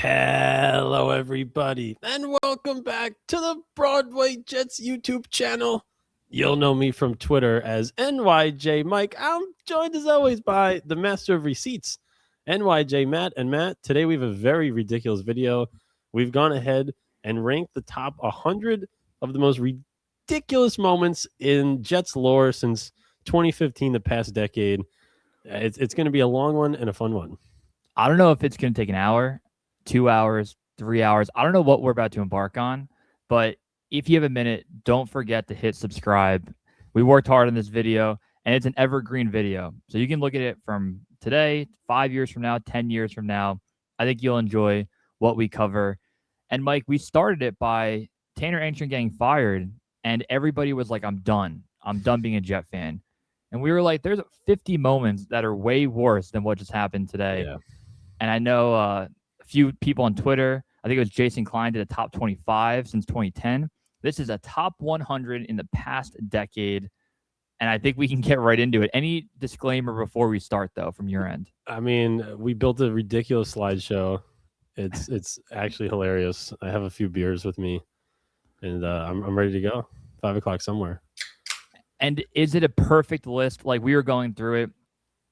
Hello, everybody, and welcome back to the Broadway Jets YouTube channel. You'll know me from Twitter as NYJ Mike. I'm joined as always by the master of receipts, NYJ Matt. And Matt, today we have a very ridiculous video. We've gone ahead and ranked the top 100 of the most ridiculous moments in Jets lore since 2015, the past decade. It's going to be a long one and a fun one. I don't know if it's going to take an hour, 2 hours, 3 hours. I don't know what we're about to embark on, but if you have a minute, don't forget to hit subscribe. We worked hard on this video, and it's an evergreen video. So you can look at it from today, 5 years from now, 10 years from now. I think you'll enjoy what we cover. And Mike, we started it by Tanner Anderson getting fired, and everybody was like, I'm done. I'm done being a Jet fan. And we were like, there's 50 moments that are way worse than what just happened today. Yeah. And I know a few people on Twitter, I think it was Jason Klein, did a top 25 since 2010. This is a top 100 in the past decade. And I think we can get right into it. Any disclaimer before we start, though, from your end? I mean, we built a ridiculous slideshow. It's actually hilarious. I have a few beers with me, and I'm ready to go. 5 o'clock somewhere. And is it a perfect list? Like, we were going through it.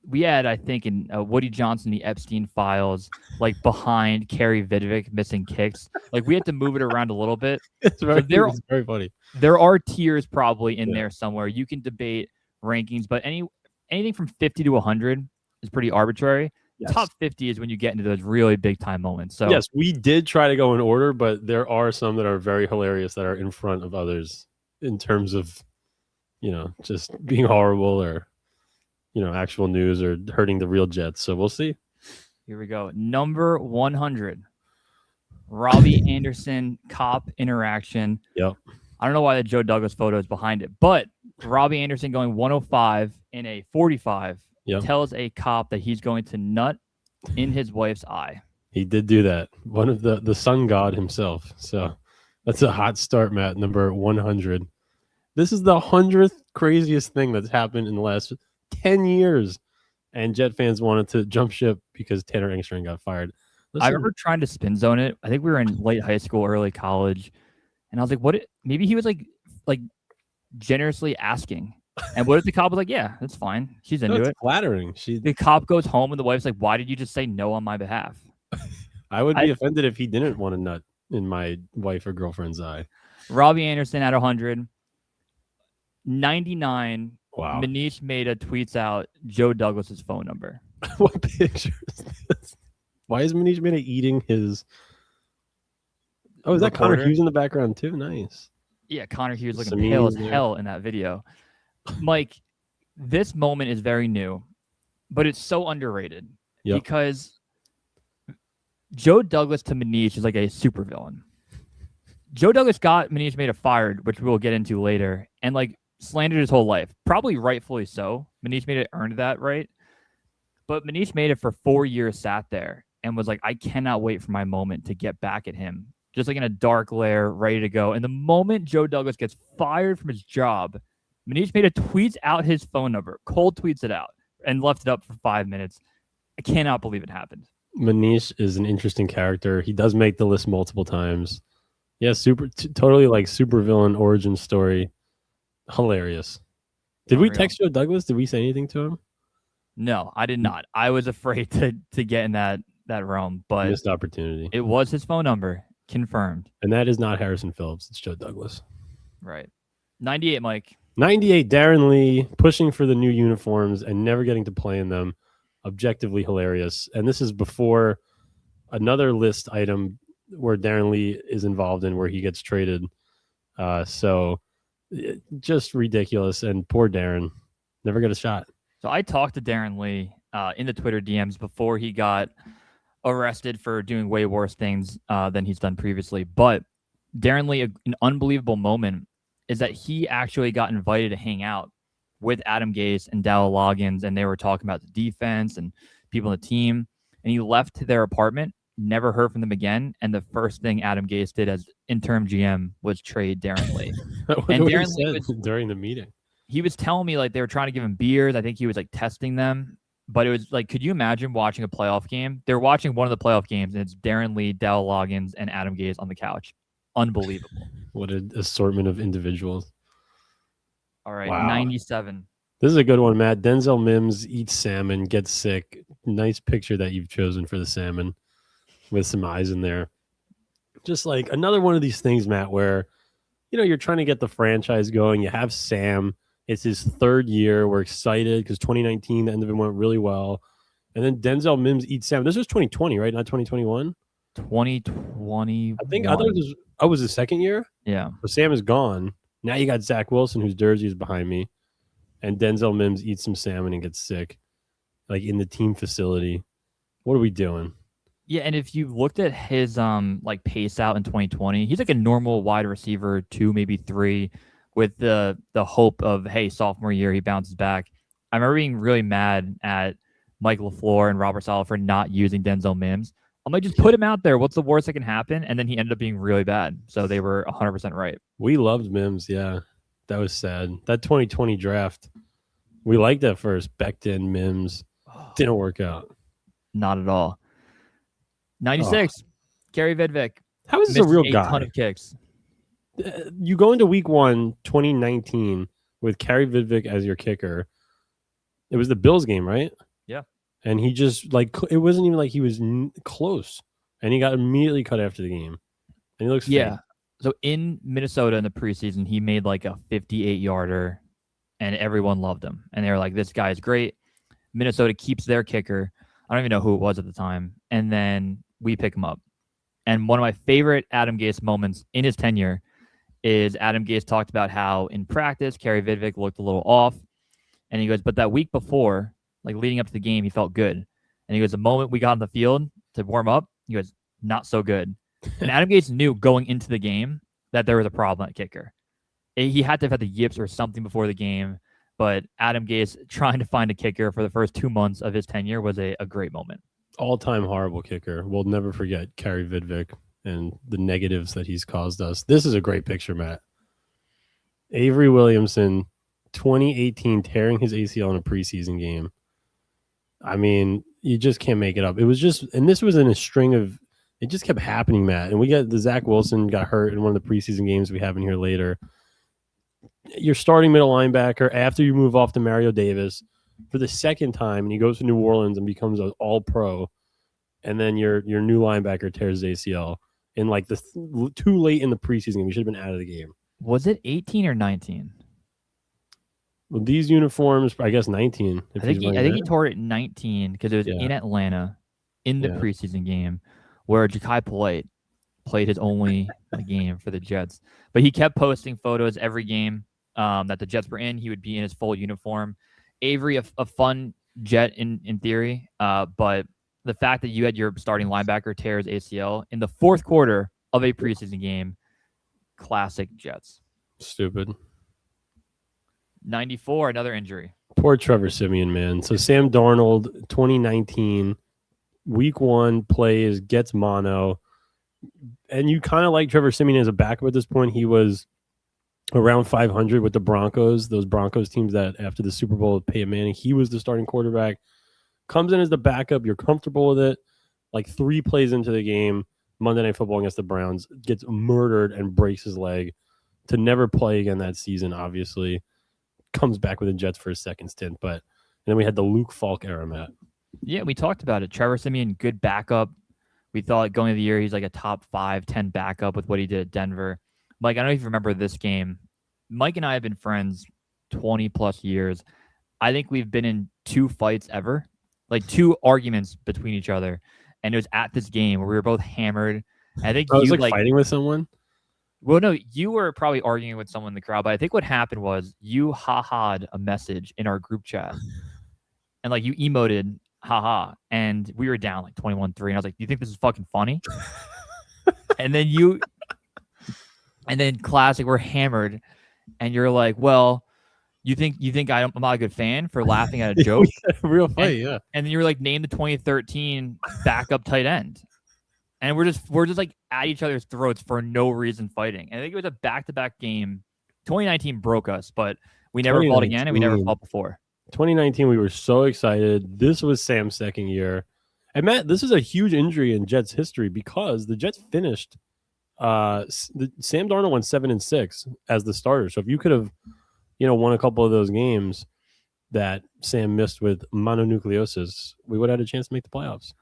We had, I think, in Woody Johnson, the Epstein files, like behind Kaare Vedvik missing kicks. Like, we had to move it around a little bit. It's very funny. There are tiers probably in there somewhere. You can debate rankings, but anything from 50 to 100 is pretty arbitrary. Yes. Top 50 is when you get into those really big time moments. So yes, we did try to go in order, but there are some that are very hilarious that are in front of others in terms of, just being horrible or, actual news or hurting the real Jets. So we'll see. Here we go. Number 100, Robby Anderson cop interaction. Yep. I don't know why the Joe Douglas photo is behind it, but Robby Anderson going 105 in a 45 tells a cop that he's going to nut in his wife's eye. He did do that. One of the sun god himself. So that's a hot start, Matt. Number 100. This is the 100th craziest thing that's happened in the last 10 years. And Jet fans wanted to jump ship because Tanner Anderson got fired. Listen. I remember trying to spin zone it. I think we were in late high school, early college. And I was like, maybe he was like generously asking. And what if the cop was like, yeah, that's fine. She's into it. Flattering. The cop goes home and the wife's like, why did you just say no on my behalf? I would be offended if he didn't want to nut in my wife or girlfriend's eye. Robby Anderson at 100. 99. Wow. Manish Mehta tweets out Joe Douglas's phone number. What picture is this? Why is Manish Mehta eating his... Oh, is that Connor Hughes in the background too? Nice. Yeah, Connor Hughes looking pale as hell in that video. Mike, this moment is very new, but it's so underrated because Joe Douglas to Manish is like a supervillain. Joe Douglas got Manish Mehta fired, which we'll get into later, and slandered his whole life. Probably rightfully so. Manish Mehta earned that, right? But Manish Mehta for 4 years sat there and was like, I cannot wait for my moment to get back at him. Just like in a dark lair, ready to go. And the moment Joe Douglas gets fired from his job, Manish Mehta tweets out his phone number, cold tweets it out, and left it up for 5 minutes. I cannot believe it happened. Manish is an interesting character. He does make the list multiple times. Yeah, totally like super villain origin story. Hilarious. Did we text Joe Douglas? Did we say anything to him? No, I did not. I was afraid to get in that realm, but missed opportunity. It was his phone number. Confirmed. And that is not Harrison Phillips. It's Joe Douglas. Right. 98, Mike. 98, Darron Lee pushing for the new uniforms and never getting to play in them. Objectively hilarious. And this is before another list item where Darron Lee is involved in where he gets traded. So just ridiculous. And poor Darron never got a shot. So I talked to Darron Lee in the Twitter DMs before he got arrested for doing way worse things than he's done previously. But Darron Lee, an unbelievable moment is that he actually got invited to hang out with Adam Gase and Dowell Loggins, and they were talking about the defense and people on the team. And he left to their apartment, never heard from them again. And the first thing Adam Gase did as interim GM was trade Darron Lee. And Darron Lee was, during the meeting, he was telling me they were trying to give him beers. I think he was testing them. But it was like, could you imagine watching a playoff game? They're watching one of the playoff games, and it's Darron Lee, Dowell Loggins, and Adam Gase on the couch. Unbelievable. What an assortment of individuals. All right, wow. 97. This is a good one, Matt. Denzel Mims eats salmon, gets sick. Nice picture that you've chosen for the salmon with some eyes in there. Just like another one of these things, Matt, where, you're trying to get the franchise going. You have Sam. It's his third year. We're excited because 2019, the end of it went really well. And then Denzel Mims eats salmon. This was 2020, right? Not 2021? 2020. I thought it was the second year? Yeah. So Sam is gone. Now you got Zach Wilson, whose jersey is behind me. And Denzel Mims eats some salmon and gets sick, like in the team facility. What are we doing? Yeah, and if you looked at his like pace out in 2020, he's like a normal wide receiver, 2, maybe 3, with the hope of, hey, sophomore year he bounces back. I remember being really mad at Mike LaFleur and Robert Saleh for not using Denzel Mims. I'm like, just put him out there. What's the worst that can happen? And then he ended up being really bad. So they were 100% right. We loved Mims, yeah. That was sad. That 2020 draft, we liked that first. Becton, Mims, didn't work out. Not at all. 96, Kaare Vedvik. How is this a real guy? A ton of kicks. You go into week 1, 2019, with Kaare Vedvik as your kicker. It was the Bills game, right? Yeah. And he just, it wasn't even like he was close. And he got immediately cut after the game. And he looks fake. So in Minnesota in the preseason, he made like a 58-yarder, and everyone loved him. And they were like, this guy is great. Minnesota keeps their kicker. I don't even know who it was at the time. And then we pick him up. And one of my favorite Adam Gase moments in his tenure is Adam Gase talked about how in practice, Kaare Vedvik looked a little off. And he goes, but that week before, like leading up to the game, he felt good. And he goes, the moment we got on the field to warm up, he goes, not so good. And Adam Gase knew going into the game that there was a problem at kicker. He had to have had the yips or something before the game. But Adam Gase trying to find a kicker for the first 2 months of his tenure was a great moment. All-time horrible kicker. We'll never forget Kaare Vedvik and the negatives that he's caused us. This is a great picture, Matt. Avery Williamson, 2018, tearing his ACL in a preseason game. I mean, you just can't make it up. It was just, and this was in a string of, it just kept happening, Matt. And we got the Zach Wilson got hurt in one of the preseason games we have in here later. You're starting middle linebacker after you move off to Mario Davis for the second time, and he goes to New Orleans and becomes an all-pro, and then your new linebacker tears his ACL in like too late in the preseason game. You should have been out of the game. Was it 18 or 19? Well, these uniforms, I guess 19. I think he tore it 19 because it was in Atlanta in the preseason game where Jakai Polite played his only game for the Jets. But he kept posting photos every game that the Jets were in. He would be in his full uniform. Avery, a fun Jet in theory, but the fact that you had your starting linebacker tear his ACL in the fourth quarter of a preseason game, classic Jets. Stupid. 94, another injury. Poor Trevor Siemian, man. So Sam Darnold, 2019, week 1 plays, gets mono. And you kind of like Trevor Siemian as a backup at this point. He was around 500 with the Broncos, those Broncos teams that after the Super Bowl with Peyton Manning, he was the starting quarterback. Comes in as the backup. You're comfortable with it. Like 3 plays into the game, Monday Night Football against the Browns, gets murdered and breaks his leg to never play again that season, obviously. Comes back with the Jets for a second stint. But then we had the Luke Falk era, Matt. Yeah, we talked about it. Trevor Siemian, good backup. We thought going into the year he's like a top 5, 10 backup with what he did at Denver. Mike, I don't know if you remember this game. Mike and I have been friends 20 plus years. I think we've been in 2 fights ever, like 2 arguments between each other. And it was at this game where we were both hammered. I think you was like fighting with someone. Well, no, you were probably arguing with someone in the crowd, but I think what happened was you ha-ha'd a message in our group chat. And like you emoted haha, and we were down like 21-3. And I was like, do you think this is fucking funny? And then classic, we're hammered, and you're like, well, you think I'm not a good fan for laughing at a joke? Real fight, yeah. And then you were like, name the 2013 backup tight end. And we're just like at each other's throats for no reason fighting. And I think it was a back-to-back game. 2019 broke us, but we never fought again, and we never fought before. 2019, we were so excited. This was Sam's second year. And Matt, this is a huge injury in Jets history because the Jets finished. Sam Darnold went 7-6 as the starter. So if you could have, won a couple of those games that Sam missed with mononucleosis, we would have had a chance to make the playoffs.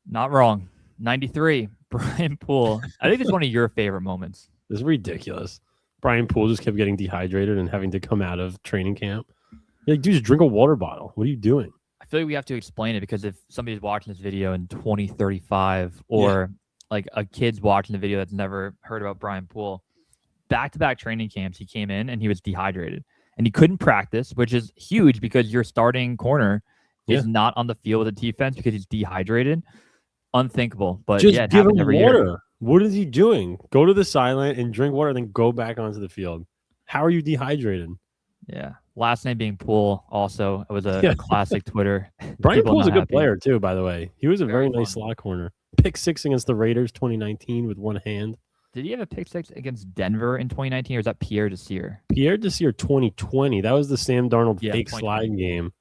Not wrong. 93, Brian Poole. I think it's one of your favorite moments. This is ridiculous. Brian Poole just kept getting dehydrated and having to come out of training camp. You're like, dude, just drink a water bottle. What are you doing? I feel like we have to explain it because if somebody's watching this video in 2035 or like a kid's watching the video that's never heard about Brian Poole, back-to-back training camps, he came in and he was dehydrated. And he couldn't practice, which is huge because your starting corner is not on the field with the defense because he's dehydrated. Unthinkable. But just it give him every water. Year. What is he doing? Go to the sideline and drink water, and then go back onto the field. How are you dehydrated? Yeah. Last name being Poole also. It was a classic Twitter. Brian Poole's a good player too, by the way. He was a very nice slot corner. Pick 6 against the Raiders 2019 with one hand. Did he have a pick 6 against Denver in 2019, or is that Pierre Desir? Pierre Desir 2020. That was the Sam Darnold fake slide game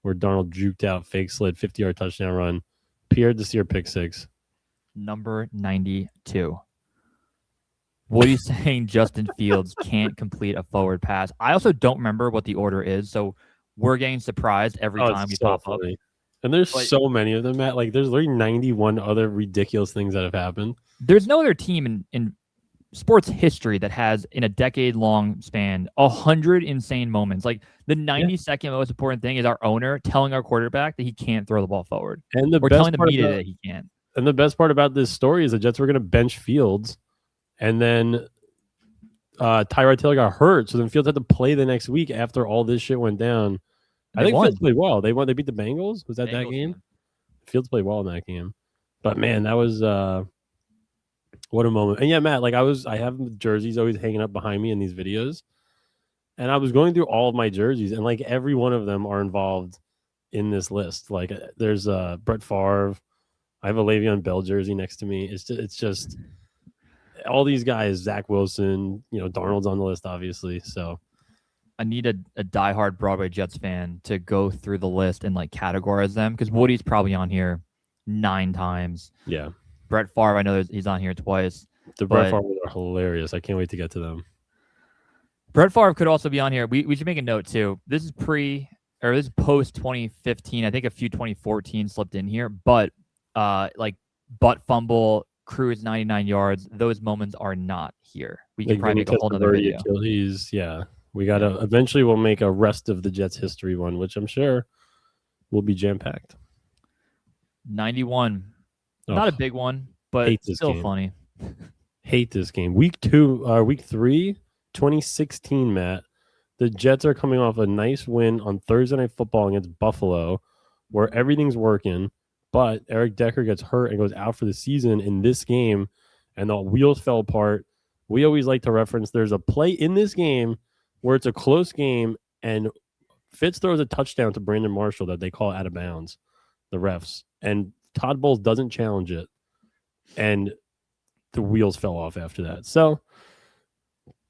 where Darnold juked out, fake slid, 50-yard touchdown run. Pierre Desir pick 6. Number 92. What are you saying? Justin Fields can't complete a forward pass. I also don't remember what the order is, so we're getting surprised every time we pop up. And there's so many of them, Matt. Like, there's literally 91 other ridiculous things that have happened. There's no other team in sports history that has, in a decade-long span, 100 insane moments. Like, the 92nd most important thing is our owner telling our quarterback that he can't throw the ball forward. And or telling the media that he can't. And the best part about this story is the Jets were going to bench Fields, and then Tyrod Taylor got hurt, so then Fields had to play the next week after all this shit went down. I think Fields played well. They won. They beat the Bengals. Was that game? Fields played well in that game. But man, that was what a moment. And yeah, Matt, like I have jerseys always hanging up behind me in these videos, and I was going through all of my jerseys, and like every one of them are involved in this list. Like there's Brett Favre. I have a Le'Veon Bell jersey next to me. It's just all these guys. Zach Wilson. Darnold's on the list, obviously. So. I need a diehard Broadway Jets fan to go through the list and like categorize them because Woody's probably on here 9 times. Yeah. Brett Favre, I know he's on here twice. The Brett Favre are hilarious. I can't wait to get to them. Brett Favre could also be on here. We should make a note too. This is this is post 2015. I think a few 2014 slipped in here, but like butt fumble, cruise 99 yards. Those moments are not here. We can probably make a whole other video. We eventually we'll make a rest of the Jets history one, which I'm sure will be jam-packed. 91. Not a big one, but still funny. Hate this game. Week 3, 2016, Matt. The Jets are coming off a nice win on Thursday Night Football against Buffalo, where everything's working, but Eric Decker gets hurt and goes out for the season in this game, and the wheels fell apart. We always like to reference there's a play in this game where it's a close game, and Fitz throws a touchdown to Brandon Marshall that they call out of bounds, the refs. And Todd Bowles doesn't challenge it, and the wheels fell off after that. So,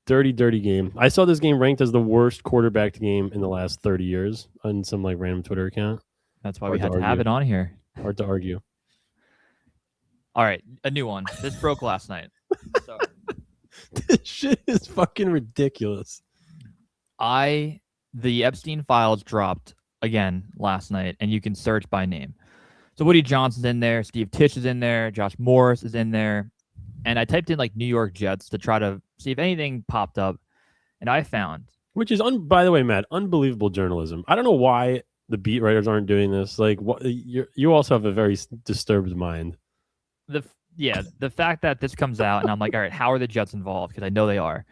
dirty game. I saw this game ranked as the worst quarterback game in the last 30 years on some like random Twitter account. That's why we had to have it on here. Hard to argue. All right, a new one. This broke last night. Sorry. This shit is fucking ridiculous. The Epstein files dropped again last night, and you can search by name. So Woody Johnson's in there, Steve Tisch is in there, Josh Morris is in there, and I typed in like New York Jets to try to see if anything popped up, and I found, which is by the way, Matt, unbelievable journalism. I don't know why the beat writers aren't doing this. Like, you also have a very disturbed mind. The fact that this comes out, and I'm like, all right, how are the Jets involved? Because I know they are,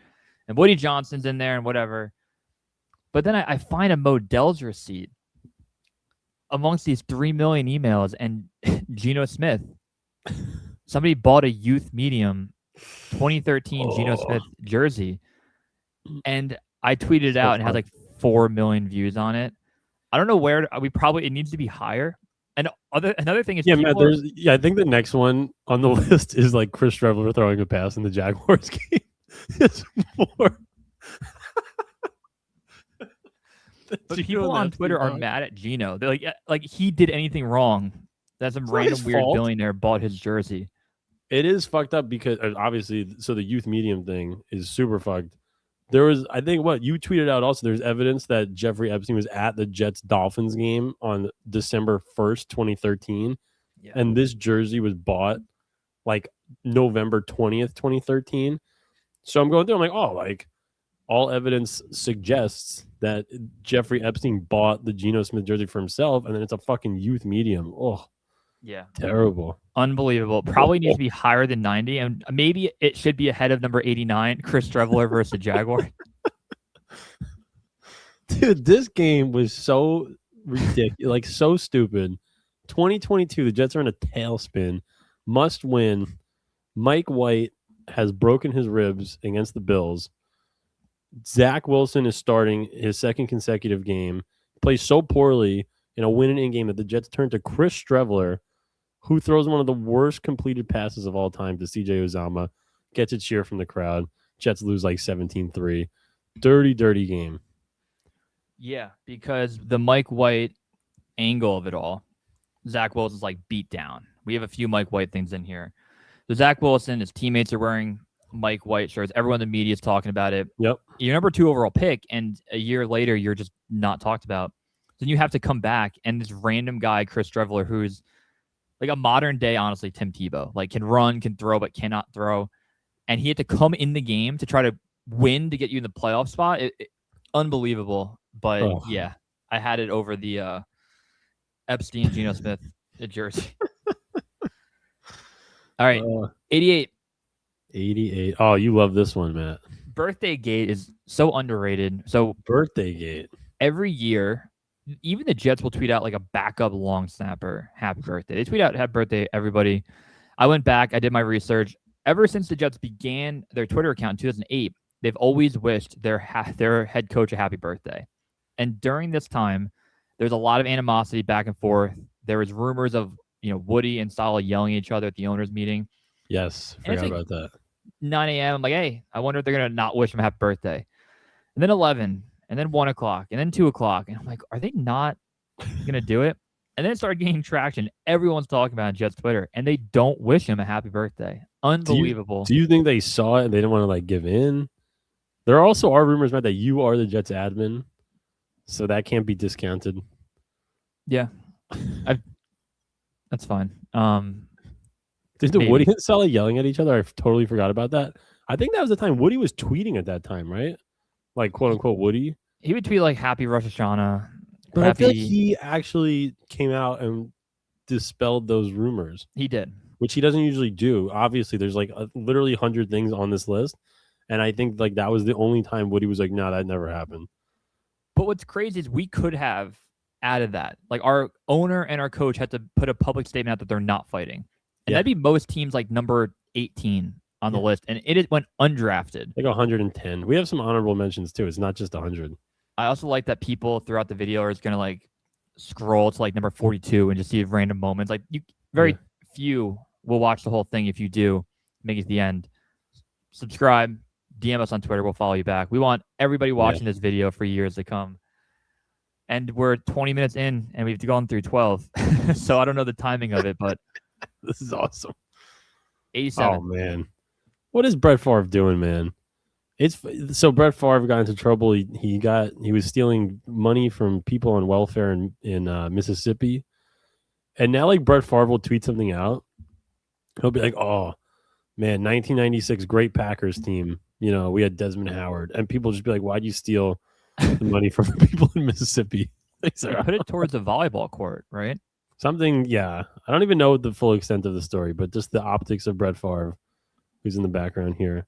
and Woody Johnson's in there and whatever. But then I find a Modell's receipt amongst these 3 million emails, and Geno Smith. Somebody bought a youth medium 2013 Geno Smith jersey, and I tweeted it out and it has like 4 million views on it. I don't know where it needs to be higher. And another thing is, Matt, I think the next one on the list is like Chris Trevor throwing a pass in the Jaguars game. It's more. But people on Twitter are mad at Geno. They're like he did anything wrong. That some random weird billionaire bought his jersey. It is fucked up because obviously, so the youth medium thing is super fucked. There was, I think, what you tweeted out also, there's evidence that Jeffrey Epstein was at the Jets-Dolphins game on December 1st, 2013. Yeah. And this jersey was bought like November 20th, 2013. So I'm going through, I'm like, oh, like all evidence suggests that Jeffrey Epstein bought the Geno Smith jersey for himself, and then it's a fucking youth medium. Oh, yeah. Terrible. Unbelievable. Probably needs to be higher than 90, and maybe it should be ahead of number 89, Chris Streveler versus the Jaguars. Dude, this game was so ridiculous, like so stupid. 2022, the Jets are in a tailspin. Must win. Mike White has broken his ribs against the Bills. Zach Wilson is starting his second consecutive game. Plays so poorly in a win-and-in game that the Jets turn to Chris Streveler, who throws one of the worst completed passes of all time to CJ Uzomah. Gets a cheer from the crowd. Jets lose like 17-3. Dirty, dirty game. Yeah, because the Mike White angle of it all, Zach Wilson's like beat down. We have a few Mike White things in here. So Zach Wilson, his teammates are wearing Mike White shirts. Everyone in the media is talking about it. Yep. You're number 2 overall pick, and a year later, you're just not talked about. Then you have to come back, and this random guy, Chris Streveler, who's like a modern day, honestly, Tim Tebow, like can run, can throw, but cannot throw. And he had to come in the game to try to win to get you in the playoff spot. Unbelievable. But yeah, I had it over the Epstein, Geno Smith jersey. All right, 88. 88. Oh, you love this one, Matt. Birthday Gate is so underrated. So Birthday Gate. Every year, even the Jets will tweet out like a backup long snapper, happy birthday. They tweet out happy birthday, everybody. I went back, I did my research. Ever since the Jets began their Twitter account in 2008, they've always wished their head coach a happy birthday. And during this time, there's a lot of animosity back and forth. There was rumors of, Woody and Saleh yelling at each other at the owners' meeting. Yes, forgot about that. 9 a.m. I'm like, hey, I wonder if they're going to not wish him a happy birthday. And then 11, and then 1 o'clock, and then 2 o'clock. And I'm like, are they not going to do it? And then it started gaining traction. Everyone's talking about it on Jets Twitter, and they don't wish him a happy birthday. Unbelievable. Do you think they saw it and they didn't want to give in? There also are rumors about that you are the Jets admin, so that can't be discounted. Yeah, that's fine. Did the Woody and Saleh yelling at each other? I totally forgot about that. I think that was the time Woody was tweeting at that time, right? Like quote unquote Woody. He would tweet like "Happy Rosh Hashanah." But I feel like he actually came out and dispelled those rumors. He did, which he doesn't usually do. Obviously, there's like literally 100 things on this list, and I think like that was the only time Woody was like, "No, that never happened." But what's crazy is we could have added that. Like our owner and our coach had to put a public statement out that they're not fighting. And that'd be most teams like number 18 on the list. And it went undrafted. Like 110. We have some honorable mentions too. It's not just 100. I also like that people throughout the video are just going to like scroll to like number 42 and just see random moments. Like very few will watch the whole thing. If you do, make it to the end. Subscribe, DM us on Twitter. We'll follow you back. We want everybody watching this video for years to come. And we're 20 minutes in and we've gone through 12. So I don't know the timing of it, but this is awesome. 87. Oh, man. What is Brett Favre doing, man? So Brett Favre got into trouble. He was stealing money from people on welfare in Mississippi. And now like Brett Favre will tweet something out. He'll be like, oh, man, 1996 great Packers team. We had Desmond Howard. And people just be like, why'd you steal the money from people in Mississippi? They put it towards a volleyball court, right? Something, yeah. I don't even know the full extent of the story, but just the optics of Brett Favre, who's in the background here.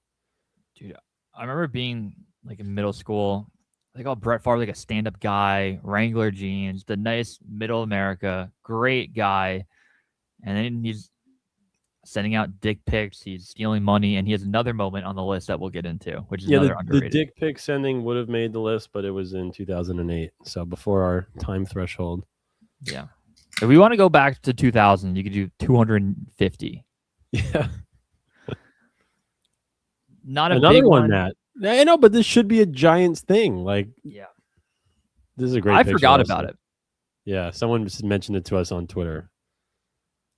Dude, I remember being like in middle school, like, oh, Brett Favre, like a stand-up guy, Wrangler jeans, the nice middle America, great guy. And then he's sending out dick pics, he's stealing money, and he has another moment on the list that we'll get into, which is another underrated. The dick pic sending would have made the list, but it was in 2008, so before our time threshold. Yeah. If we want to go back to 2000, you could do 250. Yeah. Not a another big one, Matt. I know, but this should be a Giants thing. Like, yeah. This is a great I picture forgot also. about it. Yeah, someone mentioned it to us on Twitter.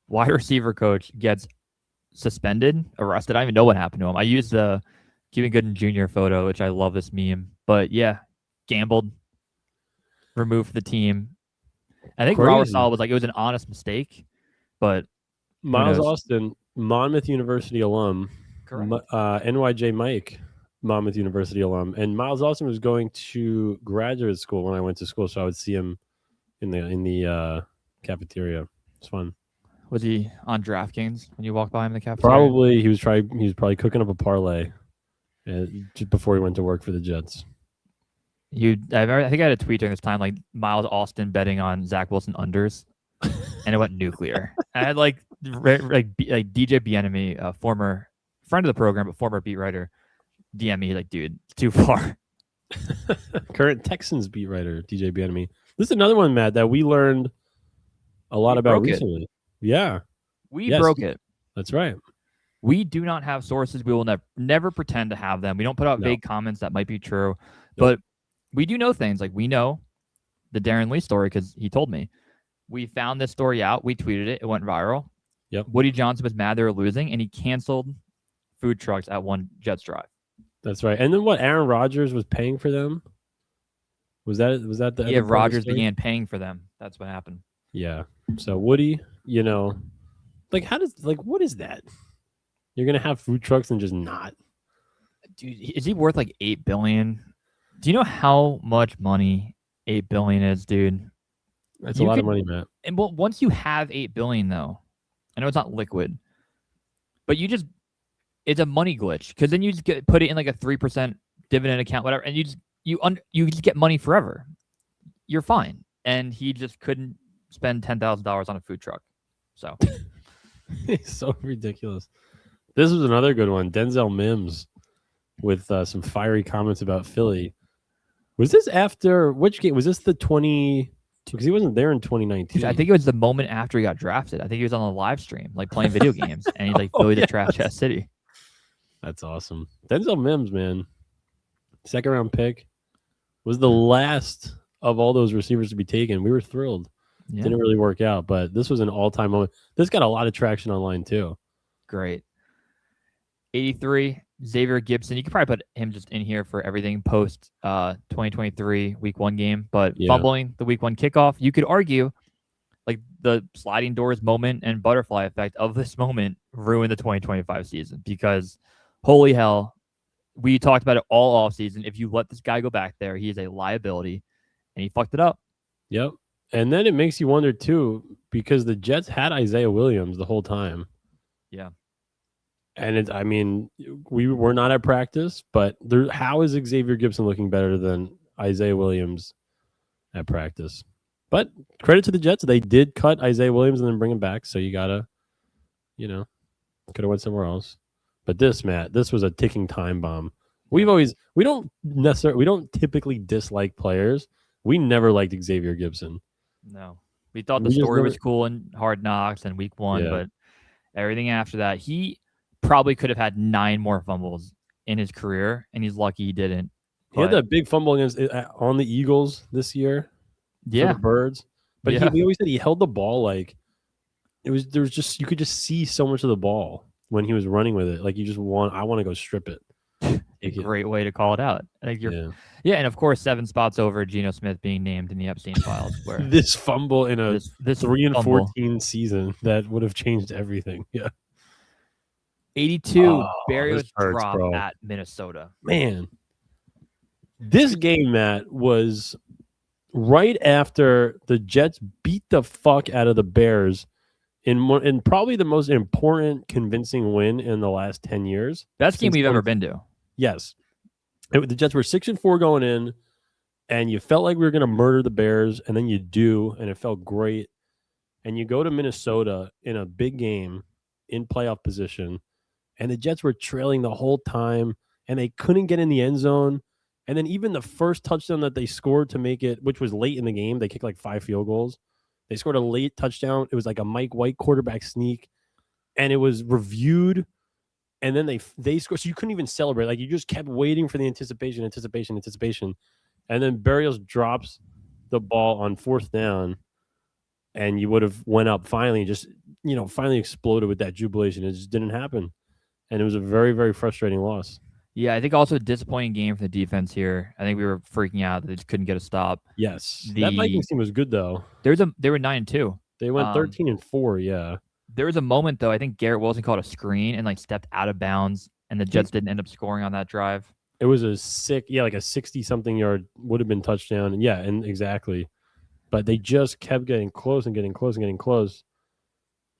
Wide receiver coach gets suspended, arrested. I don't even know what happened to him. I used the Cuban Gooden Jr. photo, which I love this meme. But yeah, gambled, removed from the team. I think Robert Saleh was like, it was an honest mistake, but Miles Austin, Monmouth University alum. Correct. NYJ Mike, Monmouth University alum, and Miles Austin was going to graduate school when I went to school, so I would see him in the cafeteria. It's fun. Was he on DraftKings when you walked by him in the cafeteria? Probably. He was probably cooking up a parlay just before he went to work for the Jets. I think I had a tweet during this time, like Miles Austin betting on Zach Wilson unders, and it went nuclear. I had like DJ Bienemy, former friend of the program but former beat writer, DM me like, dude, too far. Current Texans beat writer DJ Bienemy. This is another one, Matt, that we learned a lot about recently. Yeah, we broke it. That's right. We do not have sources. We will never pretend to have them. We don't put out vague comments that might be true, but we do know things. Like we know the Darron Lee story because he told me. We found this story out. We tweeted it. It went viral. Yep. Woody Johnson was mad they were losing, and he canceled food trucks at one Jets drive. That's right. And then what? Aaron Rodgers was paying for them. Was that the? Yeah, Rodgers began paying for them. That's what happened. Yeah. So Woody, what is that? You're gonna have food trucks and just not. Dude, is he worth like $8 billion? Do you know how much money $8 billion is, dude? That's a lot of money, Matt. And once you have $8 billion, though, I know it's not liquid, but it's a money glitch because then you just put it in like a 3% dividend account, whatever, and you just get money forever. You're fine. And he just couldn't spend $10,000 on a food truck. So it's so ridiculous. This was another good one. Denzel Mims with some fiery comments about Philly. Was this after which game? Was this the 20? Because he wasn't there in 2019. I think it was the moment after he got drafted. I think he was on a live stream, like playing video games, and he's like, Philly to trash that city. That's awesome. Denzel Mims, man. Second round pick. Was the last of all those receivers to be taken. We were thrilled. Yeah. Didn't really work out, but this was an all-time moment. This got a lot of traction online too. Great. 83, Xavier Gipson. You could probably put him just in here for everything post 2023 week 1 game, but fumbling the week 1 kickoff. You could argue like the sliding doors moment and butterfly effect of this moment ruined the 2025 season because holy hell, we talked about it all offseason. If you let this guy go back there, he is a liability, and he fucked it up. Yep. And then it makes you wonder, too, because the Jets had Isaiah Williams the whole time. Yeah. And we were not at practice, but how is Xavier Gipson looking better than Isaiah Williams at practice? But credit to the Jets. They did cut Isaiah Williams and then bring him back. So you got to, could have went somewhere else. But this was a ticking time bomb. We don't typically dislike players. We never liked Xavier Gipson. No. We thought the story was cool in Hard Knocks and week 1, but everything after that, he probably could have had 9 more fumbles in his career, and he's lucky he didn't. He had that big fumble on the Eagles this year. Yeah. For the Birds. But we always said he held the ball like you could just see so much of the ball when he was running with it. Like I want to go strip it. A great way to call it out. Like and of course 7 spots over Geno Smith being named in the Epstein files. Where this fumble in a this 3-14 season that would have changed everything. Yeah. 82 Berrios drop at Minnesota. Man, this game, Matt, was right after the Jets beat the fuck out of the Bears in probably the most important, convincing win in the last 10 years. Best game we've ever been to. Yes. The Jets were 6-4 going in, and you felt like we were going to murder the Bears, and then you do, and it felt great. And you go to Minnesota in a big game in playoff position, and the Jets were trailing the whole time, and they couldn't get in the end zone. And then even the first touchdown that they scored to make it, which was late in the game, they kicked like 5 field goals. They scored a late touchdown. It was like a Mike White quarterback sneak, and it was reviewed. And then they scored, so you couldn't even celebrate. Like you just kept waiting for the anticipation. And then Berrios drops the ball on 4th down, and you would have went up finally, and just finally exploded with that jubilation. It just didn't happen, and it was a very, very frustrating loss. Yeah, I think also a disappointing game for the defense here. I think we were freaking out that they just couldn't get a stop. Yes, that Vikings team was good though. They were 9-2. They went 13-4. Yeah. There was a moment though. I think Garrett Wilson caught a screen and stepped out of bounds, and the Jets didn't end up scoring on that drive. It was a 60-something yard would have been touchdown. Yeah, and exactly. But they just kept getting close and getting close and getting close.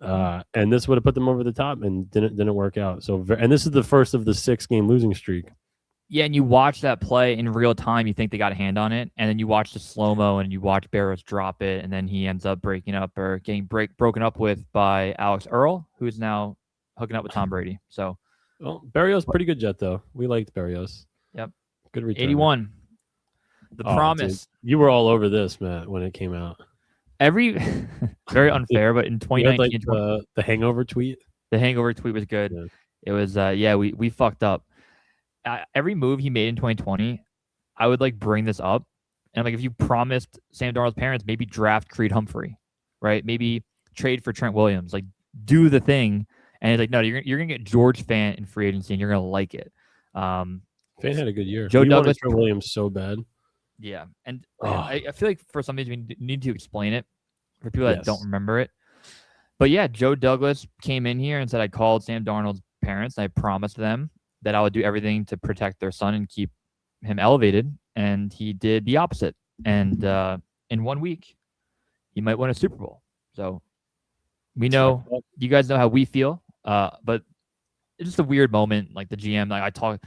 And this would have put them over the top, and didn't work out. So, and this is the first of the 6-game losing streak. Yeah, and you watch that play in real time, you think they got a hand on it, and then you watch the slow-mo and you watch Berrios drop it, and then he ends up getting broken up with by Alex Earl, who's now hooking up with Tom Brady. So, well, Berrios pretty good Jet though. We liked Berrios. Yep, good return. 81. The promise. Dude, you were all over this, Matt, when it came out. Very unfair, but in 2019, the hangover tweet. The hangover tweet was good. Yeah. It was we fucked up. Every move he made in 2020, I would bring this up, and if you promised Sam Darnold's parents, maybe draft Creed Humphrey, right? Maybe trade for Trent Williams, do the thing. And he's no, you're gonna get George Fant in free agency, and you're gonna like it. Fant had a good year. Joe Douglas, Trent Williams so bad. Yeah, and I feel like for some reason we need to explain it for people that don't remember it. But yeah, Joe Douglas came in here and said, I called Sam Darnold's parents and I promised them that I would do everything to protect their son and keep him elevated. And he did the opposite. And in 1 week, he might win a Super Bowl. So we know, you guys know how we feel. But it's just a weird moment. The GM, I talked,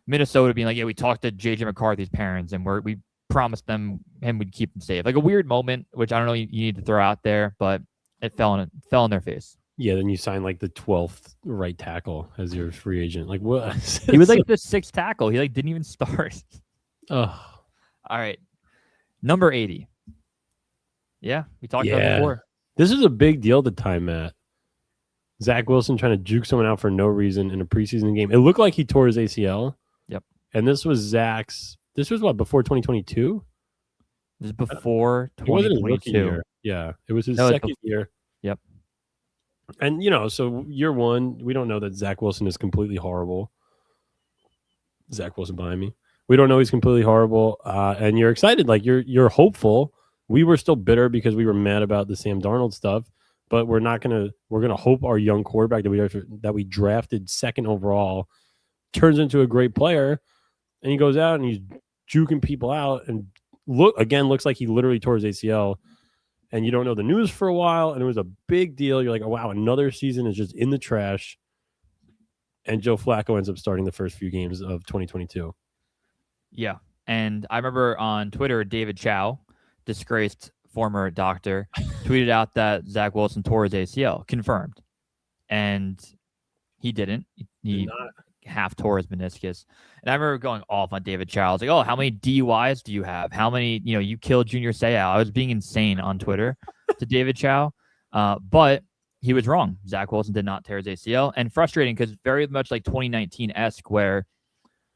Minnesota being we talked to JJ McCarthy's parents and we promised them him would keep them safe. A weird moment, which I don't know you need to throw out there, but it fell in their face. Yeah, then you sign the 12th right tackle as your free agent. What? He was the 6th tackle. He didn't even start. Oh. All right. Number 80. Yeah, we talked about it before. This is a big deal at the time, Matt. Zach Wilson trying to juke someone out for no reason in a preseason game. It looked like he tore his ACL. Yep. And this was Zach's. This was before 2022? This is before 2022. It wasn't his rookie year. Yeah. It was his second year. Yep. And, so year one, we don't know that Zach Wilson is completely horrible. Zach Wilson behind me. We don't know he's completely horrible. And you're excited. You're hopeful. We were still bitter because we were mad about the Sam Darnold stuff. But we're gonna hope our young quarterback that we drafted 2nd overall turns into a great player, and he goes out and he's juking people out and looks like he literally tore his ACL, and you don't know the news for a while, and it was a big deal. You're oh wow, another season is just in the trash, and Joe Flacco ends up starting the first few games of 2022. Yeah, and I remember on Twitter, David Chow, disgraced former doctor, tweeted out that Zach Wilson tore his ACL, confirmed. And he didn't. He half tore his meniscus. And I remember going off on David Chow. I was oh, how many DUIs do you have? How many, you killed Junior Seau? I was being insane on Twitter to David Chow. But he was wrong. Zach Wilson did not tear his ACL. And frustrating because very much 2019-esque, where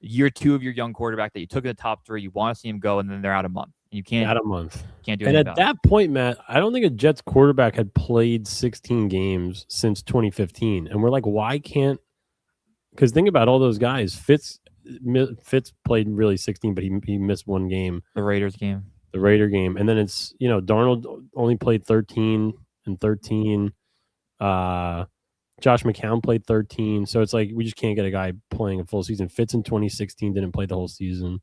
year 2 of your young quarterback that you took in the top 3, you want to see him go, and then they're out a month. You can't. Out a month. Can't do anything. And at that point, Matt, I don't think a Jets quarterback had played 16 games since 2015. And we're why can't? Because think about all those guys. Fitz played really 16, but he missed one game. The Raiders game. The Raider game. And then it's, Darnold only played 13 and 13. Josh McCown played 13. So it's we just can't get a guy playing a full season. Fitz in 2016 didn't play the whole season.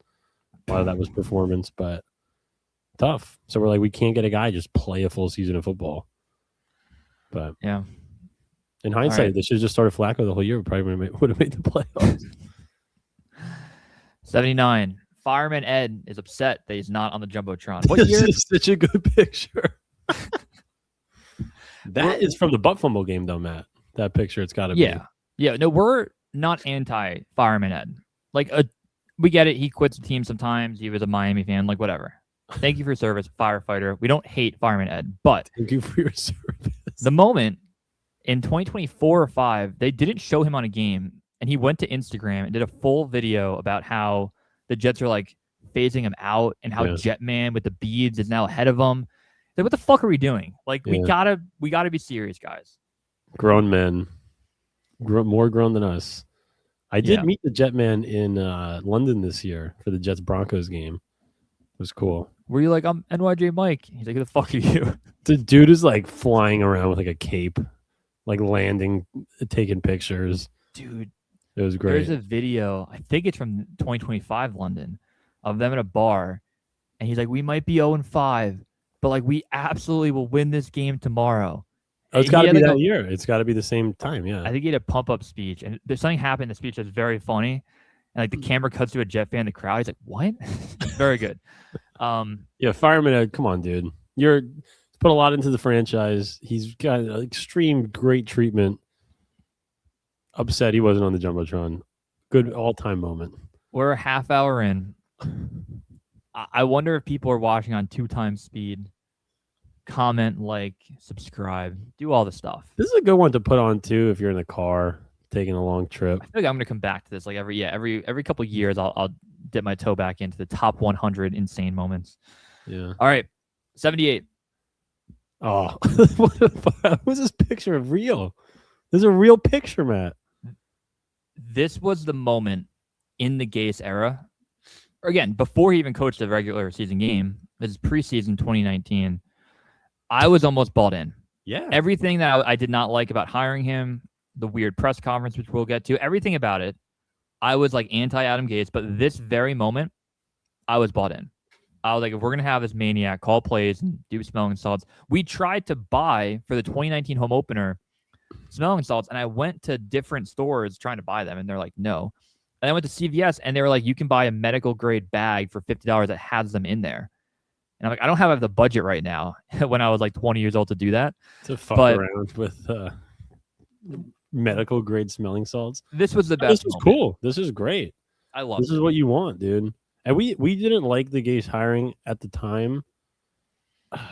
A lot of that was performance, but tough. So we're we can't get a guy just play a full season of football. But yeah, in hindsight, they should have just started Flacco the whole year. We probably would have made the playoffs. 79. Fireman Ed is upset that he's not on the Jumbotron. What year? This is such a good picture. That is from the butt fumble game, though, Matt. That picture, it's got to be. Yeah. No, we're not anti Fireman Ed. We get it. He quits the team sometimes. He was a Miami fan. Whatever. Thank you for your service, firefighter. We don't hate Fireman Ed, but thank you for your service. The moment in 2024 or 5, they didn't show him on a game, and he went to Instagram and did a full video about how the Jets are phasing him out and how Jetman with the beads is now ahead of him. Like, what the fuck are we doing? Like, we gotta be serious, guys. Grown men, more grown than us. I did meet the Jetman in London this year for the Jets Broncos game. It was cool. Were you like, I'm NYJ Mike? He's like, who the fuck are you? The dude is like flying around with like a cape, like landing, taking pictures. Dude, it was great. There's a video, I think it's from 2025 London, of them at a bar, and he's like, we might be 0-5, but like we absolutely will win this game tomorrow. Oh, it's got to be that year. It's got to be the same time, yeah. I think he had a pump-up speech, and there's something happened in the speech that's very funny, and like the camera cuts to a Jet fan in the crowd. He's like, what? Very good. Yeah, Fireman Ed, come on, dude. You're put a lot into the franchise. He's got extreme great treatment. Upset he wasn't on the Jumbotron. Good all-time moment. We're a half hour in. I wonder if people are watching on 2x speed. Comment, like, subscribe, do all the stuff. This is a good one to put on too if you're in the car taking a long trip. I feel like I'm gonna come back to this like every couple of years. I'll dip my toe back into the top 100 insane moments. Yeah. All right, 78. Oh, what was this picture of real? This is a real picture, Matt. This was the moment in the Gase era. Again, before he even coached a regular season game. This is preseason 2019. I was almost bought in. Yeah. Everything that I did not like about hiring him, the weird press conference, which we'll get to, everything about it, I was like anti-Adam Gase. But this very moment, I was bought in. I was like, if we're going to have this maniac call plays and do smelling salts, we tried to buy for the 2019 home opener smelling salts, and I went to different stores trying to buy them, and they're like, no. And I went to CVS, and they were like, you can buy a medical grade bag for $50 that has them in there. And I'm like, I don't have the budget right now when I was like 20 years old to do that. To fuck around with medical grade smelling salts. This was the best. This is cool. This is great. I love this. This is what you want, dude. And we didn't like the Gase hiring at the time.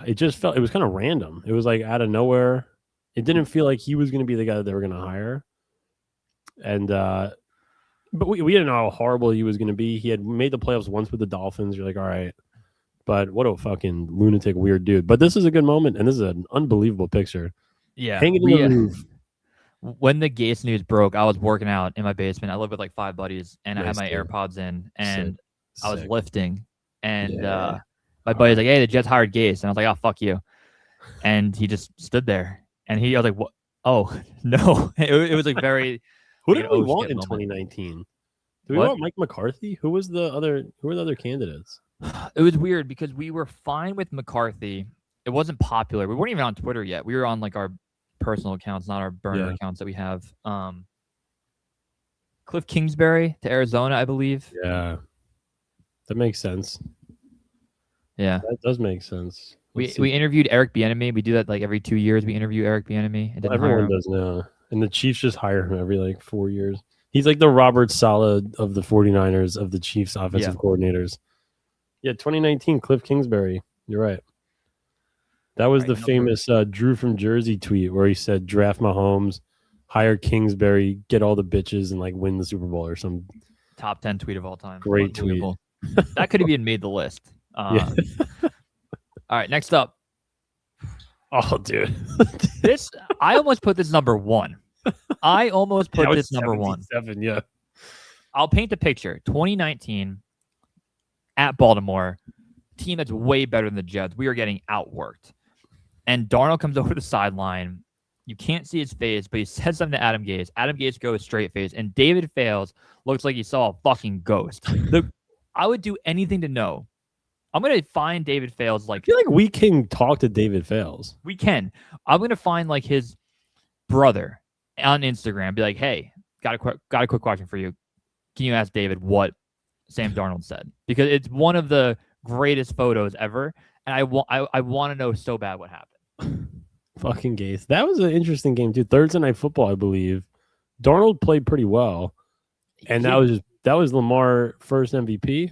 It just felt, it was kind of random. It was like out of nowhere. It didn't feel like he was going to be the guy that they were going to hire. And, but we didn't know how horrible he was going to be. He had made the playoffs once with the Dolphins. You're like, all right. But what a fucking lunatic, weird dude. But this is a good moment, and this is an unbelievable picture. Yeah. Hanging in the roof. When the Gase news broke, I was working out in my basement. I lived with like 5 buddies, and I had my AirPods in, and I was lifting. And my buddy's like, hey, the Jets hired Gase. And I was like, oh, fuck you. And he just stood there. And I was like, what? Oh, no. It was like very... Who did we want in 2019? Did we want Mike McCarthy? Who were the other candidates? It was weird because we were fine with McCarthy. It wasn't popular. We weren't even on Twitter yet. We were on like our personal accounts, not our burner accounts that we have. Cliff Kingsbury to Arizona, I believe. Yeah. That makes sense. Yeah. That does make sense. We interviewed Eric Bieniemy. We do that like every 2 years. We interview Eric Bieniemy. Everyone does now. And the Chiefs just hire him every like 4 years. He's like the Robert Saleh of the 49ers, of the Chiefs offensive coordinators. Yeah, 2019, Cliff Kingsbury. You're right. That was the famous Drew from Jersey tweet where he said, draft Mahomes, hire Kingsbury, get all the bitches, and like win the Super Bowl or some top 10 tweet of all time. Great tweet. That could have even made the list. All right, next up. Oh, dude. I almost put this number 1. I almost put this number 1. Yeah. I'll paint a picture. 2019 at Baltimore, team that's way better than the Jets. We are getting outworked. And Darnold comes over the sideline. You can't see his face, but he says something to Adam Gase. Adam Gase goes straight face. And David Fales looks like he saw a fucking ghost. I would do anything to know. I'm going to find David Fales. I feel like we can talk to David Fales. We can. I'm going to find like his brother on Instagram. Be like, hey, got a quick question for you. Can you ask David what Sam Darnold said? Because it's one of the greatest photos ever. And I want to know so bad what happened. Fucking Gase. That was an interesting game, too. Thursday Night Football, I believe. Darnold played pretty well. And that was Lamar first MVP.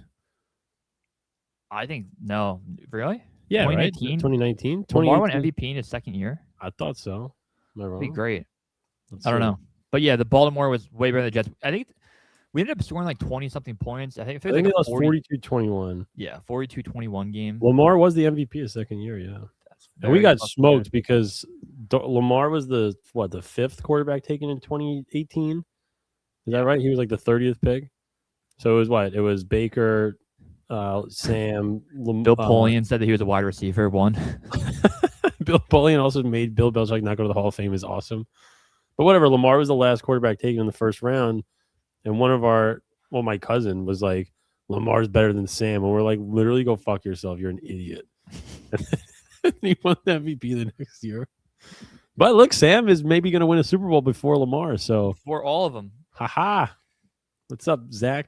I think no. Really? Yeah, 2019? Right? 2019? Lamar won MVP in his second year? I thought so. Am I wrong? That'd be great. I don't know. But yeah, the Baltimore was way better than the Jets. I think We ended up scoring like 20-something points. I think they lost 42-21. Yeah, 42-21 game. Lamar was the MVP his second year, yeah. And we got smoked because Lamar was the 5th quarterback taken in 2018? Is that right? He was like the 30th pick. So it was what? It was Baker, Sam. Bill Polian said that he was a wide receiver, one. Bill Polian also made Bill Belichick not go to the Hall of Fame is awesome. But whatever, Lamar was the last quarterback taken in the first round. And my cousin was like, Lamar's better than Sam. And we're like, literally go fuck yourself. You're an idiot. And he won the MVP the next year. But look, Sam is maybe going to win a Super Bowl before Lamar. So for all of them. Haha. What's up, Zach?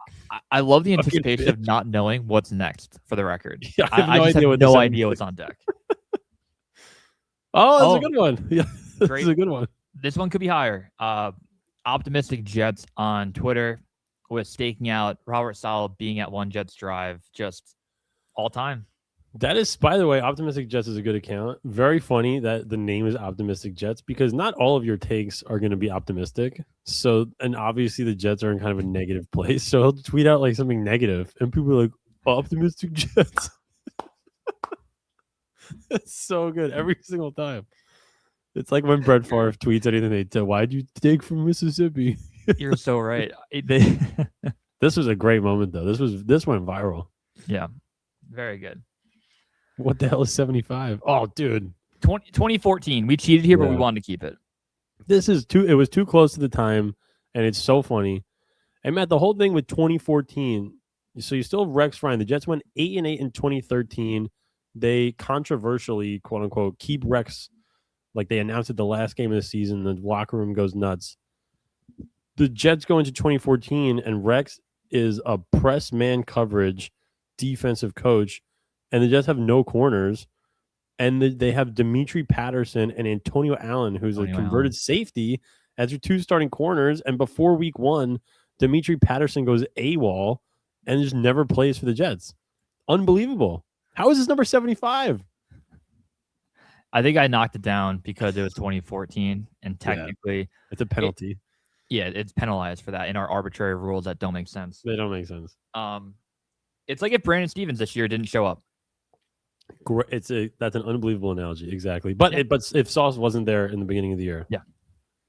I love the anticipation of not knowing what's next for the record. Yeah, I have no idea what's on deck. Oh, that's a good one. Yeah, that's a good one. This one could be higher. Optimistic Jets on Twitter with staking out Robert Saleh being at one Jets drive, just all time. That is, by the way, Optimistic Jets is a good account. Very funny that the name is Optimistic Jets because not all of your takes are going to be optimistic. So, and obviously the Jets are in kind of a negative place. So he'll tweet out like something negative and people are like, Optimistic Jets. It's so good every single time. It's like when Brett Favre tweets anything they tell, why'd you take from Mississippi? You're so right. This was a great moment though. This went viral. Yeah. Very good. What the hell is 75? Oh, dude. 2014. We cheated here, but we wanted to keep it. It was too close to the time, and it's so funny. And Matt, the whole thing with 2014, so you still have Rex Ryan. The Jets went 8-8 in 2013. They controversially, quote unquote, keep Rex. Like they announced it the last game of the season. The locker room goes nuts. The Jets go into 2014, and Rex is a press man coverage defensive coach. And the Jets have no corners, and they have Dimitri Patterson and Antonio Allen, who's a converted safety, as your 2 starting corners. And before week 1, Dimitri Patterson goes AWOL and just never plays for the Jets. Unbelievable. How is this number 75? I think I knocked it down because it was 2014, and technically it's a penalty. It's penalized for that in our arbitrary rules that don't make sense. They don't make sense. It's like if Brandon Stevens this year didn't show up. That's an unbelievable analogy, exactly. But if Sauce wasn't there in the beginning of the year,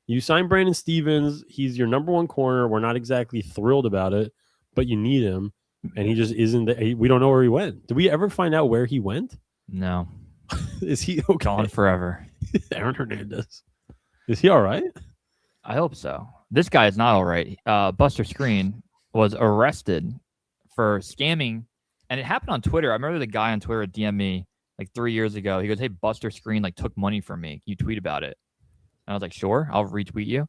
you sign Brandon Stevens. He's your number 1 corner. We're not exactly thrilled about it, but you need him, and he just isn't there. We don't know where he went. Did we ever find out where he went? No. Is he okay? Gone forever. Aaron Hernandez. Is he all right? I hope so. This guy is not all right. Buster Screen was arrested for scamming. And it happened on Twitter. I remember the guy on Twitter DM'd me like 3 years ago. He goes, "Hey, Buster Screen like took money from me. You tweet about it." And I was like, "Sure, I'll retweet you."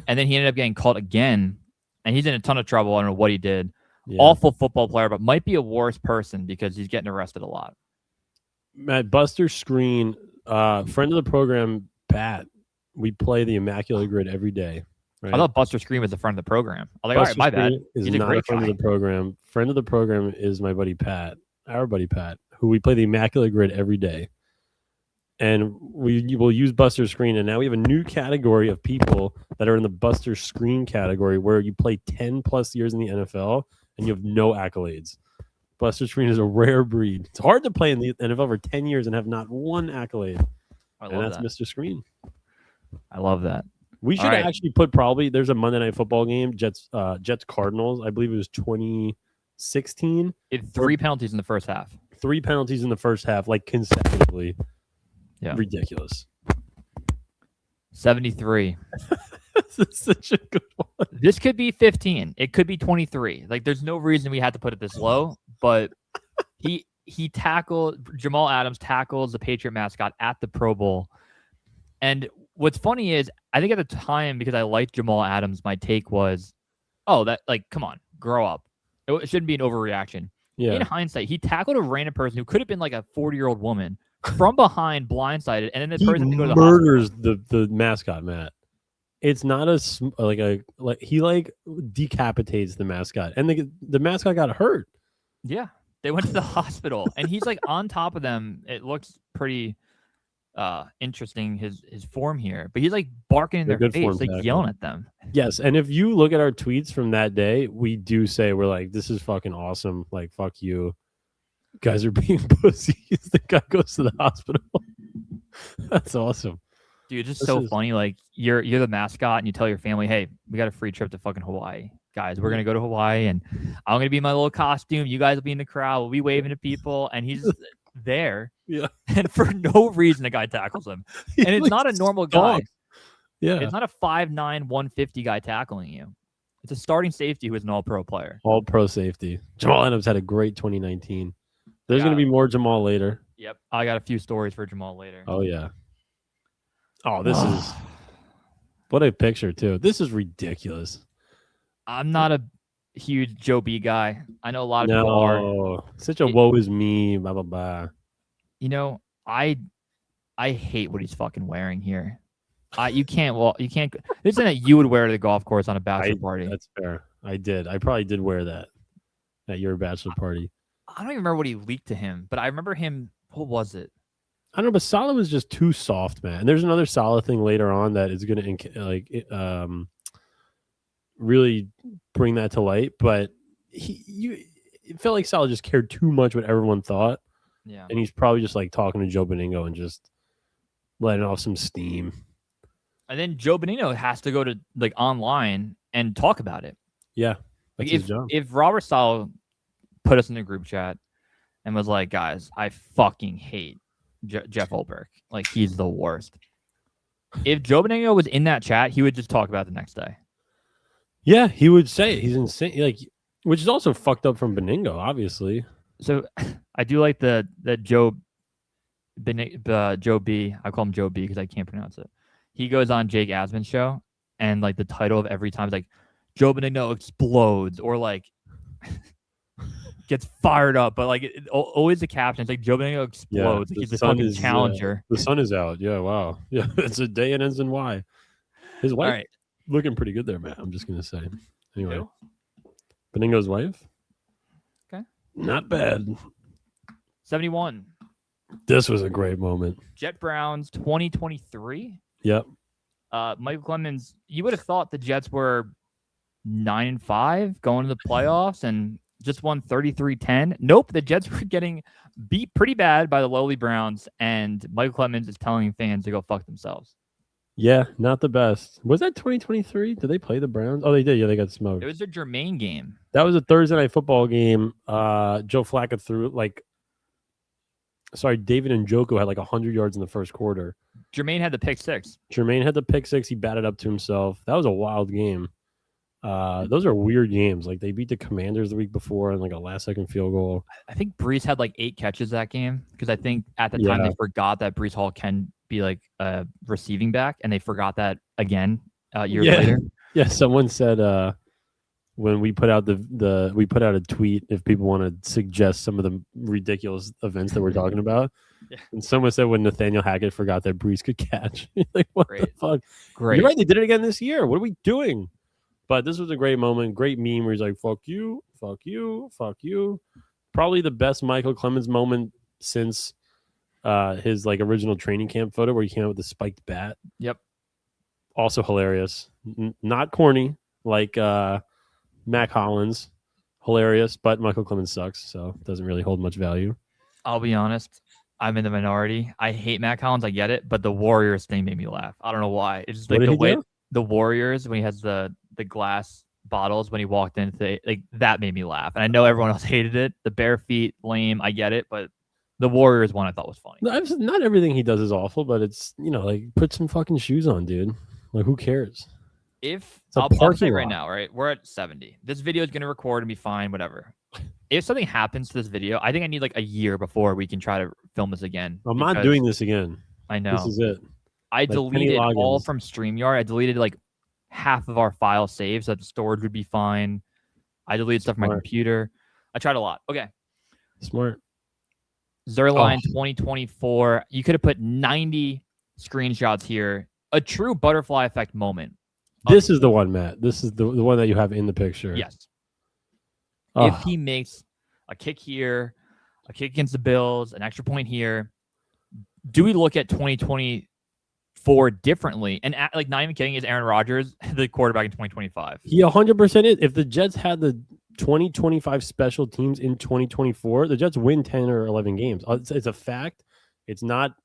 And then he ended up getting caught again, and he's in a ton of trouble. I don't know what he did. Yeah. Awful football player, but might be a worse person because he's getting arrested a lot. Matt, Buster Screen, friend of the program, Pat. We play the Immaculate Grid every day. Right? I thought Buster Screen was the friend of the program. I was like, Buster all right, my bad. He's not a friend of the program. Friend of the program is my buddy Pat, our buddy Pat, who we play the Immaculate Grid every day. And we will use Buster Screen. And now we have a new category of people that are in the Buster Screen category where you play 10 plus years in the NFL and you have no accolades. Buster Screen is a rare breed. It's hard to play in the NFL for 10 years and have not one accolade. And that's Mr. Screen. I love that. We should actually put there's a Monday Night Football game, Jets Cardinals. I believe it was 2016. It 3 penalties in the first half. 3 penalties in the first half, like consecutively. Yeah. Ridiculous. 73. This is such a good one. This could be 15. It could be 23. Like, there's no reason we had to put it this low, but he tackled, Jamal Adams tackles the Patriot mascot at the Pro Bowl. And what's funny is, I think at the time, because I liked Jamal Adams, my take was, come on, grow up. It shouldn't be an overreaction. Yeah. In hindsight, he tackled a random person who could have been like a 40-year-old woman from behind, blindsided, and then the person goes to murders the mascot, Matt. It's not he decapitates the mascot, and the mascot got hurt. Yeah, they went to the hospital, and he's like on top of them. It looks pretty interesting his form here, but he's like barking in their face, like yelling at them. Yes, and if you look at our tweets from that day, we do say we're like, this is fucking awesome. Like, fuck you. Guys are being pussies. The guy goes to the hospital. That's awesome. Dude, it's just so funny. Like, you're the mascot and you tell your family, hey, we got a free trip to fucking Hawaii. Guys, we're going to go to Hawaii and I'm going to be in my little costume. You guys will be in the crowd. We'll be waving to people. And he's there. Yeah. And for no reason, the guy tackles him. And it's not a normal guy. Yeah. It's not a 5'9", 150 guy tackling you. It's a starting safety who is an all-pro player. All-pro safety. Jamal Adams had a great 2019. There's going to be more Jamal later. Yep. I got a few stories for Jamal later. Oh, yeah. Oh, this is... What a picture, too. This is ridiculous. I'm not a huge Joe B guy. I know a lot of people are. Such a woe is me, blah, blah, blah. You know, I hate what he's fucking wearing here. You can't. This isn't that you would wear to the golf course on a bachelor party. That's fair. I did. I probably did wear that at your bachelor party. I don't even remember what he leaked to him, but I remember him. What was it? I don't know, but Saleh was just too soft, man. And there's another Saleh thing later on that is going to really bring that to light. But it felt like Saleh just cared too much what everyone thought. Yeah, and he's probably just like talking to Joe Benigno and just letting off some steam. And then Joe Benigno has to go to like online and talk about it. Yeah, like if Robert Saleh put us in a group chat and was like, guys, I fucking hate Jeff Ulbrich. Like, he's the worst. If Joe Benigno was in that chat, he would just talk about it the next day. Yeah, he would say it. He's insane. Like, which is also fucked up from Benigno, obviously. So I do like the Joe B. I call him Joe B because I can't pronounce it. He goes on Jake Asman's show, and like the title of every time is like Joe Benigno explodes or like gets fired up, but like always the caption. It's like Joe Benigno explodes. Yeah, like he's the fucking challenger. The sun is out. Yeah, wow. Yeah, it's a day and ends in Y. His wife looking pretty good there, man. I'm just gonna say. Anyway, Benigno's wife. Okay, not bad. 71. This was a great moment. Jet Browns 2023. Yep. Michael Clemens, you would have thought the Jets were 9-5 going to the playoffs and just won 33-10. Nope, the Jets were getting beat pretty bad by the lowly Browns, and Michael Clemens is telling fans to go fuck themselves. Yeah, not the best. Was that 2023? Did they play the Browns? Oh, they did. Yeah, they got smoked. It was a Jermaine game. That was a Thursday night football game. Joe Flacco threw David Njoku had like 100 yards in the first quarter. Jermaine had the pick six. He batted up to himself. That was a wild game. Those are weird games. Like, they beat the Commanders the week before and like a last-second field goal. I think Brees had like 8 catches that game because I think at the time they forgot that Brees Hall can be like a receiving back, and they forgot that again years later. Yeah, someone said when we put out we put out a tweet if people want to suggest some of the ridiculous events that we're talking about. Yeah. And someone said when Nathaniel Hackett forgot that Brees could catch. Like, what the fuck? Great. You're right, they did it again this year. What are we doing? But this was a great moment, great meme where he's like, fuck you, fuck you, fuck you. Probably the best Michael Clemens moment since his like original training camp photo where he came out with the spiked bat. Yep. Also hilarious. Not corny like Mac Hollins. Hilarious, but Michael Clemens sucks, so it doesn't really hold much value. I'll be honest. I'm in the minority. I hate Mac Hollins. I get it, but the Warriors thing made me laugh. I don't know why. It's just like the way the Warriors when he has the glass bottles when he walked in, like that made me laugh. And I know everyone else hated it. The bare feet, lame. I get it, but the Warriors one I thought was funny. Not everything he does is awful, but it's like put some fucking shoes on, dude. Like, who cares? I'll say right now, right? We're at 70. This video is gonna record and be fine, whatever. If something happens to this video, I think I need like a year before we can try to film this again. I'm not doing this again. I know. This is it. I deleted all from StreamYard. I deleted like half of our file saves so that the storage would be fine. I deleted stuff from my computer. I tried a lot. Okay. Smart. Zerline 2024. You could have put 90 screenshots here. A true butterfly effect moment. This is the one, Matt. This is the one that you have in the picture. Yes. If he makes a kick here, a kick against the Bills, an extra point here, do we look at 2024 differently? And like, not even kidding, is Aaron Rodgers the quarterback in 2025? He 100% is. If the Jets had the 2025 special teams in 2024, the Jets win 10 or 11 games. It's a fact. It's not.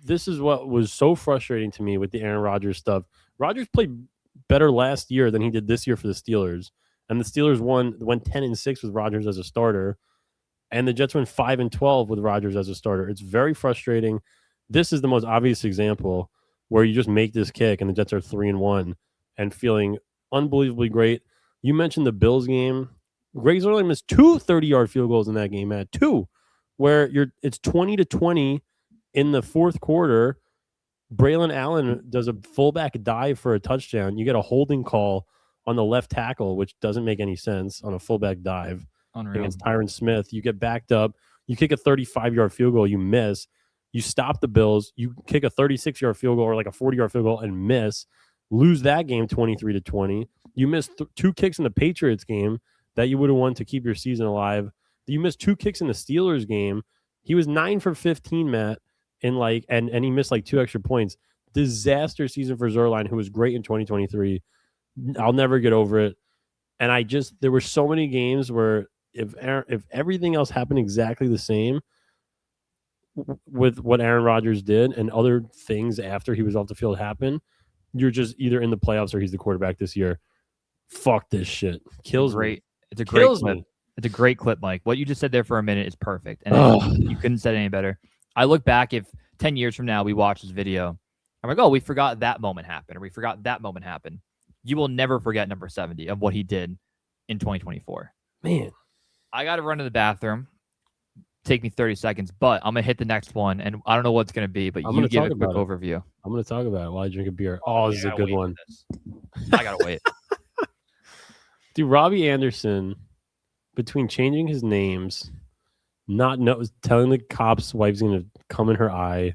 This is what was so frustrating to me with the Aaron Rodgers stuff. Rodgers played better last year than he did this year for the Steelers, and the Steelers went 10-6 with Rodgers as a starter, and the Jets went 5-12 with Rodgers as a starter. It's very frustrating. This is the most obvious example where you just make this kick and the Jets are 3-1 and feeling unbelievably great. You mentioned the Bills game. Greg Zuerlein missed 2 30-yard field goals in that game, Matt. 2, where it's 20-20 in the fourth quarter. Braylon Allen does a fullback dive for a touchdown. You get a holding call on the left tackle, which doesn't make any sense on a fullback dive. Unreal. Against Tyron Smith. You get backed up. You kick a 35-yard field goal. You miss. You stop the Bills. You kick a 36-yard field goal or like a 40-yard field goal and miss. Lose that game 23-20. You missed 2 kicks in the Patriots game that you would have won to keep your season alive. You missed 2 kicks in the Steelers game. He was 9 for 15, Matt, and he missed like 2 extra points. Disaster season for Zuerlein, who was great in 2023. I'll never get over it. And there were so many games where if everything else happened exactly the same with what Aaron Rodgers did and other things after he was off the field happen, you're just either in the playoffs or he's the quarterback this year. Fuck this shit. Kills me. It's a great clip. It's a great clip, Mike. What you just said there for a minute is perfect. And you couldn't say it any better. I look back, if 10 years from now we watch this video, I'm like, oh, we forgot that moment happened, or we forgot that moment happened. You will never forget number 70 of what he did in 2024. Man. I got to run to the bathroom. Take me 30 seconds, but I'm going to hit the next one, and I don't know what's going to be, but you give a quick overview. I'm going to talk about it while I drink a beer. Oh, this is a good one. I got to wait. Dude, Robbie Anderson, between changing his names, telling the cops wife's going to come in her eye,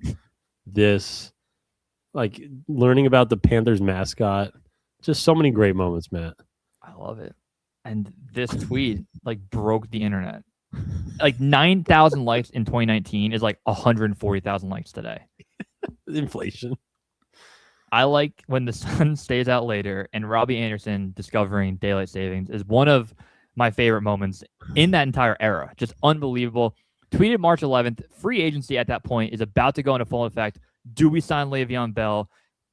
learning about the Panthers mascot, just so many great moments, Matt. I love it. And this tweet broke the internet. 9,000 likes in 2019 is 140,000 likes today. Inflation. I like when the sun stays out later, and Robby Anderson discovering daylight savings is one of my favorite moments in that entire era. Just unbelievable. Tweeted March 11th, free agency at that point is about to go into full effect. Do we sign Le'Veon Bell?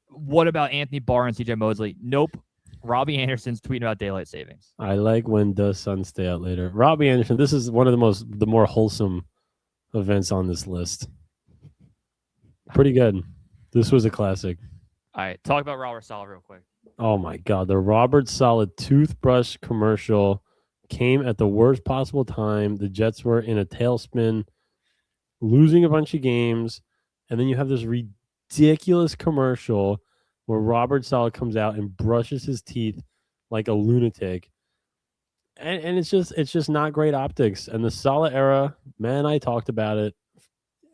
What about Anthony Barr and CJ Mosley? Nope. Robby Anderson's tweeting about daylight savings. I like when the sun stay out later. Robby Anderson, this is one of the more wholesome events on this list. Pretty good. This was a classic. All right, talk about Robert Saleh real quick. Oh my God, the Robert Saleh toothbrush commercial came at the worst possible time. The Jets were in a tailspin, losing a bunch of games, and then you have this ridiculous commercial where Robert Saleh comes out and brushes his teeth like a lunatic. And it's just not great optics. And the Saleh era, man, I talked about it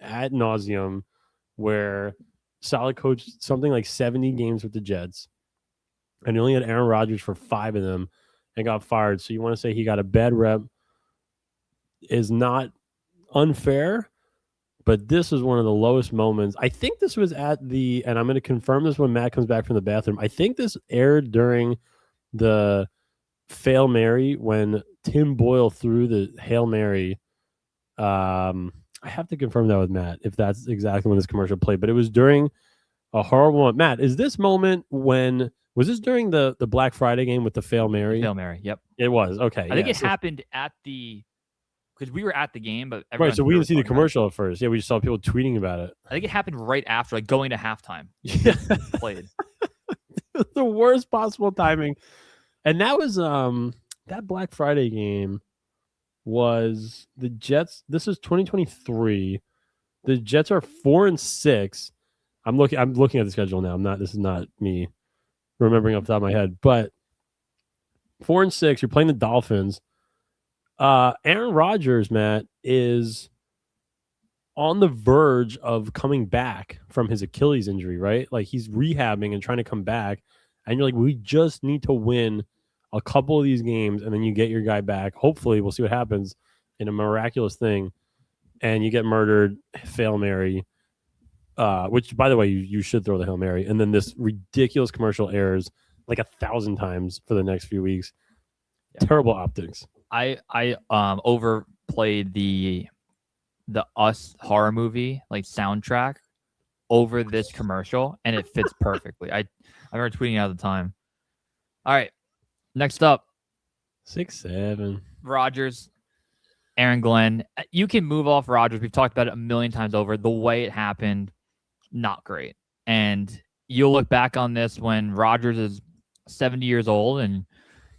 ad nauseum, where Saleh coached something like 70 games with the Jets, and he only had Aaron Rodgers for 5 of them and got fired. So you want to say he got a bad rep is not unfair, but this was one of the lowest moments. I think this was and I'm going to confirm this when Matt comes back from the bathroom. I think this aired during the Hail Mary when Tim Boyle threw the Hail Mary. I have to confirm that with Matt if that's exactly when this commercial played, but it was during a horrible moment. Matt, is this moment was this during the Black Friday game with the Hail Mary? Hail Mary, yep. It was. Okay. I think it happened because we were at the game, but right, so we didn't see the commercial at first. Yeah, we just saw people tweeting about it. I think it happened right after, going to halftime. Yeah. Played. The worst possible timing. And that was that Black Friday game was the Jets. This is 2023. The Jets are 4-6. I'm looking at the schedule now. This is not me remembering off the top of my head, but 4-6. You're playing the Dolphins. Aaron Rodgers, Matt, is on the verge of coming back from his Achilles injury, right? He's rehabbing and trying to come back, and you're like, we just need to win a couple of these games, and then you get your guy back. Hopefully, we'll see what happens in a miraculous thing, and you get murdered, Hail Mary. which, by the way, you should throw the Hail Mary. And then this ridiculous commercial airs like 1,000 times for the next few weeks. Yeah. Terrible optics. I overplayed the Us horror movie like soundtrack over this commercial, and it fits perfectly. I remember tweeting out at the time. All right, next up, 6-7. Rodgers, Aaron Glenn. You can move off Rodgers. We've talked about it a million times over. The way it happened, not great. And you'll look back on this when Rodgers is 70 years old and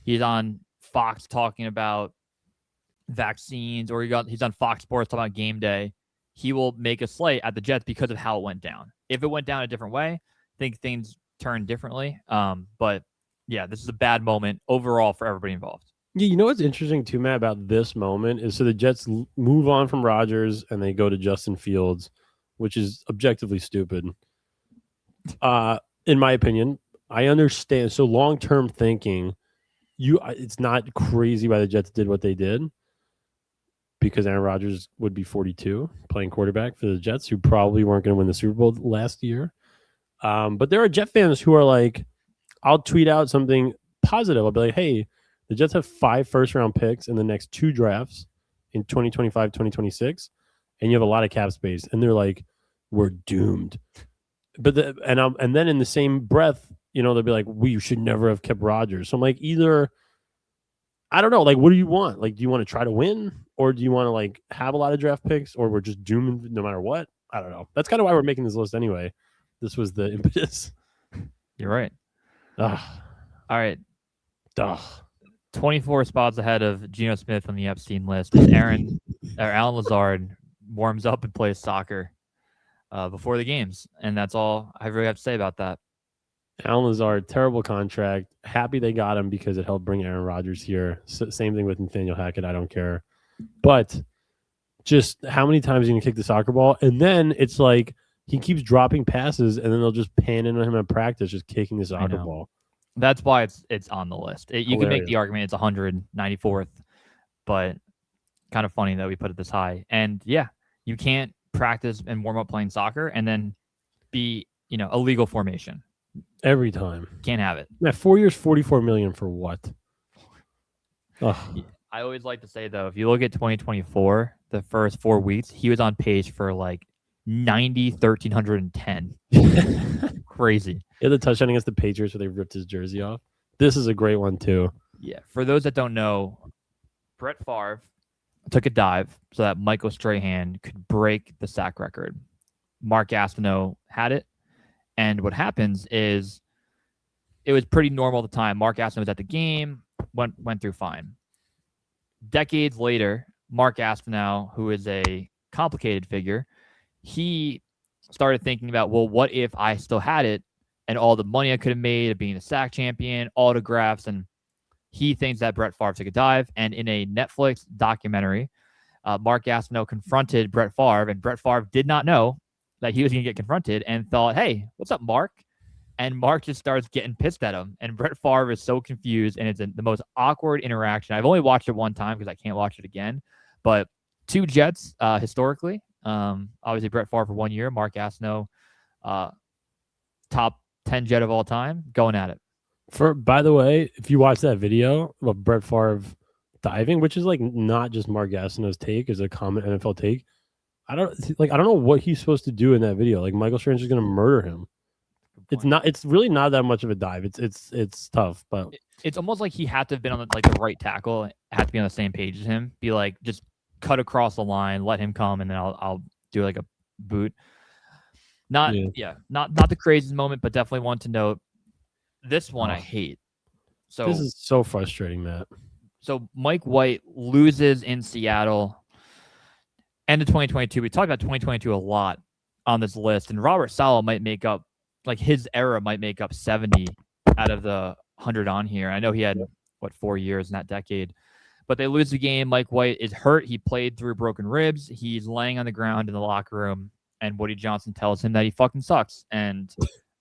he's on Fox talking about vaccines, or he's on Fox Sports talking about game day. He will make a slate at the Jets because of how it went down. If it went down a different way, I think things turn differently. But yeah, this is a bad moment overall for everybody involved. Yeah, you know what's interesting too, Matt, about this moment is so the Jets move on from Rodgers and they go to Justin Fields, which is objectively stupid. In my opinion, I understand. So long-term thinking, it's not crazy why the Jets did what they did, because Aaron Rodgers would be 42 playing quarterback for the Jets, who probably weren't going to win the Super Bowl last year. But there are Jet fans who are like, I'll tweet out something positive. I'll be like, hey, the Jets have 5 first-round picks in the next 2 drafts in 2025, 2026, and you have a lot of cap space. And they're like, we're doomed. But and then in the same breath, they'll be like, we should never have kept Rodgers. So I'm like, either, I don't know, like, what do you want? Like, do you want to try to win, or do you want to like have a lot of draft picks, or we're just doomed no matter what? I don't know. That's kind of why we're making this list anyway. This was the impetus. You're right. Ugh. All right. Ugh. 24 spots ahead of Geno Smith on the Epstein list. Alan Lazard warms up and plays soccer before the games, and that's all I really have to say about that. Alan Lazard, terrible contract. Happy they got him because it helped bring Aaron Rodgers here. Same thing with Nathaniel Hackett. I don't care. But just how many times are you going to kick the soccer ball? And then it's like he keeps dropping passes, and then they'll just pan in on him at practice, just kicking the soccer ball. That's why it's on the list. You can make the argument it's 194th, but kind of funny that we put it this high. And yeah, you can't practice and warm up playing soccer and then be, a legal formation. Every time. Can't have it. Yeah, 4 years, $44 million for what? Ugh. I always like to say, though, if you look at 2024, the first 4 weeks, he was on pace for like 90, 1,310. Crazy. Yeah, the touchdown against the Patriots where they ripped his jersey off. This is a great one, too. Yeah. For those that don't know, Brett Favre took a dive so that Michael Strahan could break the sack record. Mark Gastineau had it. And what happens is it was pretty normal at the time. Mark Gastineau was at the game, went through fine. Decades later, Mark Gastineau, who is a complicated figure, he started thinking about, well, what if I still had it and all the money I could have made of being a sack champion, autographs, and he thinks that Brett Favre took a dive. And in a Netflix documentary, Mark Gastineau confronted Brett Favre, and Brett Favre did not know that he was going to get confronted and thought, hey, what's up, Mark? And Mark just starts getting pissed at him. And Brett Favre is so confused, and it's the most awkward interaction. I've only watched it one time because I can't watch it again. But 2 Jets historically. Obviously, Brett Favre for 1 year. Mark Gastineau, top 10 Jet of all time, going at it. By the way, if you watch that video of Brett Favre diving, which is like not just Mark Gastineau's take, is a common NFL take. I don't know what he's supposed to do in that video. Like, Michael Strahan's just going to murder him. It's really not that much of a dive. It's tough, but it's almost like he had to have been on the right tackle, had to be on the same page as him. Be like, just cut across the line, let him come, and then I'll do like a boot. Not the craziest moment, but definitely one to note. This one I hate. So this is so frustrating, Matt. So Mike White loses in Seattle. End of 2022. We talked about 2022 a lot on this list, and Robert Saleh might make up, like, his era might make up 70 out of the 100 on here. I know he had 4 years in that decade, but they lose the game. Mike White is hurt. He played through broken ribs. He's laying on the ground in the locker room, and Woody Johnson tells him that he fucking sucks. And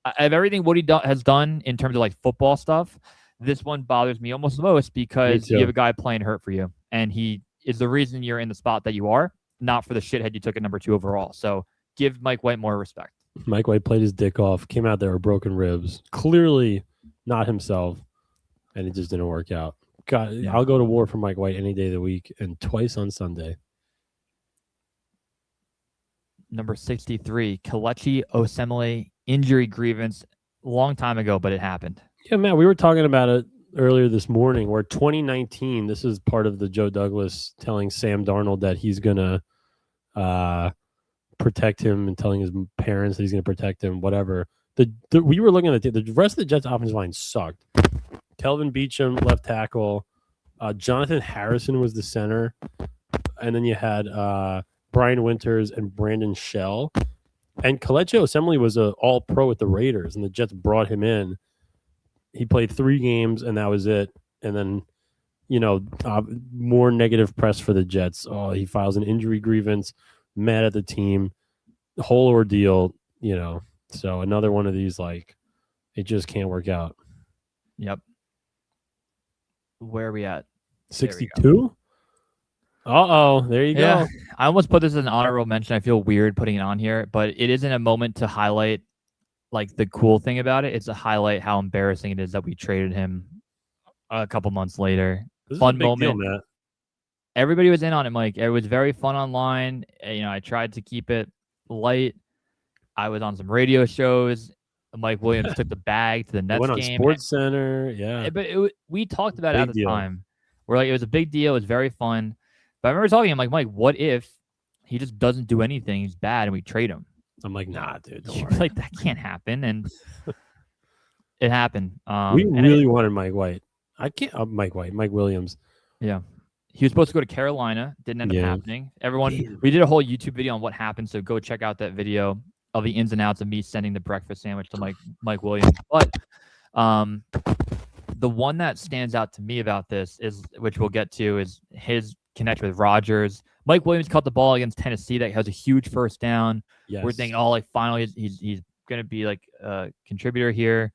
of everything Woody has done in terms of like football stuff, this one bothers me almost the most because you have a guy playing hurt for you, and he is the reason you're in the spot that you are, not for the shithead you took at number 2 overall. So give Mike White more respect. Mike White played his dick off, came out there with broken ribs, clearly not himself, and it just didn't work out. God, yeah. I'll go to war for Mike White any day of the week and twice on Sunday. Number 63, Kelechi Osemele injury grievance. Long time ago, but it happened. Yeah, man, we were talking about it earlier this morning where 2019, this is part of the Joe Douglas telling Sam Darnold that he's going to protect him and telling his parents that he's going to protect him, whatever. We were looking at the rest of the Jets' offensive line sucked. Kelvin Beachum, left tackle. Jonathan Harrison was the center. And then you had Brian Winters and Brandon Shell. And Kelechi Osemele was an all-pro with the Raiders, and the Jets brought him in. He played 3 games, and that was it. And then, more negative press for the Jets. Oh, he files an injury grievance, mad at the team, the whole ordeal, So another one of these, it just can't work out. Yep. Where are we at? 62? Uh-oh, there you go. I almost put this as an honorable mention. I feel weird putting it on here, but it isn't a moment to highlight the cool thing about it. It's to highlight how embarrassing it is that we traded him a couple months later. Fun moment. Deal, everybody was in on it, Mike. It was very fun online. I tried to keep it light. I was on some radio shows. Mike Williams took the bag to the Nets went on game. Sports Center, yeah. But we talked about it at the time. We're it was a big deal. It was very fun. But I remember talking, I'm like, Mike, what if he just doesn't do anything? He's bad, and we trade him. I'm like, nah, dude. Don't worry. That can't happen, and it happened. We really wanted Mike White. Mike Williams. Yeah. He was supposed to go to Carolina. Didn't end up happening. We did a whole YouTube video on what happened, so go check out that video of the ins and outs of me sending the breakfast sandwich to Mike Williams. But the one that stands out to me about this is, which we'll get to, is his connection with Rodgers. Mike Williams caught the ball against Tennessee that has a huge first down. Yes. We're thinking, finally he's going to be a contributor here.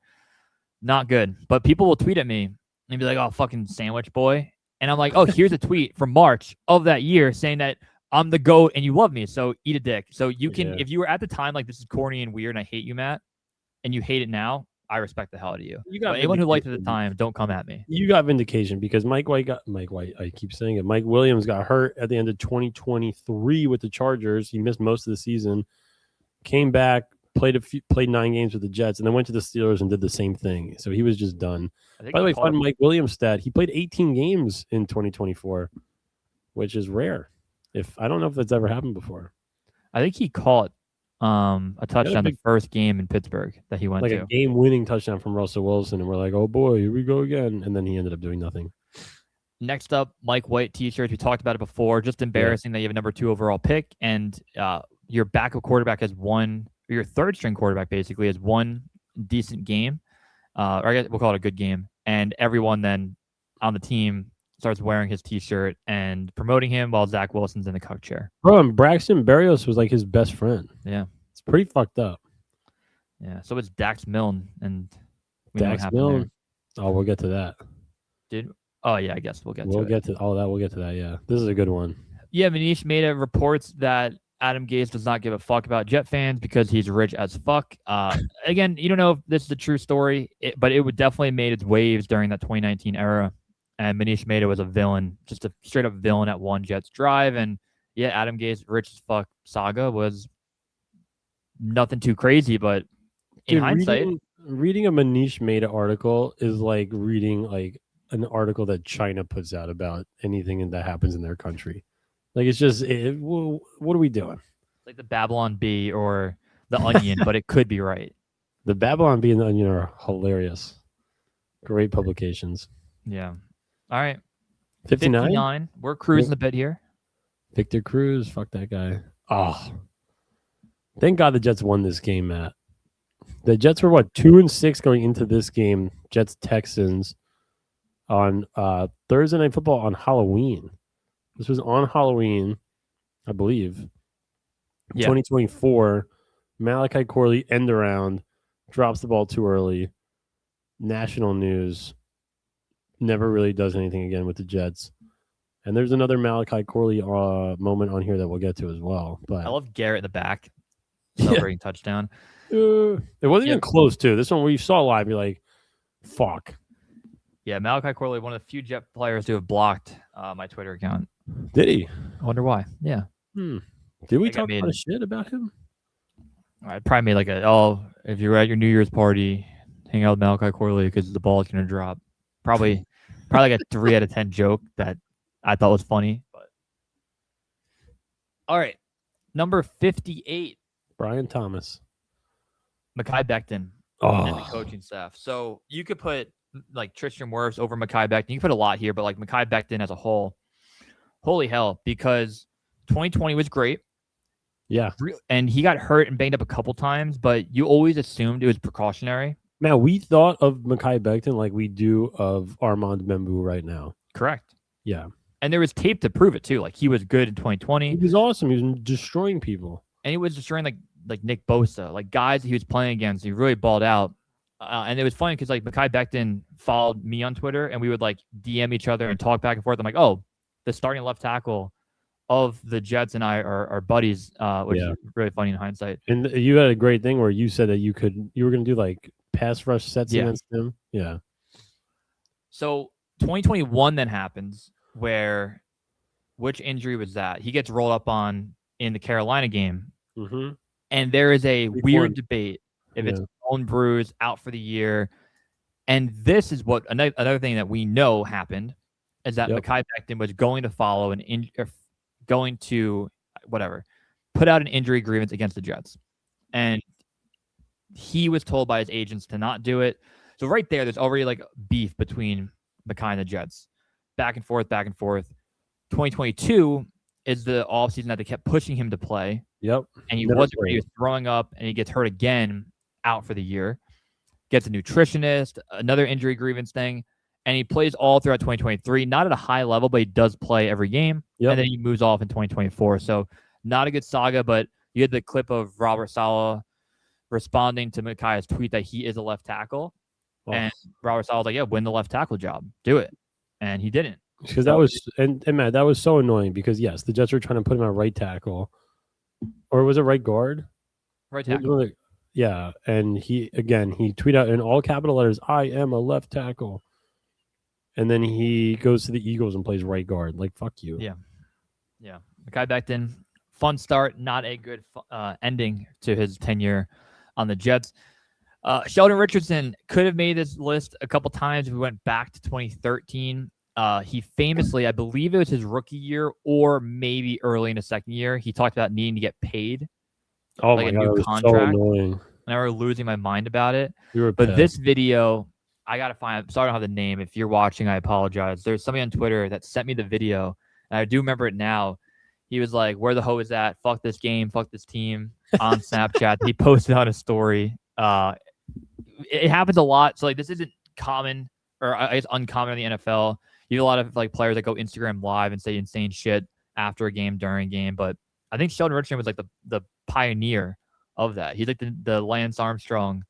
Not good. But people will tweet at me and be like, oh, fucking sandwich boy. And I'm like, oh, here's a tweet from March of that year saying that I'm the GOAT and you love me, so eat a dick. So you can, if you were at the time this is corny and weird and I hate you, Matt, and you hate it now, I respect the hell out of you. But anyone who liked it at the time, don't come at me. You got vindication because Mike White, I keep saying it. Mike Williams got hurt at the end of 2023 with the Chargers. He missed most of the season, came back, played 9 games with the Jets, and then went to the Steelers and did the same thing. So he was just done. By the way, fun Mike Williams stat: he played 18 games in 2024, which is rare. I don't know if that's ever happened before. I think he caught a touchdown the first game in Pittsburgh that he went to. A game-winning touchdown from Russell Wilson, and we're like, oh boy, here we go again. And then he ended up doing nothing. Next up, Mike White t-shirts. We talked about it before. Just embarrassing that you have a number 2 overall pick, and your backup quarterback has one, or your third-string quarterback basically has one decent game, or I guess we'll call it a good game, and everyone then on the team starts wearing his t-shirt and promoting him while Zach Wilson's in the cuck chair. Bro, and Braxton Berrios was his best friend. Yeah. It's pretty fucked up. Yeah. So it's Dax Milne, and Dax Milne. Oh, we'll get to that. Oh, yeah, I guess we'll get to it. We'll get to all that. We'll get to that, yeah. This is a good one. Yeah, Manish Mehta reports that Adam Gase does not give a fuck about Jet fans because he's rich as fuck. Again, you don't know if this is a true story, but it would definitely made its waves during that 2019 era. And Manish Mehta was a villain, just a straight-up villain at one Jets drive. And, yeah, Adam Gase rich as fuck saga was nothing too crazy, but in hindsight... Reading a Manish Mehta article is like reading an article that China puts out about anything that happens in their country. It's just, what are we doing? Like the Babylon Bee or the Onion, but it could be right. The Babylon Bee and the Onion are hilarious. Great publications. Yeah. All right. 59? We're cruising a bit here. Victor Cruz. Fuck that guy. Oh. Thank God the Jets won this game, Matt. The Jets were, 2-6 going into this game. Jets-Texans on Thursday Night Football on Halloween. This was on Halloween, I believe. Yeah. 2024. Malachi Corley end around. Drops the ball too early. National news. Never really does anything again with the Jets. And there's another Malachi Corley moment on here that we'll get to as well. But I love Garrett in the back celebrating touchdown. It wasn't even close, too. This one where you saw live, you're like, fuck. Yeah, Malachi Corley, one of the few Jet players to have blocked my Twitter account. Did he? I wonder why. Yeah. Did we talk a lot of shit about him? I probably made if you're at your New Year's party, hang out with Malachi Corley because the ball is going to drop. Probably like a 3 out of 10 joke that I thought was funny. But all right, number 58. Brian Thomas. Mekhi Becton and the coaching staff. So you could put like Tristan Wirfs over Mekhi Becton. You can put a lot here, but like Mekhi Becton as a whole, holy hell, because 2020 was great. Yeah. And he got hurt and banged up a couple times, but you always assumed it was precautionary. Man, we thought of Mekhi Becton like we do of Armand Membu right now. Correct. Yeah. And there was tape to prove it too. Like he was good in 2020. He was awesome. He was destroying people. And he was destroying like Nick Bosa, like guys he was playing against. He really balled out. And it was funny because like Mekhi Becton followed me on Twitter and we would like DM each other and talk back and forth. I'm like, oh, the starting left tackle of the Jets and I are buddies, which is really funny in hindsight. And you had a great thing where you said that you were going to do like pass rush sets against him. Yeah. So 2021 then happens where, which injury was that? He gets rolled up on in the Carolina game. Mm-hmm. And there is a weird debate if it's bone bruise, out for the year. And this is what another thing that we know happened is that Mekhi Becton was going to follow put out an injury grievance against the Jets. And he was told by his agents to not do it. So right there's already like beef between Mekhi and the Jets. Back and forth. 2022 is the offseason that they kept pushing him to play. Yep. And he was throwing up and he gets hurt again, out for the year. Gets a nutritionist, another injury grievance thing. And he plays all throughout 2023, not at a high level, but he does play every game. Yep. And then he moves off in 2024. So not a good saga, but you had the clip of Robert Saleh responding to Mekhi's tweet that he is a left tackle. Oh. And Robert Saleh was like, yeah, win the left tackle job. Do it. And he didn't. Because that was, and Matt, that was so annoying because, yes, the Jets were trying to put him at right tackle. Or was it right guard? Right tackle. Yeah. And he tweeted out in all capital letters, I am a left tackle. And then he goes to the Eagles and plays right guard. Like, fuck you. Yeah. Mekhi Becton, fun start, not a good ending to his tenure on the Jets. Sheldon Richardson could have made this list a couple times if we went back to 2013. He famously, I believe it was his rookie year or maybe early in his second year, he talked about needing to get paid. Oh like my God, it was contract. So annoying. And I was losing my mind about it. But this video, I got to find, sorry I don't have the name. If you're watching, I apologize. There's somebody on Twitter that sent me the video, and I do remember it now. He was like, where the hoe is at? Fuck this game. Fuck this team on Snapchat. He posted on a story. It happens a lot. So, like, this isn't common, or I guess uncommon in the NFL. You have a lot of, like, players that go Instagram live and say insane shit after a game, during a game. But I think Sheldon Richardson was, like, the pioneer of that. He's like the Lance Armstrong.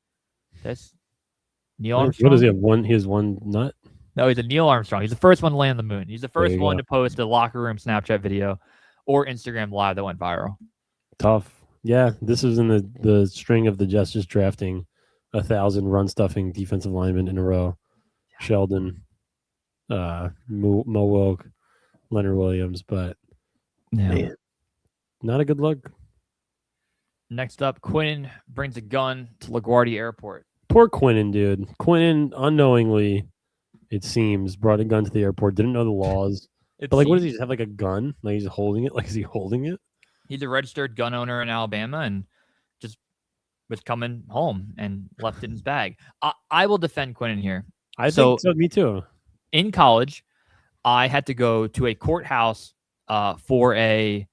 Neil Armstrong? What does he have? He has one nut? No, he's a Neil Armstrong. He's the first one to land on the moon. He's the first one to post a locker room Snapchat video or Instagram live that went viral. Tough. Yeah, this was in the string of the Jets just drafting 1,000 run-stuffing defensive linemen in a row. Yeah. Sheldon, Mo Wilk, Leonard Williams, but man, not a good look. Next up, Quinnen brings a gun to LaGuardia Airport. Poor Quinnen, dude. Quinnen unknowingly, it seems, brought a gun to the airport, didn't know the laws. But, like, what does he just have, like, a gun? Like, he's holding it? Like, is he holding it? He's a registered gun owner in Alabama and just was coming home and left it in his bag. I will defend Quinnen here. I think so. Me too. In college, I had to go to a courthouse for a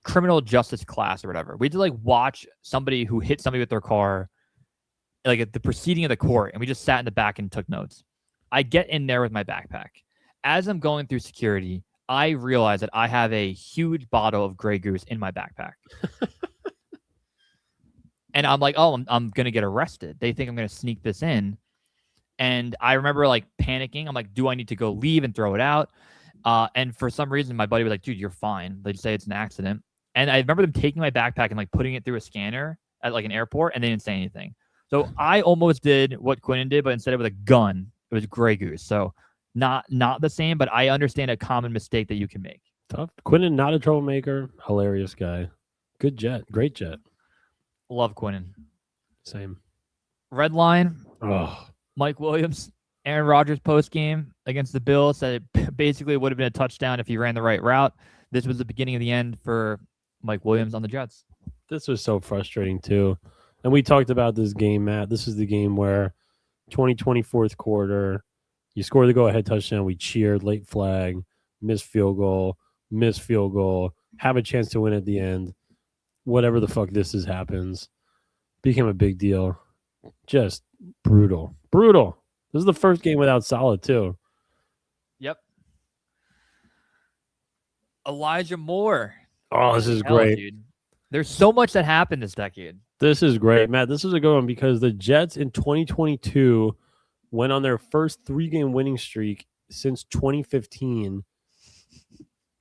criminal justice class or whatever. We had to, like, watch somebody who hit somebody with their car, like, at the proceeding of the court, and we just sat in the back and took notes. I get in there with my backpack. As I'm going through security, I realize that I have a huge bottle of Grey Goose in my backpack. And I'm like, oh, I'm going to get arrested. They think I'm going to sneak this in. And I remember, like, panicking. I'm like, do I need to go leave and throw it out? And for some reason, my buddy was like, dude, you're fine. They just say it's an accident. And I remember them taking my backpack and, like, putting it through a scanner at like an airport, and they didn't say anything. So I almost did what Quinnen did, but instead of with a gun, it was Grey Goose. So not the same, but I understand a common mistake that you can make. Tough. Quinnen, not a troublemaker. Hilarious guy. Good jet. Great jet. Love Quinnen. Same. Red line. Oh. Mike Williams, Aaron Rodgers post game against the Bills said it basically would have been a touchdown if he ran the right route. This was the beginning of the end for Mike Williams on the Jets. This was so frustrating too. And we talked about this game, Matt. This is the game where 2020 fourth quarter, you score the go-ahead touchdown. We cheered, late flag, missed field goal, have a chance to win at the end. Whatever the fuck this happens. Became a big deal. Just brutal. This is the first game without Saleh too. Yep. Elijah Moore. Oh, this is great. Dude. There's so much that happened this decade. This is great, Matt. This is a good one because the Jets in 2022 went on their first 3-game winning streak since 2015.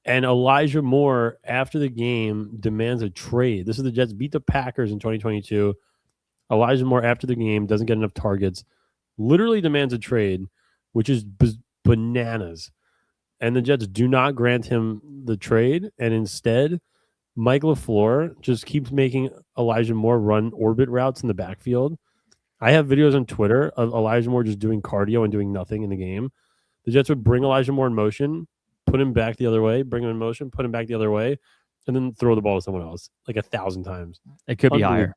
And Elijah Moore, after the game, demands a trade. This is the Jets beat the Packers in 2022. Elijah Moore, after the game, doesn't get enough targets, literally demands a trade, which is bananas. And the Jets do not grant him the trade. And instead, Mike LaFleur just keeps making Elijah Moore run orbit routes in the backfield. I have videos on Twitter of Elijah Moore just doing cardio and doing nothing in the game. The Jets would bring Elijah Moore in motion, put him back the other way, bring him in motion, put him back the other way, and then throw the ball to someone else like 1,000 times. It could be higher.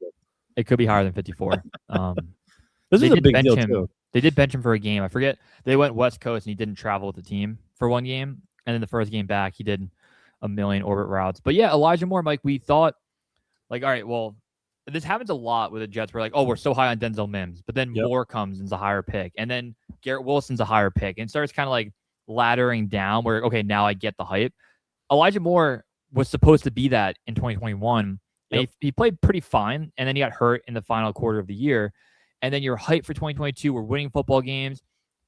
It could be higher than 54. This is a big deal, too. They did bench him for a game. I forget. They went West Coast, and he didn't travel with the team for one game. And then the first game back, he did a million orbit routes. But, yeah, Elijah Moore, Mike, we thought, like, all right, well, this happens a lot with the Jets. We're like, oh, we're so high on Denzel Mims. But then Moore comes and is a higher pick. And then Garrett Wilson's a higher pick. And it starts kind of like laddering down where, okay, now I get the hype. Elijah Moore was supposed to be that in 2021. Yep. And he played pretty fine, and then he got hurt in the final quarter of the year. And then you're hyped for 2022. We're winning football games.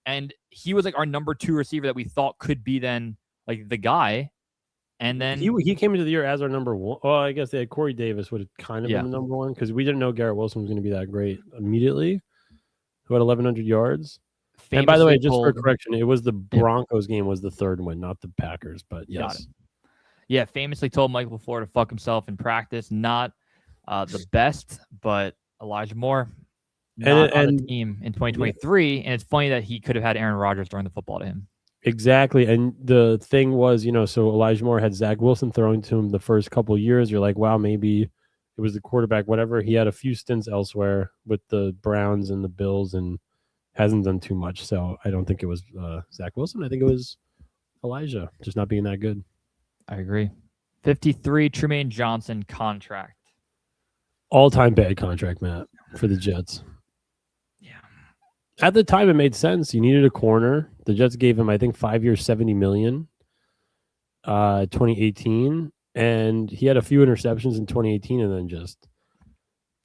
And he was like our number 2 receiver that we thought could be then like the guy. And then he came into the year as our number 1. Oh, I guess they had Corey Davis would have kind of been the number 1 because we didn't know Garrett Wilson was going to be that great immediately. Who had 1,100 yards. And by the way, just for correction, it was the Broncos game was the 3rd win, not the Packers. But yes. Yeah, famously told Mike LaFleur to fuck himself in practice. Not the best, but Elijah Moore not on the team in 2023. And it's funny that he could have had Aaron Rodgers throwing the football to him. Exactly. And the thing was, so Elijah Moore had Zach Wilson throwing to him the first couple of years. You're like, wow, maybe it was the quarterback, whatever. He had a few stints elsewhere with the Browns and the Bills and hasn't done too much. So I don't think it was Zach Wilson. I think it was Elijah just not being that good. I agree. 53 Trumaine Johnson contract. All-time bad contract, Matt, for the Jets. Yeah. At the time, it made sense. You needed a corner. The Jets gave him, I think, 5 years, $70 million, 2018. And he had a few interceptions in 2018 and then just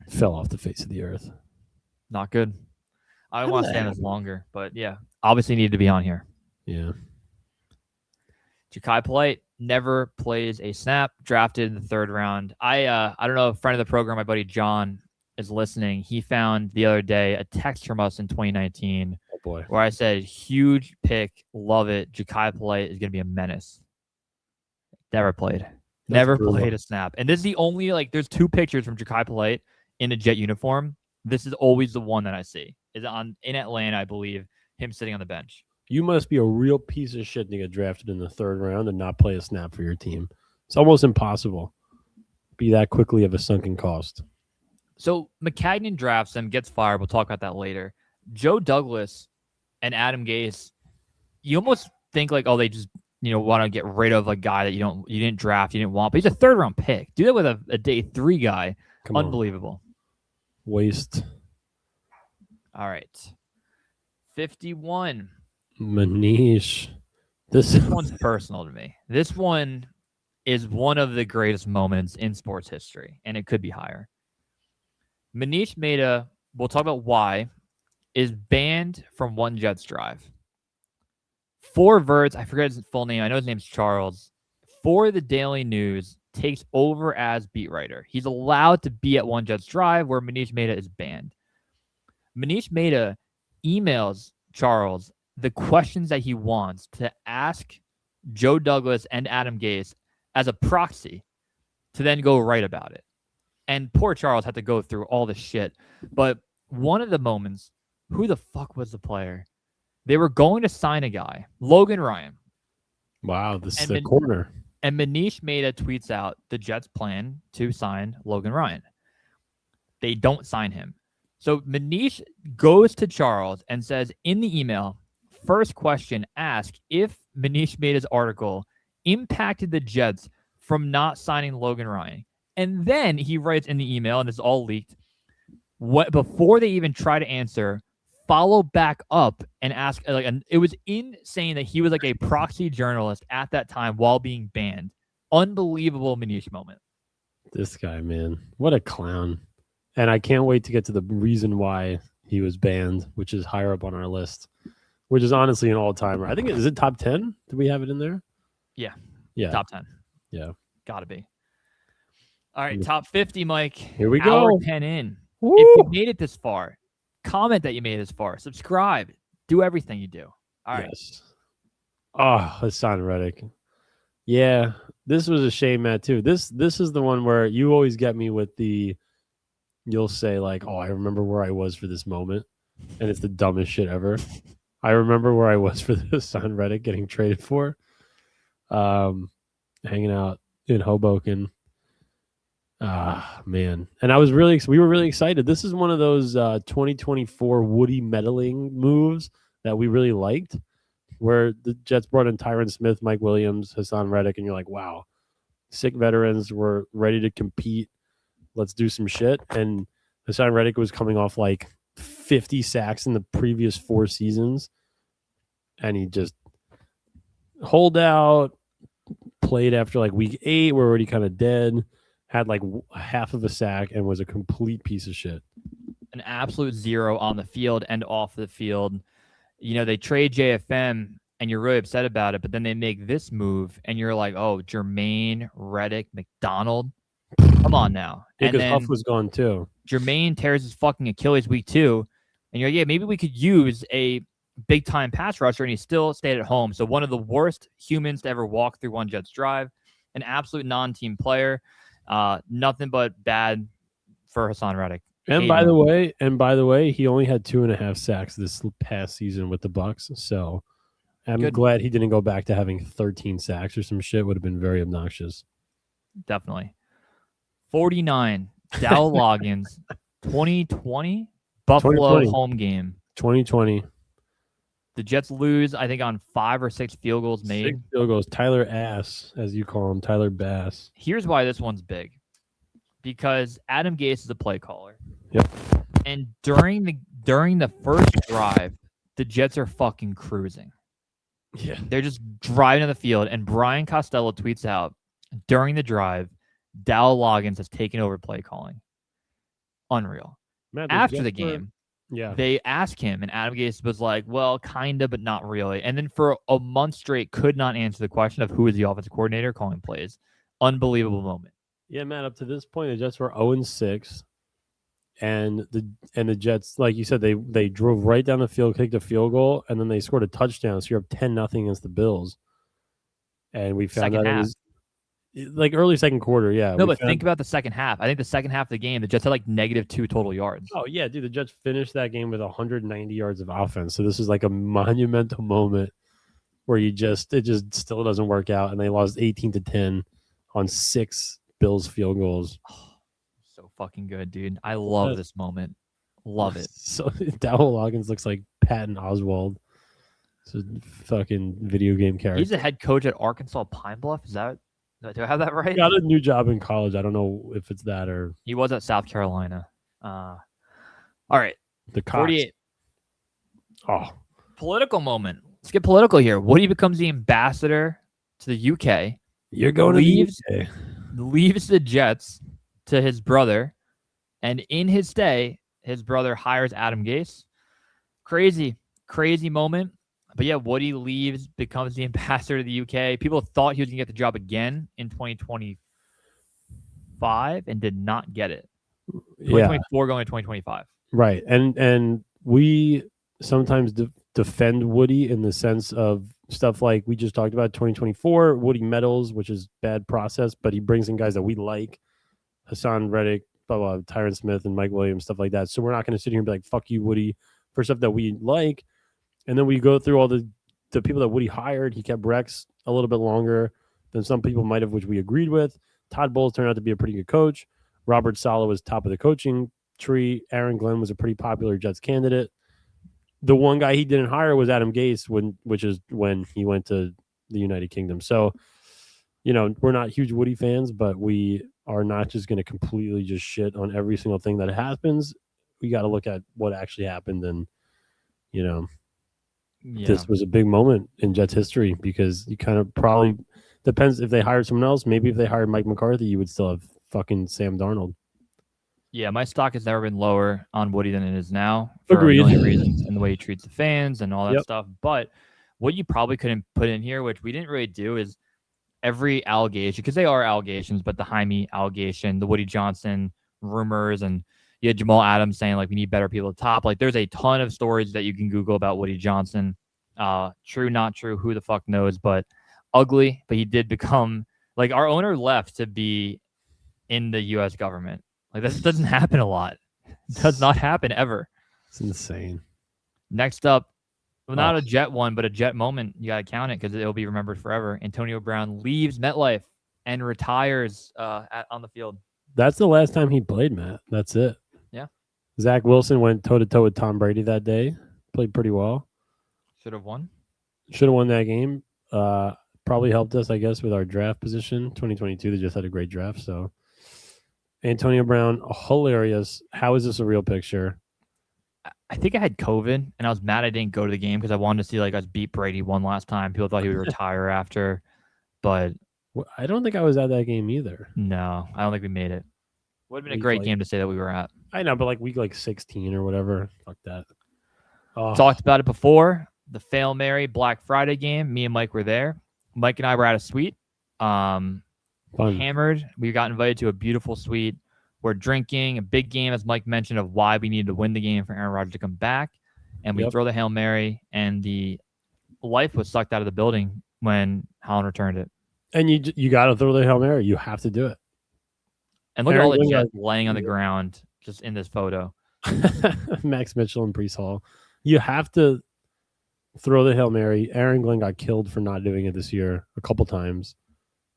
fell off the face of the earth. Not good. I don't want to stand this longer, but yeah, obviously needed to be on here. Yeah. Jakai Polite never plays a snap, drafted in the 3rd round. I don't know, a friend of the program, my buddy John, is listening. He found the other day a text from us in 2019 where I said, huge pick, love it. Jakai Polite is going to be a menace. Never played. Never played a snap. And this is the only, there's 2 pictures from Jakai Polite in a Jet uniform. This is always the one that I see. Is in Atlanta, I believe, him sitting on the bench. You must be a real piece of shit to get drafted in the 3rd round and not play a snap for your team. It's almost impossible. Be that quickly of a sunken cost. So McCagnon drafts him, gets fired. We'll talk about that later. Joe Douglas and Adam Gase, you almost think they just want to get rid of a guy that you didn't draft, you didn't want, but he's a 3rd round pick. Do that with a day 3 guy. Unbelievable. Waste. All right. 51. Manish. This one's personal to me. This one is one of the greatest moments in sports history, and it could be higher. Manish Mehta, we'll talk about why, is banned from One Jets Drive. For Verts, I forget his full name. I know his name's Charles. For the Daily News, takes over as beat writer. He's allowed to be at One Jets Drive where Manish Mehta is banned. Manish Mehta emails Charles the questions that he wants to ask Joe Douglas and Adam Gase as a proxy to then go write about it. And poor Charles had to go through all this shit. But one of the moments, who the fuck was the player? They were going to sign a guy, Logan Ryan. Wow, this is the corner. And Manish Mehta tweets out the Jets' plan to sign Logan Ryan. They don't sign him. So Manish goes to Charles and says in the email, first question, ask if Manish Mehta's article impacted the Jets from not signing Logan Ryan. And then he writes in the email, and it's all leaked, before they even try to answer, follow back up and ask. It was insane that he was like a proxy journalist at that time while being banned. Unbelievable Manish moment. This guy, man, what a clown. And I can't wait to get to the reason why he was banned, which is higher up on our list, which is honestly an all-timer. I think, is it top 10? Do we have it in there? Yeah. Top 10. Yeah. Gotta be. All right, top 50, Mike. Here we Hour go. 10 in. Woo! If you made it this far, comment that you made it this far. Subscribe. Do everything you do. All right. Yes. Oh, Hassan Reddick. Yeah, this was a shame, Matt, too. This is the one where you always get me with you'll say, like, oh, I remember where I was for this moment. And it's the dumbest shit ever. I remember where I was for the Hassan Reddick getting traded for. Hanging out in Hoboken. Man. And we were really excited. This is one of those 2024 Woody meddling moves that we really liked, where the Jets brought in Tyron Smith, Mike Williams, Hassan Reddick, and you're like, wow, sick veterans were ready to compete. Let's do some shit. And Hassan Reddick was coming off like 50 sacks in the previous 4 seasons. And he just holed out, played after like week 8. We're already kind of dead. Had like half of a sack and was a complete piece of shit. An absolute zero on the field and off the field. You know, they trade JFM and you're really upset about it, but then they make this move and you're like, oh, Jermaine, Reddick, McDonald. Come on now. Yeah, and because then Huff was gone too. Jermaine tears his fucking Achilles week 2. And you're like, yeah, maybe we could use a big time pass rusher, and he still stayed at home. So one of the worst humans to ever walk through One Jets Drive, an absolute non-team player. Nothing but bad for Hassan Reddick. And by the way, he only had 2.5 sacks this past season with the Bucks. So I'm glad he didn't go back to having 13 sacks or some shit. Would have been very obnoxious. Definitely. 49, Dow Loggins, 2020 Buffalo 2020. home game. 2020. The Jets lose, I think, on 5 or 6 field goals made. 6 field goals. Tyler Ass, as you call him, Tyler Bass. Here's why this one's big. Because Adam Gase is a play caller. Yep. And during the first drive, the Jets are fucking cruising. Yeah. They're just driving to the field, and Brian Costello tweets out during the drive, Dow Loggins has taken over play calling. Unreal. Man, After the game, yeah, they asked him, and Adam Gase was like, well, kind of, but not really. And then for a month straight, could not answer the question of who is the offensive coordinator calling plays. Unbelievable moment. Yeah, man, up to this point, the Jets were 0-6. And the Jets, like you said, they drove right down the field, kicked a field goal, and then they scored a touchdown. So you're up 10-0 against the Bills. And we found out it was like early second quarter, yeah. No, but think about the second half. I think the second half of the game, the Jets had like -2 total yards. Oh, yeah, dude. The Jets finished that game with 190 yards of offense. So this is like a monumental moment where it just still doesn't work out. And they lost 18-10 on 6 Bills field goals. Oh, so fucking good, dude. I love this moment. Love it. So Dow Loggins looks like Patton Oswalt. It's a fucking video game character. He's a head coach at Arkansas Pine Bluff. Do I have that right? He got a new job in college. I don't know if it's that or he was at South Carolina. All right. The Cox. 48. Oh. Political moment. Let's get political here. Woody becomes the ambassador to the UK. You're going to the UK. Leaves the Jets to his brother. And in his stay, his brother hires Adam Gase. Crazy moment. But yeah, Woody leaves, becomes the ambassador to the UK. People thought he was going to get the job again in 2024 2025 and did not get it. 2024 going to 2025. Right. And we sometimes defend Woody in the sense of stuff like we just talked about 2024, Woody Meadows, which is bad process, but he brings in guys that we like, Hassan Reddick, blah, blah, Tyron Smith and Mike Williams, stuff like that. So we're not going to sit here and be like, fuck you, Woody, for stuff that we like. And then we go through all the people that Woody hired. He kept Rex a little bit longer than some people might have, which we agreed with. Todd Bowles turned out to be a pretty good coach. Robert Saleh was top of the coaching tree. Aaron Glenn was a pretty popular Jets candidate. The one guy he didn't hire was Adam Gase, which is when he went to the United Kingdom. So, we're not huge Woody fans, but we are not just going to completely just shit on every single thing that happens. We got to look at what actually happened. And, this was a big moment in Jets history because you kind of probably depends if they hired someone else. Maybe if they hired Mike McCarthy, you would still have fucking Sam Darnold. Yeah, my stock has never been lower on Woody than it is now for Agreed. a million reasons, and the way he treats the fans and all that stuff. But what you probably couldn't put in here, which we didn't really do, is every allegation, because they are allegations, but the Jaime allegation, the Woody Johnson rumors, and you had Jamal Adams saying, like, we need better people at the top. Like, there's a ton of stories that you can Google about Woody Johnson. True, not true, who the fuck knows, but ugly. But he did become, like, our owner left to be in the U.S. government. Like, this doesn't happen a lot. It does not happen ever. It's insane. Next up, well, not a Jet one, but a Jet moment. You got to count it because it'll be remembered forever. Antonio Brown leaves MetLife and retires on the field. That's the last time he played, Matt. That's it. Yeah. Zach Wilson went toe-to-toe with Tom Brady that day. Played pretty well. Should have won. Should have won that game. Probably helped us, I guess, with our draft position. 2022, they just had a great draft, so... Antonio Brown, hilarious. How is this a real picture? I think I had COVID, and I was mad I didn't go to the game because I wanted to see us beat Brady one last time. People thought he would retire after, but... I don't think I was at that game either. No, I don't think we made it. Would have been a great game to say that we were at. I know, but week 16 or whatever. Fuck that. Talked about it before. The Fail Mary Black Friday game. Me and Mike were there. Mike and I were at a suite. Hammered. We got invited to a beautiful suite. We're drinking. A big game, as Mike mentioned, of why we needed to win the game for Aaron Rodgers to come back. And we throw the Hail Mary, and the life was sucked out of the building when Holland returned it. And you got to throw the Hail Mary. You have to do it. And look at all the Jets laying on the ground just in this photo. Max Mitchell and Breece Hall. You have to throw the Hail Mary. Aaron Glenn got killed for not doing it this year a couple times.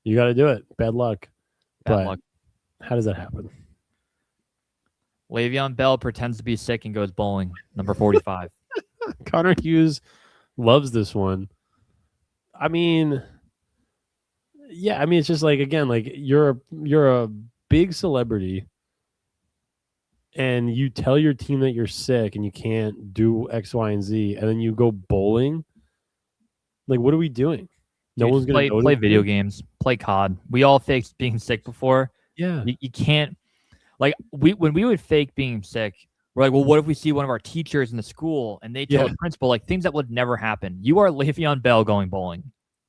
You got to do it. Bad luck. Bad luck. How does that happen? Le'Veon Bell pretends to be sick and goes bowling. Number 45. Connor Hughes loves this one. I mean, it's just again, you're a big celebrity and you tell your team that you're sick and you can't do X, Y, and Z, and then you go bowling. What are we doing? No one's going to play video games, play COD. We all faked being sick before. Yeah. You can't, when we would fake being sick, we're like, well, what if we see one of our teachers in the school and they tell the principal, things that would never happen. You are Le'Veon Bell going bowling.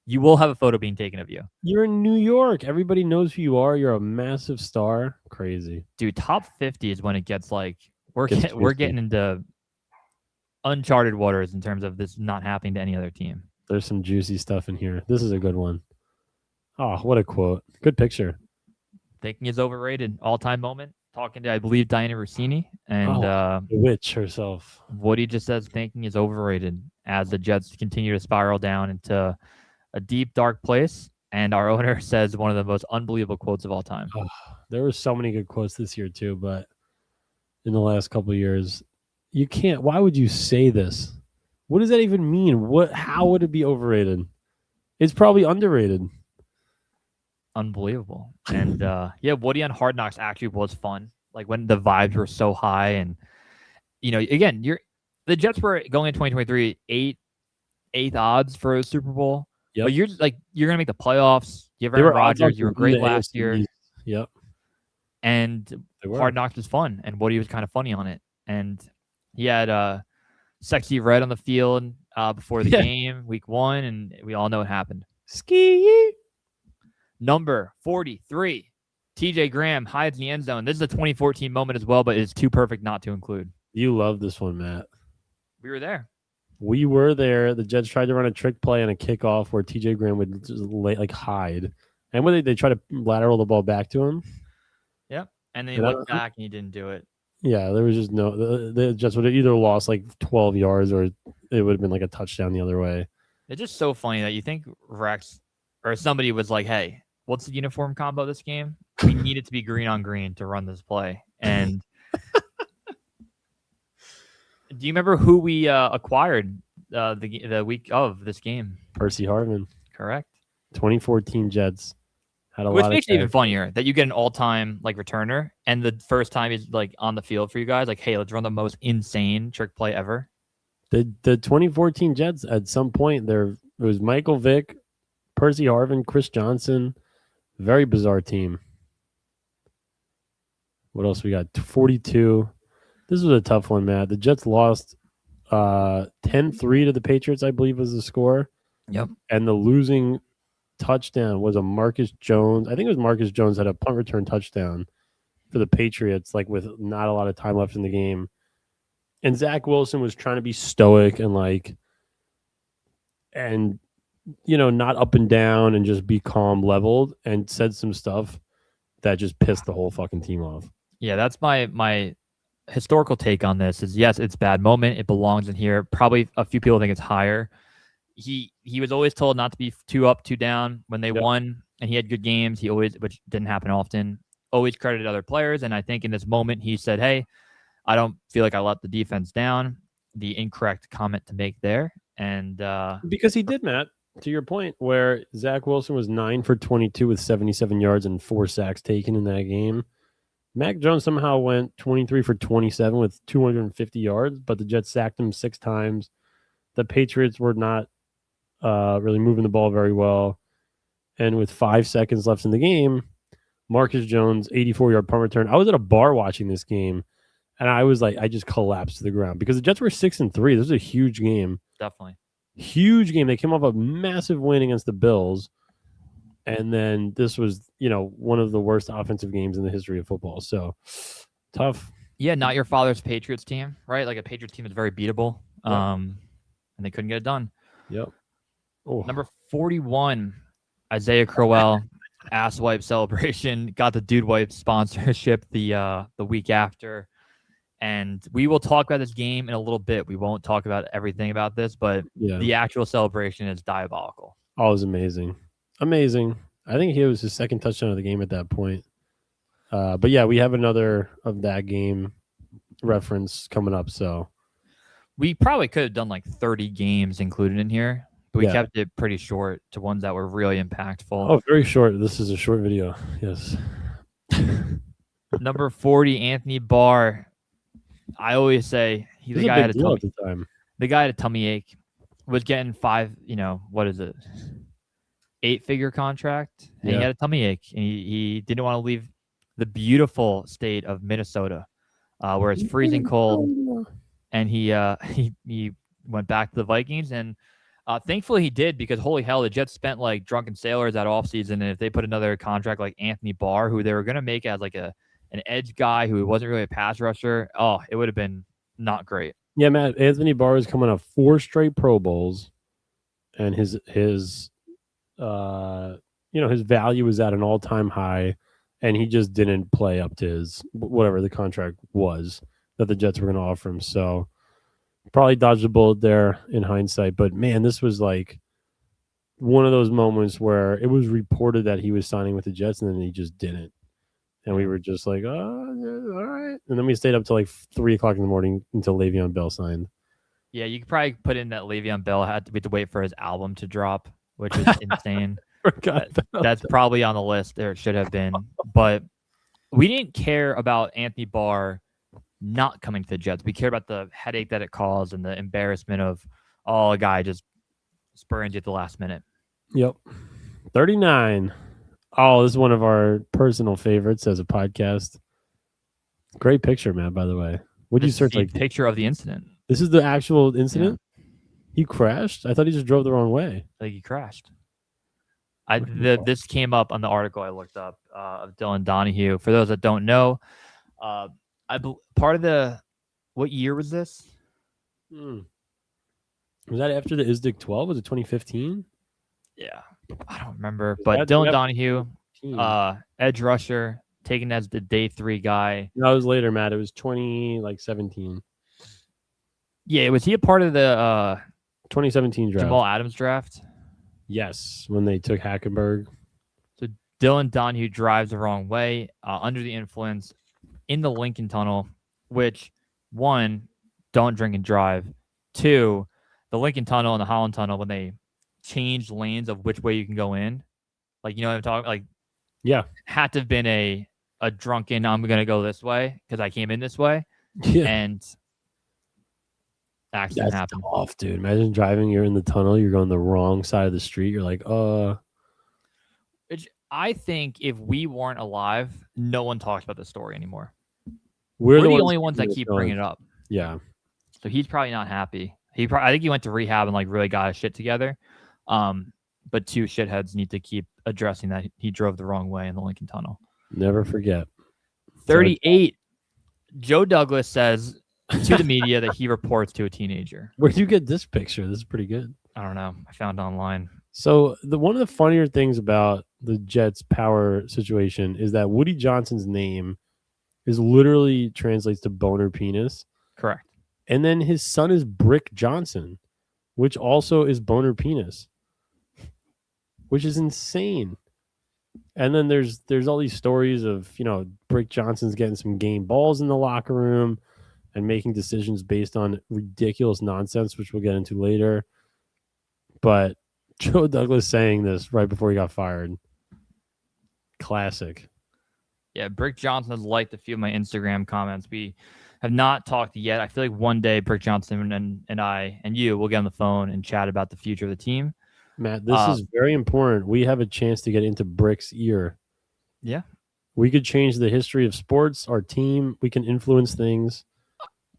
You will have a photo being taken of you. You're in New York. Everybody knows who you are. You're a massive star. Crazy. Dude, top 50 is when it gets we're getting into uncharted waters in terms of this not happening to any other team. There's some juicy stuff in here. This is a good one. Oh, what a quote. Good picture. Thinking is overrated. All-time moment. Talking to, I believe, Diana Rossini. And the witch herself. Woody just says thinking is overrated as the Jets continue to spiral down into a deep, dark place. And our owner says one of the most unbelievable quotes of all time. Oh, there were so many good quotes this year, too. But in the last couple of years, you can't. Why would you say this? What does that even mean? How would it be overrated? It's probably underrated. Unbelievable. And Woody on Hard Knocks actually was fun. When the vibes were so high, and again, the Jets were going in 2023 eighth odds for a Super Bowl. Yep. But you're gonna make the playoffs. You have Aaron Rodgers. You were great last year. Yep. And Hard Knocks was fun, and Woody was kind of funny on it. And he had Sexy Red on the field before the game, week 1, and we all know what happened. Ski. Number 43, TJ Graham hides in the end zone. This is a 2014 moment as well, but it's too perfect not to include. You love this one, Matt. We were there. We were there. The Jets tried to run a trick play on a kickoff where TJ Graham would just hide. And when they try to lateral the ball back to him. Yep. And then he looked back and he didn't do it. Yeah, there was just no. The Jets would have either lost like 12 yards or it would have been like a touchdown the other way. It's just so funny that you think Rex or somebody was like, hey, what's the uniform combo this game? We need it to be green on green to run this play. And do you remember who we acquired the week of this game? Percy Hardman. Correct. 2014 Jets. Which makes it even funnier that you get an all-time returner, and the first time he's on the field for you guys, hey, let's run the most insane trick play ever. The 2014 Jets at some point it was Michael Vick, Percy Harvin, Chris Johnson, very bizarre team. What else we got? 42. This was a tough one, Matt. The Jets lost 10-3 to the Patriots, I believe was the score. Yep. And the losing touchdown was a Marcus Jones. I think it was Marcus Jones had a punt return touchdown for the Patriots, with not a lot of time left in the game. And Zach Wilson was trying to be stoic and not up and down and just be calm, leveled, and said some stuff that just pissed the whole fucking team off. Yeah, that's my historical take on this is, yes, it's a bad moment. It belongs in here. Probably a few people think it's higher. He was always told not to be too up, too down. When they won and he had good games, which didn't happen often, always credited other players. And I think in this moment he said, hey, I don't feel like I let the defense down. The incorrect comment to make there. And because he did, Matt, to your point, where Zach Wilson was 9 for 22 with 77 yards and 4 sacks taken in that game. Mac Jones somehow went 23 for 27 with 250 yards, but the Jets sacked him 6 times. The Patriots were not really moving the ball very well. And with 5 seconds left in the game, Marcus Jones, 84-yard punt return. I was at a bar watching this game, and I just collapsed to the ground because the Jets were 6-3. This was a huge game. Definitely. Huge game. They came off a massive win against the Bills. And then this was, one of the worst offensive games in the history of football. So, tough. Yeah, not your father's Patriots team, right? A Patriots team is very beatable. Yep. And they couldn't get it done. Yep. Oh. Number 41, Isaiah Crowell, ass wipe celebration. Got the Dude Wipe sponsorship the week after. And we will talk about this game in a little bit. We won't talk about everything about this, but the actual celebration is diabolical. Oh, it was amazing. Amazing. I think it was his second touchdown of the game at that point. But yeah, we have another of that game reference coming up. So we probably could have done 30 games included in here, but we kept it pretty short to ones that were really impactful. Oh, very short. This is a short video. Yes. Number 40, Anthony Barr. I always say the guy had a tummy ache, was getting 8-figure contract, and he had a tummy ache, and he didn't want to leave the beautiful state of Minnesota, where it's freezing cold, and he went back to the Vikings, and thankfully he did, because holy hell, the Jets spent like drunken sailors that offseason, and if they put another contract like Anthony Barr, who they were going to make as an edge guy who wasn't really a pass rusher, it would have been not great. Yeah, Matt, Anthony Barr is coming off 4 straight Pro Bowls, and his value was at an all-time high, and he just didn't play up to his whatever the contract was that the Jets were going to offer him. So probably dodged a bullet there in hindsight. But man, this was one of those moments where it was reported that he was signing with the Jets, and then he just didn't. And we were just like, oh, all right. And then we stayed up till 3 o'clock in the morning until Le'Veon Bell signed. Yeah, you could probably put in that Le'Veon Bell had to wait for his album to drop, which is insane. That's probably on the list. There should have been. But we didn't care about Anthony Barr not coming to the Jets. We cared about the headache that it caused and the embarrassment of, a guy just spurring you at the last minute. Yep. 39. Oh, this is one of our personal favorites as a podcast. Great picture, man, by the way. Would you search picture of the incident? This is the actual incident? Yeah. He crashed? I thought he just drove the wrong way. He crashed. This came up on the article I looked up of Dylan Donahue. For those that don't know, part of the what year was this? Was that after the ISDIC 12? Was it 2015? Yeah, I don't remember. But Dylan Donahue, edge rusher, taken as the day 3 guy. That was later, Matt. It was 2017. Yeah, was he a part of the 2017 draft? Jamal Adams draft? Yes, when they took Hackenberg. So Dylan Donahue drives the wrong way, under the influence, in the Lincoln Tunnel, which, 1, don't drink and drive. 2, the Lincoln Tunnel and the Holland Tunnel, when they changed lanes of which way you can go in, like, you know what I'm talking, like, yeah, had to have been a drunken, I'm going to go this way because I came in this way. Yeah. And accident happened. Off, dude. Imagine driving, you're in the tunnel, you're going the wrong side of the street. You're like, Which I think if we weren't alive, no one talks about this story anymore. We're the only ones that keep bringing it up. Yeah. So he's probably not happy. I think he went to rehab and like really got his shit together. But 2 shitheads need to keep addressing that he drove the wrong way in the Lincoln Tunnel. Never forget. 38. Joe Douglas says to the media that he reports to a teenager. Where'd you get this picture? This is pretty good. I don't know. I found it online. So one of the funnier things about the Jets' power situation is that Woody Johnson's name is literally translates to boner penis. Correct. And then his son is Brick Johnson, which also is boner penis, which is insane. And then there's all these stories of, Brick Johnson's getting some game balls in the locker room and making decisions based on ridiculous nonsense, which we'll get into later. But Joe Douglas saying this right before he got fired. Classic. Yeah, Brick Johnson has liked a few of my Instagram comments. We have not talked yet. I feel like one day Brick Johnson and I and you will get on the phone and chat about the future of the team. Matt, this is very important. We have a chance to get into Brick's ear. Yeah. We could change the history of sports, our team. We can influence things.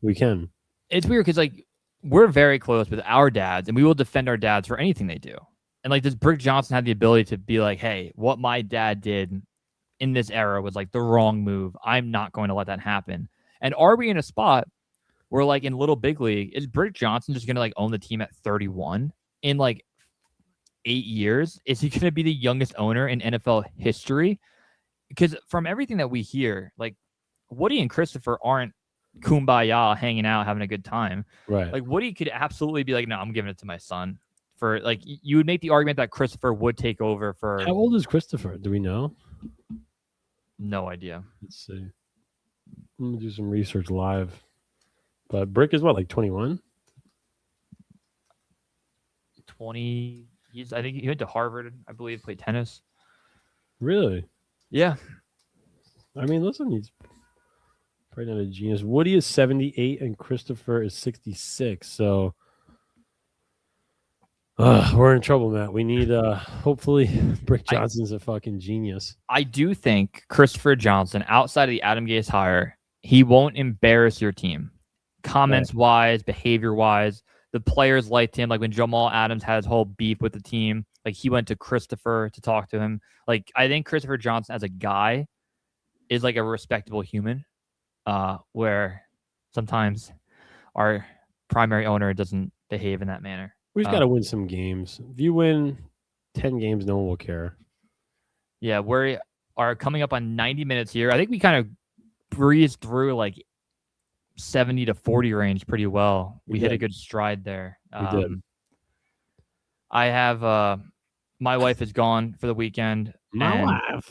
We can. It's weird because, like, we're very close with our dads, and we will defend our dads for anything they do. And, like, does Brick Johnson have the ability to be like, hey, what my dad did in this era was, like, the wrong move. I'm not going to let that happen. And are we in a spot where, like, in Little Big League, is Brick Johnson just going to, like, own the team at 31 in, like, 8 years? Is he going to be the youngest owner in NFL history? Because from everything that we hear, like, Woody and Christopher aren't kumbaya hanging out, having a good time. Right. Like, Woody could absolutely be like, no, I'm giving it to my son. For, like, you would make the argument that Christopher would take over for... How old is Christopher? Do we know? No idea. Let's see. I'm going to do some research live. But Brick is what, like 21? 20... I think he went to Harvard, I believe, played tennis. Really? Yeah. I mean, listen, he's probably not a genius. Woody is 78 and Christopher is 66. So we're in trouble, Matt. We need, hopefully, Brick Johnson's a fucking genius. I do think Christopher Johnson, outside of the Adam Gase hire, he won't embarrass your team. Comments-wise, behavior-wise. The players liked him. Like when Jamal Adams had his whole beef with the team, like he went to Christopher to talk to him. Like I think Christopher Johnson as a guy is like a respectable human, where sometimes our primary owner doesn't behave in that manner. We just got to win some games. If you win 10 games, no one will care. Yeah, we are coming up on 90 minutes here. I think we kind of breezed through like 70 to 40 range pretty well. We hit a good stride there. We did. I have my wife is gone for the weekend. My wife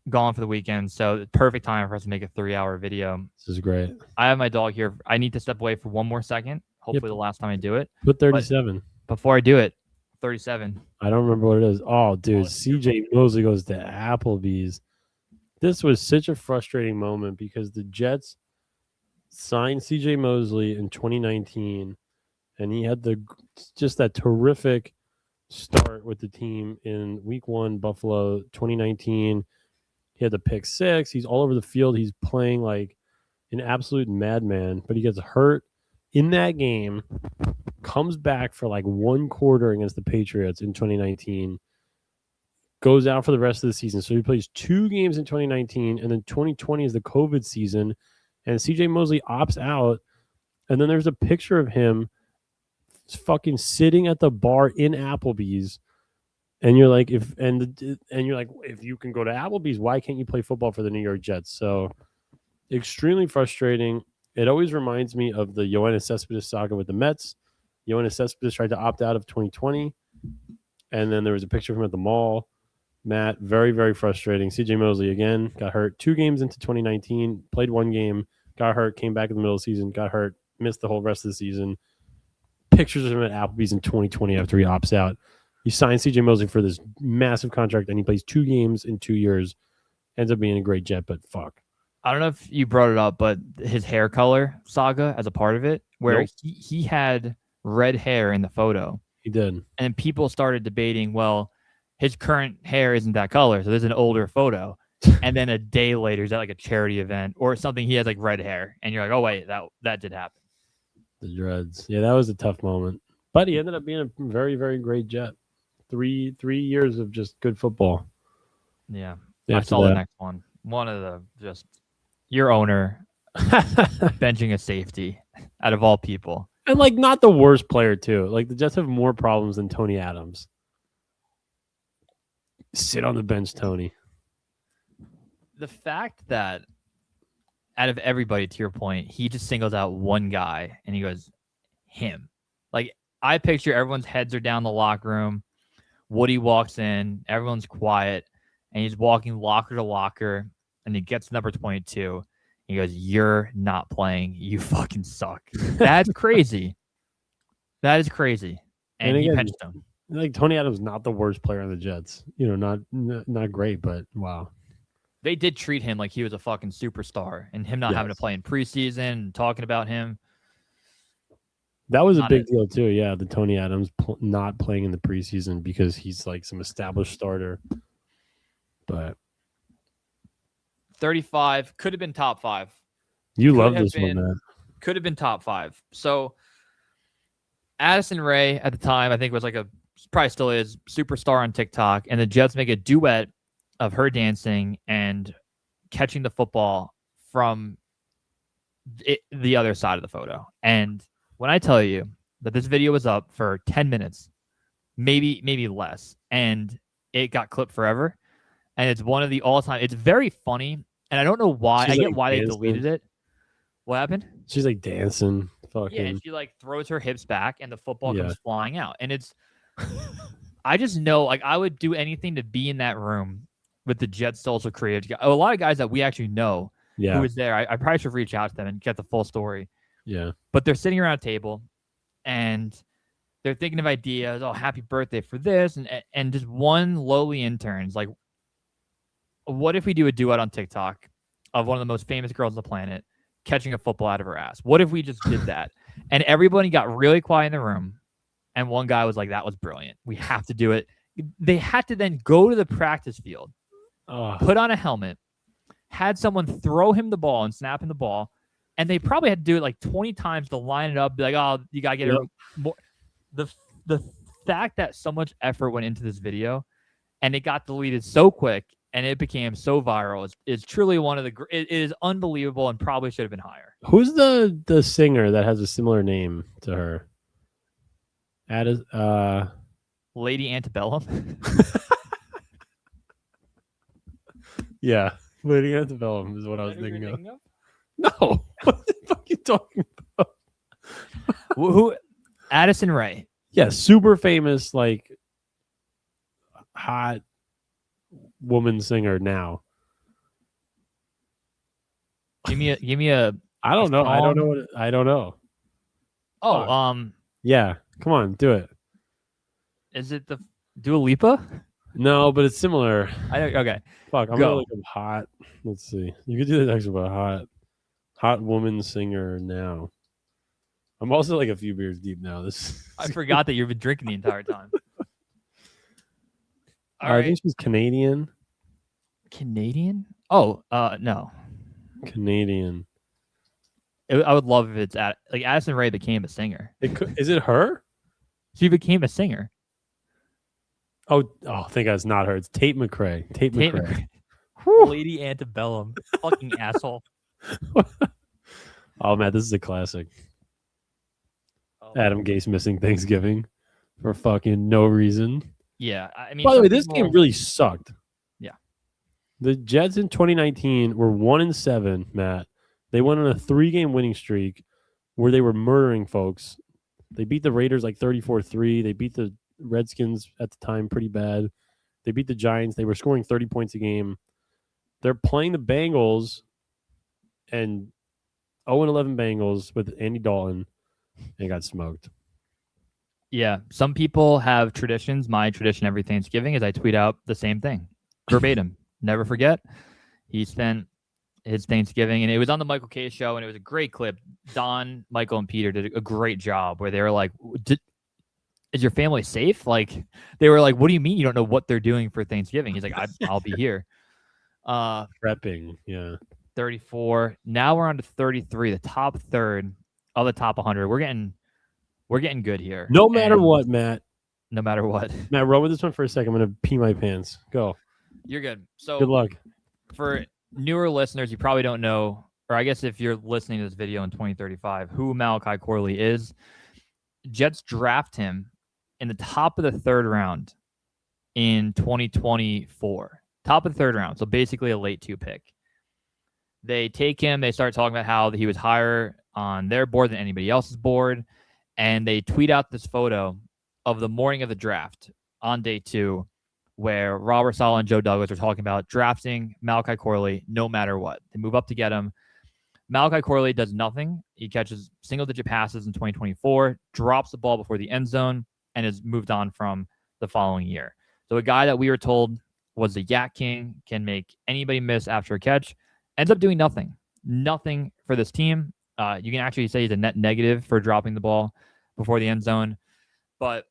gone for the weekend, so perfect time for us to make a 3-hour video. This is great. I have my dog here. I need to step away for one more second. Hopefully the last time I do it. Put 37. But before I do it, 37. I don't remember what it is. Oh, dude, CJ Mosley goes to Applebee's. This was such a frustrating moment because the Jets signed CJ Mosley in 2019, and he had just that terrific start with the team in Week 1, Buffalo, 2019. He had the pick 6. He's all over the field. He's playing like an absolute madman, but he gets hurt in that game, comes back for like one quarter against the Patriots in 2019, goes out for the rest of the season. So he plays 2 games in 2019, and then 2020 is the COVID season, and CJ Mosley opts out. And then there's a picture of him fucking sitting at the bar in Applebee's. And you're like, if you can go to Applebee's, why can't you play football for the New York Jets? So extremely frustrating. It always reminds me of the Yoenis Cespedes saga with the Mets. Yoenis Cespedes tried to opt out of 2020, and then there was a picture of him at the mall. Matt, very, very frustrating. CJ Mosley, again, got hurt 2 games into 2019, played 1 game, got hurt, came back in the middle of the season, got hurt, missed the whole rest of the season. Pictures of him at Applebee's in 2020 after he opts out. You sign CJ Mosley for this massive contract, and he plays 2 games in 2 years. Ends up being a great Jet, but fuck. I don't know if you brought it up, but his hair color saga as a part of it, where he had red hair in the photo. He did. And people started debating, well, his current hair isn't that color, so there's an older photo. And then a day later, he's at like a charity event or something, he has like red hair. And you're like, oh, wait, that did happen. The dreads. Yeah, that was a tough moment. But he ended up being a very, very great Jet. 3 years of just good football. Yeah. I saw the next one. One of the just your owner benching a safety out of all people. And like not the worst player too. Like the Jets have more problems than Tony Adams. Sit on the bench, Tony. The fact that out of everybody, to your point, he just singles out one guy and he goes, him. Like I picture everyone's heads are down the locker room. Woody walks in, everyone's quiet, and he's walking locker to locker, and he gets to number 22. He goes, you're not playing. You fucking suck. That's crazy. That is crazy. And again, he benched him. Like Tony Adams, not the worst player on the Jets. You know, not great, but wow. They did treat him like he was a fucking superstar, and him not having to play in preseason and talking about him. That was a big deal too. Yeah, the Tony Adams not playing in the preseason because he's like some established starter. But 35 could have been top 5. You love this one, man. Could have been top 5. So Addison Rae at the time, I think, was probably still is superstar on TikTok, and the Jets make a duet of her dancing and catching the football from the other side of the photo. And when I tell you that this video was up for 10 minutes, maybe less, and it got clipped forever, and it's one of the all-time. It's very funny, and I don't know why. I get why they deleted it. What happened? She's like dancing. Fucking. Yeah, and she like throws her hips back, and the football comes flying out. And it's, I just know, like, I would do anything to be in that room with the Jets social creative guy. A lot of guys that we actually know who was there. I probably should reach out to them and get the full story. Yeah. But they're sitting around a table and they're thinking of ideas. Oh, happy birthday for this. And just one lowly intern's like, what if we do a duet on TikTok of one of the most famous girls on the planet catching a football out of her ass? What if we just did that? And everybody got really quiet in the room. And one guy was like, that was brilliant. We have to do it. They had to then go to the practice field, put on a helmet, had someone throw him the ball and snap him the ball. And they probably had to do it like 20 times to line it up. Be like, oh, you got to get it more. The fact that so much effort went into this video and it got deleted so quick and it became so viral is truly one of the it is unbelievable and probably should have been higher. Who's the singer that has a similar name to her? Lady Antebellum. Yeah, Lady Antebellum is what I was thinking of. No, what the fuck are you talking about? Who? Addison Rae. Yeah, super famous, like hot woman singer now. Give me a. I don't know. I don't know. Oh, yeah. Come on, do it. Is it the Dua Lipa? No, but it's similar. Okay. Fuck, I'm gonna look up hot. Let's see. You could do the next one about hot woman singer now. I'm also like a few beers deep now. I forgot that you've been drinking the entire time. I think she's Canadian. Canadian? Oh, no. Canadian. I would love if it's like Addison Rae became a singer. Is it her? She became a singer. Oh, thank God it's not her. It's Tate McRae. Tate McRae. Lady Antebellum. Fucking asshole. Oh, man, this is a classic. Adam Gase missing Thanksgiving for fucking no reason. Yeah, I mean. By the way, this game really sucked. Yeah. The Jets in 2019 were 1-7, Matt. They went on a 3-game winning streak where they were murdering folks. They beat the Raiders like 34-3. They beat the Redskins at the time pretty bad. They beat the Giants. They were scoring 30 points a game. They're playing the Bengals and 0-11 Bengals with Andy Dalton and got smoked. Yeah, some people have traditions. My tradition every Thanksgiving is I tweet out the same thing, verbatim. Never forget. He spent his Thanksgiving, and it was on the Michael K show, and it was a great clip. Don, Michael, and Peter did a great job where they were like, is your family safe? Like, they were like, what do you mean you don't know what they're doing for Thanksgiving? He's like, I'll be here. Prepping, yeah. 34. Now we're on to 33, the top third of the top 100. We're getting good here. No matter what, Matt. No matter what. Matt, roll with this one for a second. I'm going to pee my pants. Go. You're good. So good luck. For newer listeners, you probably don't know, or I guess if you're listening to this video in 2035, who Malachi Corley is. Jets draft him in the top of the third round in 2024. Top of the third round. So basically a late 2 pick. They take him. They start talking about how he was higher on their board than anybody else's board. And they tweet out this photo of the morning of the draft on day 2 where Robert Saleh and Joe Douglas are talking about drafting Malachi Corley no matter what. They move up to get him. Malachi Corley does nothing. He catches single-digit passes in 2024, drops the ball before the end zone, and is moved on from the following year. So a guy that we were told was the Yak King, can make anybody miss after a catch, ends up doing nothing. Nothing for this team. You can actually say he's a net negative for dropping the ball before the end zone, but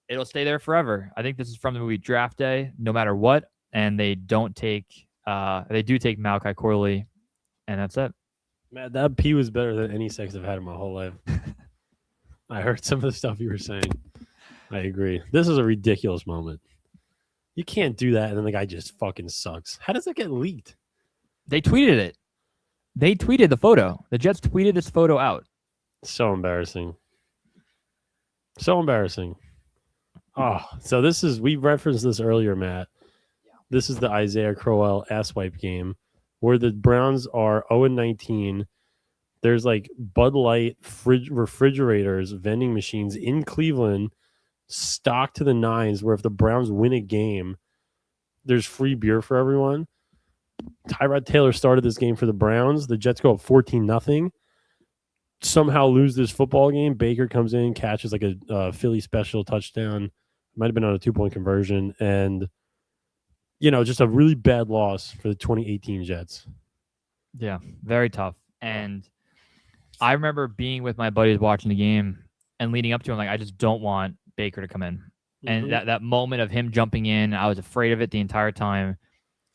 it'll stay there forever. I think this is from the movie Draft Day, no matter what, and they do take Malachi Corley, and that's it. Man, that pee was better than any sex I've had in my whole life. I heard some of the stuff you were saying. I agree. This is a ridiculous moment. You can't do that, and then the guy just fucking sucks. How does that get leaked? They tweeted it. They tweeted the photo. The Jets tweeted this photo out. So embarrassing. So embarrassing. Oh, so this is, we referenced this earlier, Matt. Yeah. This is the Isaiah Crowell asswipe game where the Browns are 0-19. There's like Bud Light refrigerators, vending machines in Cleveland, stocked to the nines, where if the Browns win a game, there's free beer for everyone. Tyrod Taylor started this game for the Browns. The Jets go up 14-0. Somehow lose this football game. Baker comes in, catches like a Philly special touchdown. Might have been on a 2-point conversion. And, you know, just a really bad loss for the 2018 Jets. Yeah, very tough. And I remember being with my buddies watching the game and leading up to him, like, I just don't want Baker to come in. And that moment of him jumping in, I was afraid of it the entire time.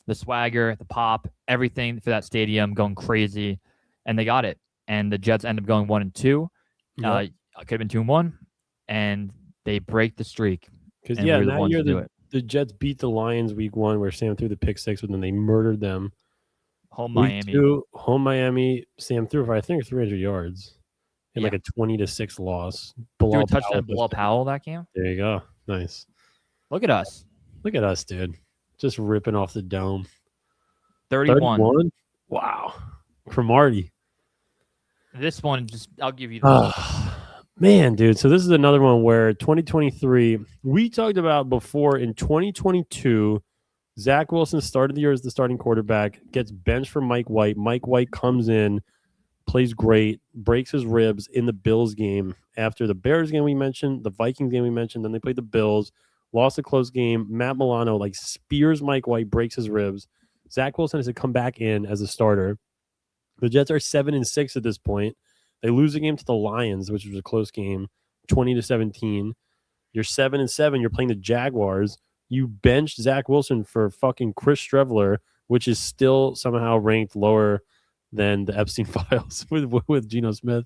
The swagger, the pop, everything for that stadium going crazy. And they got it. And the Jets end up going 1-2. Could have been 2-1. And they break the streak. Because, yeah, that year the Jets beat the Lions week 1 where Sam threw the pick 6, but then they murdered them. Home Miami. Home Miami, Sam threw for, I think, 300 yards in like a 20-6 loss. Threw a touchdown Bilal Powell that game? There you go. Nice. Look at us. Look at us, dude. Just ripping off the dome. 31. Wow. Cromartie. This one, I'll give you the man, dude. So this is another one where 2023, we talked about before in 2022, Zach Wilson started the year as the starting quarterback, gets benched for Mike White. Mike White comes in, plays great, breaks his ribs in the Bills game. After the Bears game we mentioned, the Vikings game we mentioned, then they played the Bills, lost a close game. Matt Milano spears Mike White, breaks his ribs. Zach Wilson has to come back in as a starter. The Jets are 7-6 at this point. They lose a game to the Lions, which was a close game, 20-17. You're 7-7. You're playing the Jaguars. You benched Zach Wilson for fucking Chris Streveler, which is still somehow ranked lower than the Epstein files with Geno Smith.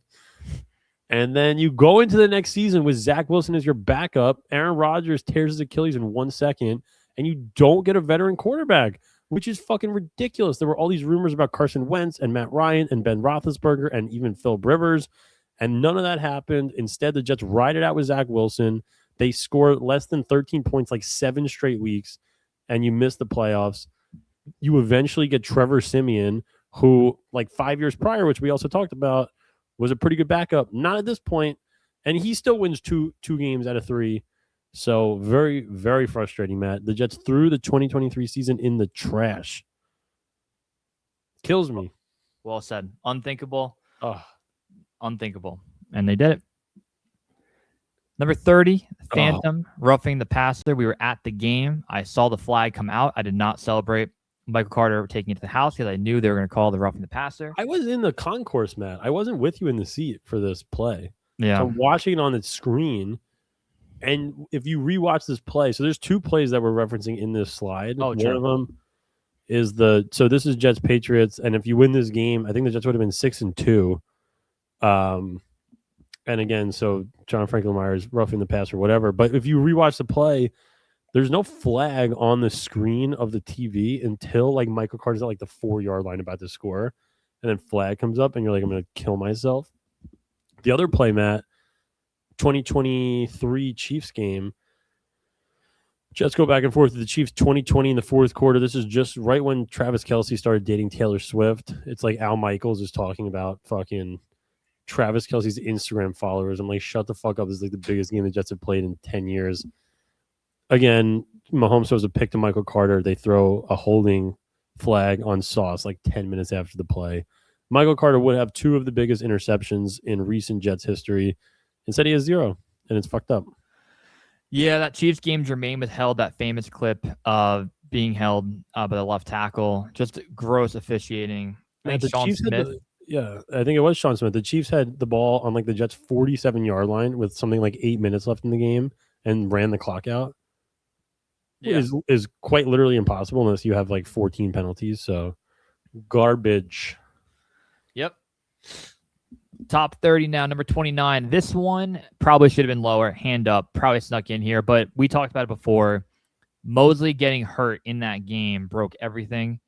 And then you go into the next season with Zach Wilson as your backup. Aaron Rodgers tears his Achilles in 1 second, and you don't get a veteran quarterback, which is fucking ridiculous. There were all these rumors about Carson Wentz and Matt Ryan and Ben Roethlisberger and even Phil Rivers, and none of that happened. Instead, the Jets ride it out with Zach Wilson. They score less than 13 points like 7 straight weeks, and you miss the playoffs. You eventually get Trevor Siemian, who, like 5 years prior, which we also talked about, was a pretty good backup. Not at this point, and he still wins two games out of 3. So very, very frustrating, Matt. The Jets threw the 2023 season in the trash. Kills me. Well said. Unthinkable. Oh. Unthinkable. And they did it. Number 30, Phantom, roughing the passer. We were at the game. I saw the flag come out. I did not celebrate Michael Carter taking it to the house because I knew they were going to call the roughing the passer. I was in the concourse, Matt. I wasn't with you in the seat for this play. Yeah. So I'm watching it on the screen. And if you rewatch this play, so there's 2 plays that we're referencing in this slide. Oh, one true. of them is so this is Jets Patriots, and if you win this game, I think the Jets would have been 6-2. And again, so John Franklin Myers roughing the pass or whatever. But if you rewatch the play, there's no flag on the screen of the TV until like Michael Carter's at like the 4-yard line about to score, and then flag comes up, and you're like, I'm gonna kill myself. The other play, Matt. 2023 Chiefs game. Jets go back and forth with the Chiefs 2020 in the 4th quarter. This is just right when Travis Kelce started dating Taylor Swift. It's like Al Michaels is talking about fucking Travis Kelce's Instagram followers. I'm like, shut the fuck up. This is like the biggest game the Jets have played in 10 years. Again, Mahomes throws a pick to Michael Carter. They throw a holding flag on Sauce like 10 minutes after the play. Michael Carter would have 2 of the biggest interceptions in recent Jets history. Instead, he has 0, and it's fucked up. Yeah, that Chiefs game, Jermaine withheld that famous clip of being held by the left tackle. Just gross officiating. I think Sean Smith. I think it was Sean Smith. The Chiefs had the ball on like the Jets' 47-yard line with something like 8 minutes left in the game and ran the clock out. Yeah. Is quite literally impossible unless you have like 14 penalties. So garbage. Yep. Top 30 now, number 29. This one probably should have been lower. Hand up, probably snuck in here, but we talked about it before. Mosley getting hurt in that game broke everything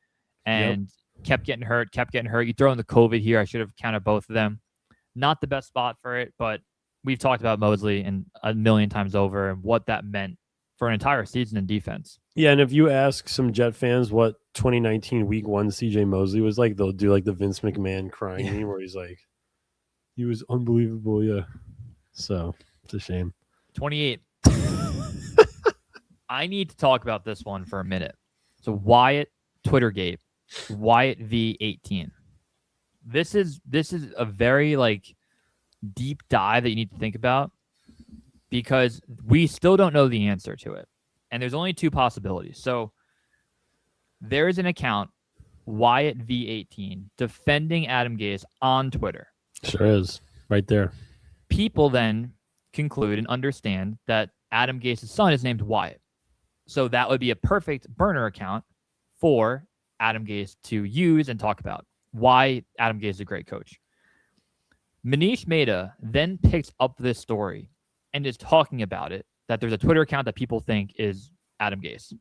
and kept getting hurt. You throw in the COVID here. I should have counted both of them. Not the best spot for it, but we've talked about Mosley and a million times over and what that meant for an entire season in defense. Yeah, and if you ask some Jet fans what 2019 Week 1 CJ Mosley was like, they'll do like the Vince McMahon crying meme where he's like, he was unbelievable, yeah. So, it's a shame. 28. I need to talk about this one for a minute. So, Wyatt Twittergate, Wyatt V18. This is a very like deep dive that you need to think about because we still don't know the answer to it. And there's only 2 possibilities. So, there is an account, Wyatt V18, defending Adam Gase on Twitter. Sure is. Right there. People then conclude and understand that Adam Gase's son is named Wyatt. So that would be a perfect burner account for Adam Gase to use and talk about why Adam Gase is a great coach. Manish Mehta then picks up this story and is talking about it, that there's a Twitter account that people think is Adam Gase.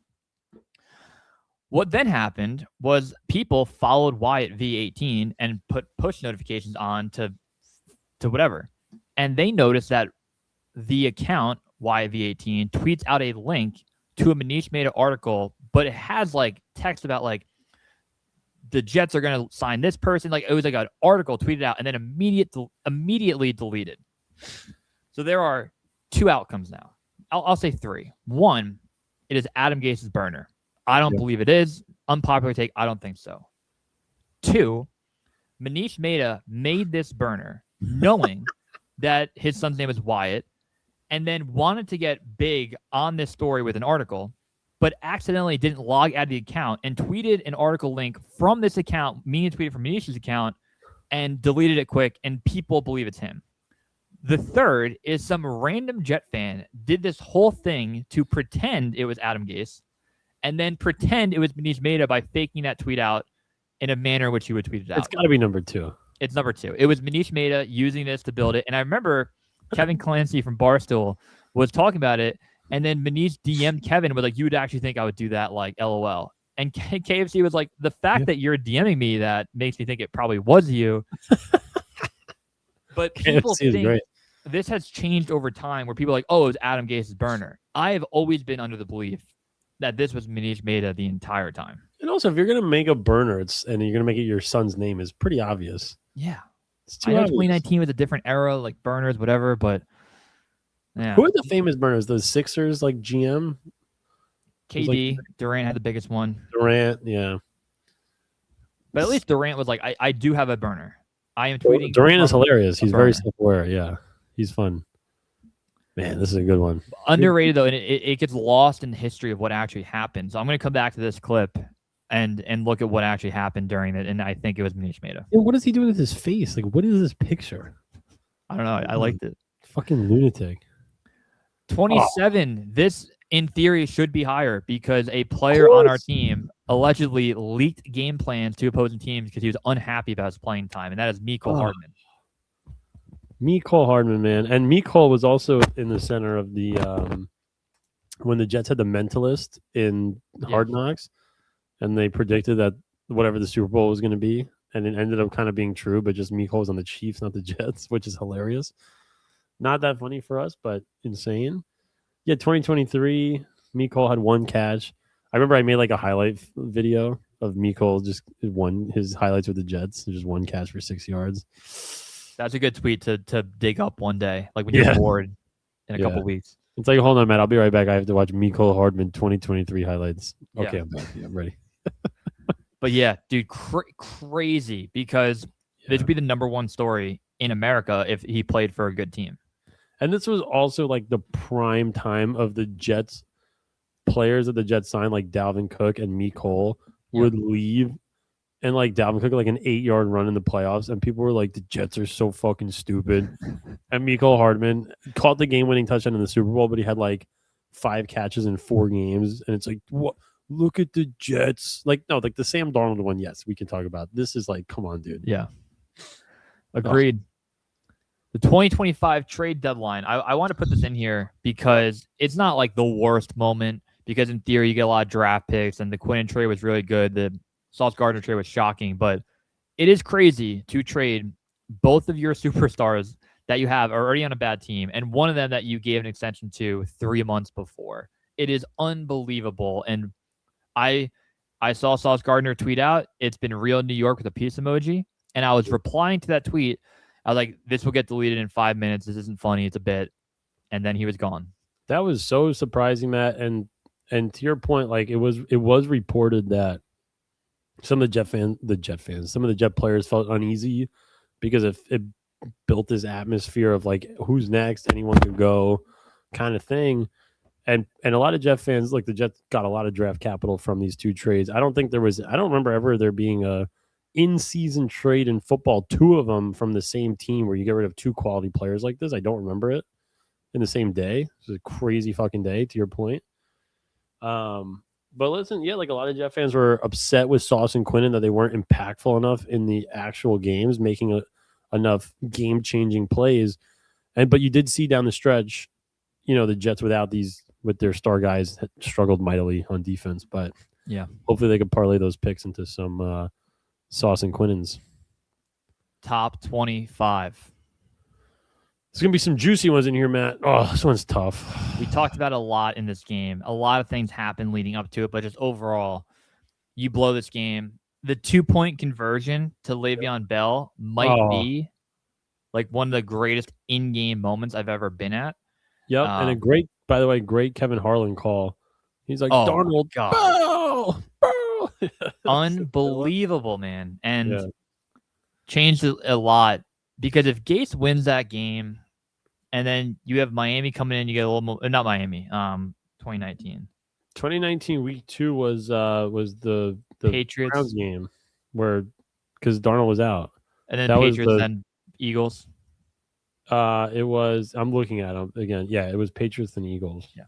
What then happened was people followed Wyatt V18 and put push notifications on to whatever. And they noticed that the account, Wyatt V18, tweets out a link to a Manish Mehta article, but it has like text about like the Jets are going to sign this person. Like it was like an article tweeted out and then immediately deleted. So there are 2 outcomes now. I'll say 3. 1, it is Adam Gase's burner. I don't believe it is. Unpopular take. I don't think so. 2, Manish Mehta made this burner knowing that his son's name is Wyatt and then wanted to get big on this story with an article, but accidentally didn't log out of the account and tweeted an article link from this account, meaning to tweet it from Manish's account, and deleted it quick, and people believe it's him. The third is some random Jet fan did this whole thing to pretend it was Adam Gase and then pretend it was Manish Mehta by faking that tweet out in a manner in which he would tweet it out. It's got to be number 2. It's number 2. It was Manish Mehta using this to build it. And I remember Kevin Clancy from Barstool was talking about it. And then Manish DM'd Kevin was like, you would actually think I would do that, like, LOL. And KFC was like, the fact that you're DMing me that makes me think it probably was you. But people think this has changed over time where people are like, oh, it was Adam Gase's burner. I have always been under the belief that this was Manish Mehta the entire time. And also, if you're going to make a burner and you're going to make it your son's name, is pretty obvious. Yeah. I know 2019 was a different era, like burners, whatever, but yeah. Who are the famous burners? The Sixers, like GM? KD, like, Durant had the biggest one. Durant, yeah. But at least Durant was like, I do have a burner. I am tweeting. Durant is hilarious. He's very self-aware. Yeah, he's fun. Man, this is a good one. Underrated, though, and it gets lost in the history of what actually happened. So I'm going to come back to this clip and look at what actually happened during it, and I think it was Manish Mehta. Yeah, what is he doing with his face? Like, what is this picture? I don't know. I liked it. Fucking lunatic. 27. Oh. This, in theory, should be higher because a player on our team allegedly leaked game plans to opposing teams because he was unhappy about his playing time, and that is Mecole Hardman. Mecole Hardman, man. And Mecole was also in the center of the when the Jets had the mentalist in Hard Knocks, and they predicted that whatever the Super Bowl was going to be, and it ended up kind of being true, but just Mecole was on the Chiefs, not the Jets, which is hilarious. Not that funny for us, but insane. Yeah, 2023, Mecole had 1 catch. I remember I made like a highlight video of Mecole just his highlights with the Jets, just 1 catch for 6 yards. That's a good tweet to dig up one day, like when you're bored in a couple weeks. It's like, hold on, Matt. I'll be right back. I have to watch Mecole Hardman 2023 highlights. Okay, I'm back. Yeah, I'm ready. But yeah, dude, crazy because this would be the number 1 story in America if he played for a good team. And this was also like the prime time of the Jets players that the Jets signed, like Dalvin Cook and Mecole would leave. And like Dalvin Cook, like an 8-yard run in the playoffs, and people were like, "The Jets are so fucking stupid." And Mecole Hardman caught the game-winning touchdown in the Super Bowl, but he had like 5 catches in 4 games, and it's like, what? Look at the Jets. Like, no, like the Sam Darnold one. Yes, we can talk about. This is like, come on, dude. Yeah, agreed. The 2025 trade deadline. I want to put this in here because it's not like the worst moment. Because in theory, you get a lot of draft picks, and the Quinnen trade was really good. The Sauce Gardner trade was shocking, but it is crazy to trade both of your superstars that you have are already on a bad team, and one of them that you gave an extension to 3 months before. It is unbelievable. And I saw Sauce Gardner tweet out, "It's been real New York" with a peace emoji, and I was replying to that tweet. I was like, this will get deleted in 5 minutes. This isn't funny. It's a bit. And then he was gone. That was so surprising, Matt. And to your point, like it was reported that some of some of the Jet players felt uneasy because it built this atmosphere of like, who's next? Anyone could go kind of thing. And a lot of Jet fans, like the Jets got a lot of draft capital from these 2 trades. I don't remember ever there being a in-season trade in football, 2 of them from the same team where you get rid of 2 quality players like this. I don't remember it in the same day. It was a crazy fucking day, to your point. But listen, yeah, like a lot of Jet fans were upset with Sauce and Quinnen that they weren't impactful enough in the actual games, making enough game-changing plays. But you did see down the stretch, the Jets with their star guys had struggled mightily on defense. But yeah, hopefully they could parlay those picks into some Sauce and Quinnens. Top 25. There's going to be some juicy ones in here, Matt. Oh, this one's tough. We talked about a lot in this game. A lot of things happened leading up to it, but just overall, you blow this game. The 2-point conversion to Le'Veon Bell might be like one of the greatest in-game moments I've ever been at. Yep, and a great Kevin Harlan call. He's like, Darnold, Bell! Unbelievable, man. And changed a lot because if Gase wins that game, and then you have Miami coming in, you get a little more. Not Miami. 2019. 2019 week 2 was the Patriots Browns game because Darnold was out, and then Patriots and Eagles. It was. I'm looking at them again. Yeah, it was Patriots and Eagles. Yeah,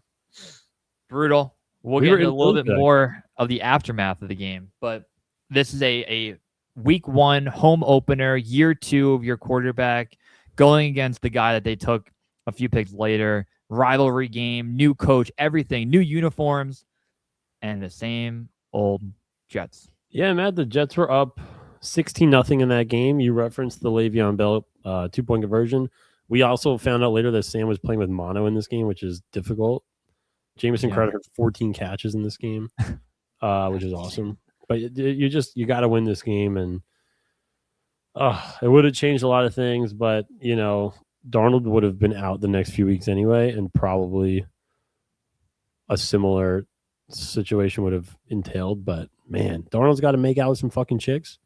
brutal. We'll get into a little bit more of the aftermath of the game, but this is a week 1, home opener, year 2 of your quarterback, going against the guy that they took a few picks later, rivalry game, new coach, everything, new uniforms, and the same old Jets. Yeah, Matt, the Jets were up 16-0 in that game. You referenced the Le'Veon Bell 2-point conversion. We also found out later that Sam was playing with mono in this game, which is difficult. Jameson Crowder had 14 catches in this game, which is awesome. But you got to win this game, and it would have changed a lot of things. But Darnold would have been out the next few weeks anyway, and probably a similar situation would have entailed. But man, Darnold's got to make out with some fucking chicks.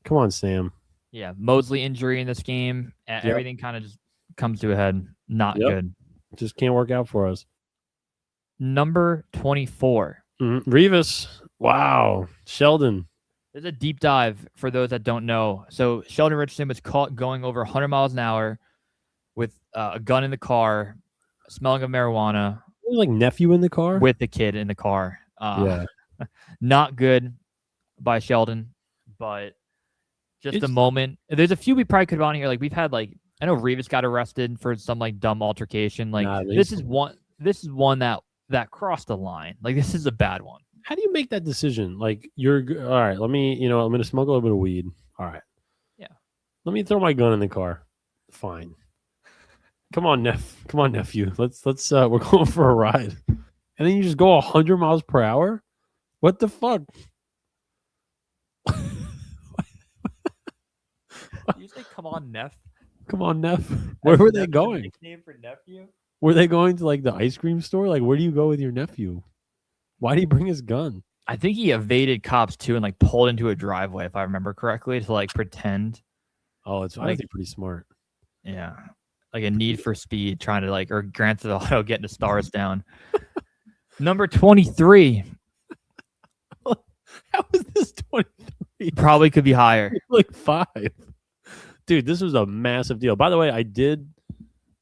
Come on, Sam. Yeah, Mosley injury in this game. Everything kind of just comes to a head. Not good. Just can't work out for us. Number 24. Revis. Wow. Sheldon. There's a deep dive for those that don't know. So Sheldon Richardson was caught going over 100 miles an hour with a gun in the car, smelling of marijuana. Like nephew in the car? With the kid in the car. Not good by Sheldon, but just a moment. There's a few we probably could have on here. Like we've had I know Revis got arrested for some dumb altercation. This is one that crossed the line. This is a bad one. How do you make that decision? You're all right. Let me, I'm going to smoke a little bit of weed. All right. Yeah. Let me throw my gun in the car. Fine. Come on, nephew. Let's we're going for a ride. And then you just go 100 miles per hour? What the fuck? You say, come on, Neff? Come on, Neff. Where were they going? Nickname for nephew? Were they going to the ice cream store? Where do you go with your nephew? Why did he bring his gun? I think he evaded cops too and pulled into a driveway, if I remember correctly, to pretend. Oh, it's honestly pretty smart. Yeah. A need for speed, trying to or Grand Theft Auto getting the stars down. Number 23. How is this 23? Probably could be higher. 5. Dude, this was a massive deal. By the way,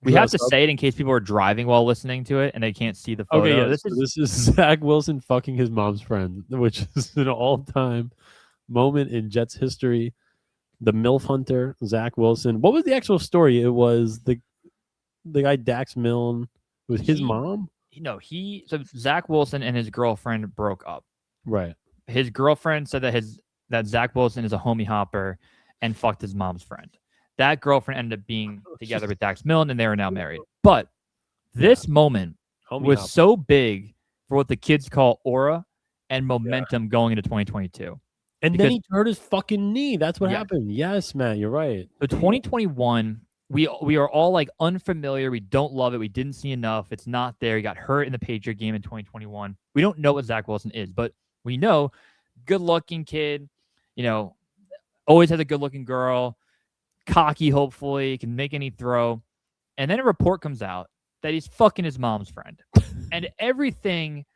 we have to say it in case people are driving while listening to it and they can't see the photo. Okay, yeah, this is Zach Wilson fucking his mom's friend, which is an all-time moment in Jets history. The MILF hunter, Zach Wilson. What was the actual story? It was the guy Dax Milne with his mom? So Zach Wilson and his girlfriend broke up. Right. His girlfriend said that Zach Wilson is a homie hopper and fucked his mom's friend. That girlfriend ended up being together with Dax Milne, and they are now married. But this moment was so big for what the kids call aura and momentum going into 2022. And then he hurt his fucking knee. That's what happened. Yes, man, you're right. So 2021, we are all unfamiliar. We don't love it. We didn't see enough. It's not there. He got hurt in the Patriot game in 2021. We don't know what Zach Wilson is, but we know good-looking kid, always has a good-looking girl, cocky, hopefully, can make any throw. And then a report comes out that he's fucking his mom's friend. And everything,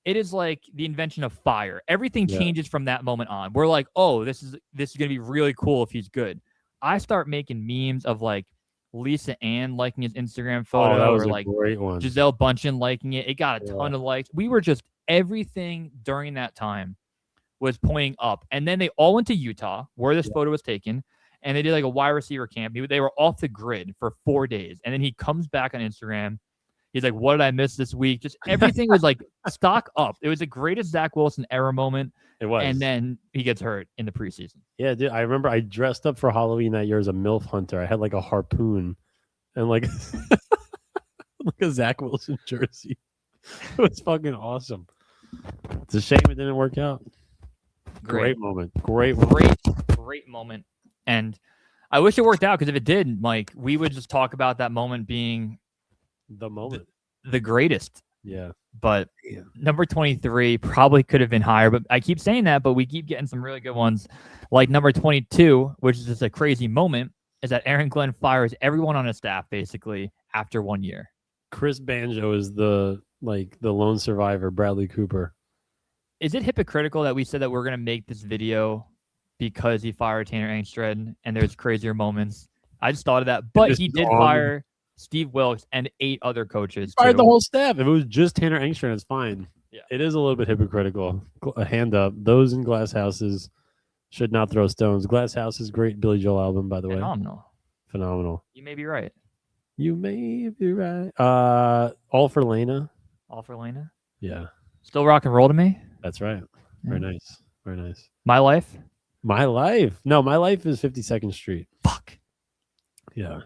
it is like the invention of fire. Everything changes from that moment on. We're like, oh, this is going to be really cool if he's good. I start making memes of Lisa Ann liking his Instagram photo, that was or a great one. Gisele Bundchen liking it. It got a ton of likes. We were just, everything during that time was pointing up. And then they all went to Utah, where this photo was taken, and they did a wide receiver camp. They were off the grid for 4 days. And then he comes back on Instagram. He's like, what did I miss this week? Just everything was stock up. It was the greatest Zach Wilson era moment. It was. And then he gets hurt in the preseason. Yeah, dude. I remember I dressed up for Halloween that year as a MILF hunter. I had a harpoon and a Zach Wilson jersey. It was fucking awesome. It's a shame it didn't work out. Great moment. Great moment. And I wish it worked out, because if it did, we would just talk about that moment being the moment, the greatest. Yeah. But number 23 probably could have been higher, but I keep saying that, but we keep getting some really good ones. Like number 22, which is just a crazy moment, is that Aaron Glenn fires everyone on his staff basically after 1 year. Chris Banjo is the lone survivor, Bradley Cooper. Is it hypocritical that we said that we're going to make this video because he fired Tanner Engstrand and there's crazier moments? I just thought of that, but he did fire Steve Wilkes and 8 other coaches. He fired the whole staff. If it was just Tanner Engstrand, it's fine. Yeah. It is a little bit hypocritical. A hand up. Those in glass houses Should not throw stones. Glass House is great Billy Joel album, by the way. Phenomenal. You may be right. All for Lena. All for Lena? Yeah. Still rock and roll to me? That's right. Very nice. Very nice. My Life? My Life. No, My Life is 52nd Street. Fuck. Yeah.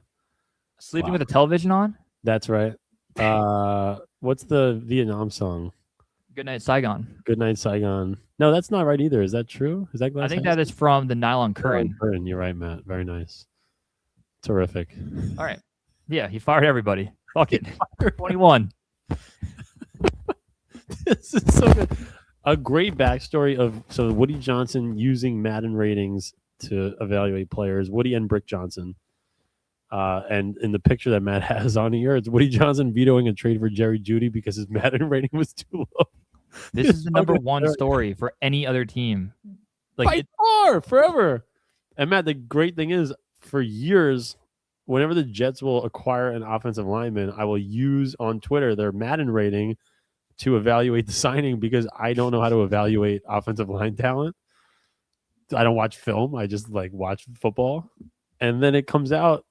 Sleeping with the television on? That's right. What's the Vietnam song? Good Night Saigon. Good Night Saigon. No, that's not right either. Is that true? Is that Glass I think House? that is from the Nylon Curtain. You're right, Matt. Very nice. Terrific. All right. Yeah, he fired everybody. Fuck it. 21. This is so good. A great backstory of Woody Johnson using Madden ratings to evaluate players. Woody and Brick Johnson. And in the picture that Matt has on here, it's Woody Johnson vetoing a trade for Jerry Jeudy because his Madden rating was too low. This is the number one story for any other team. By far, forever. And Matt, the great thing is, for years, whenever the Jets will acquire an offensive lineman, I will use on Twitter their Madden rating to evaluate the signing because I don't know how to evaluate offensive line talent. I don't watch film. I just watch football. And then it comes out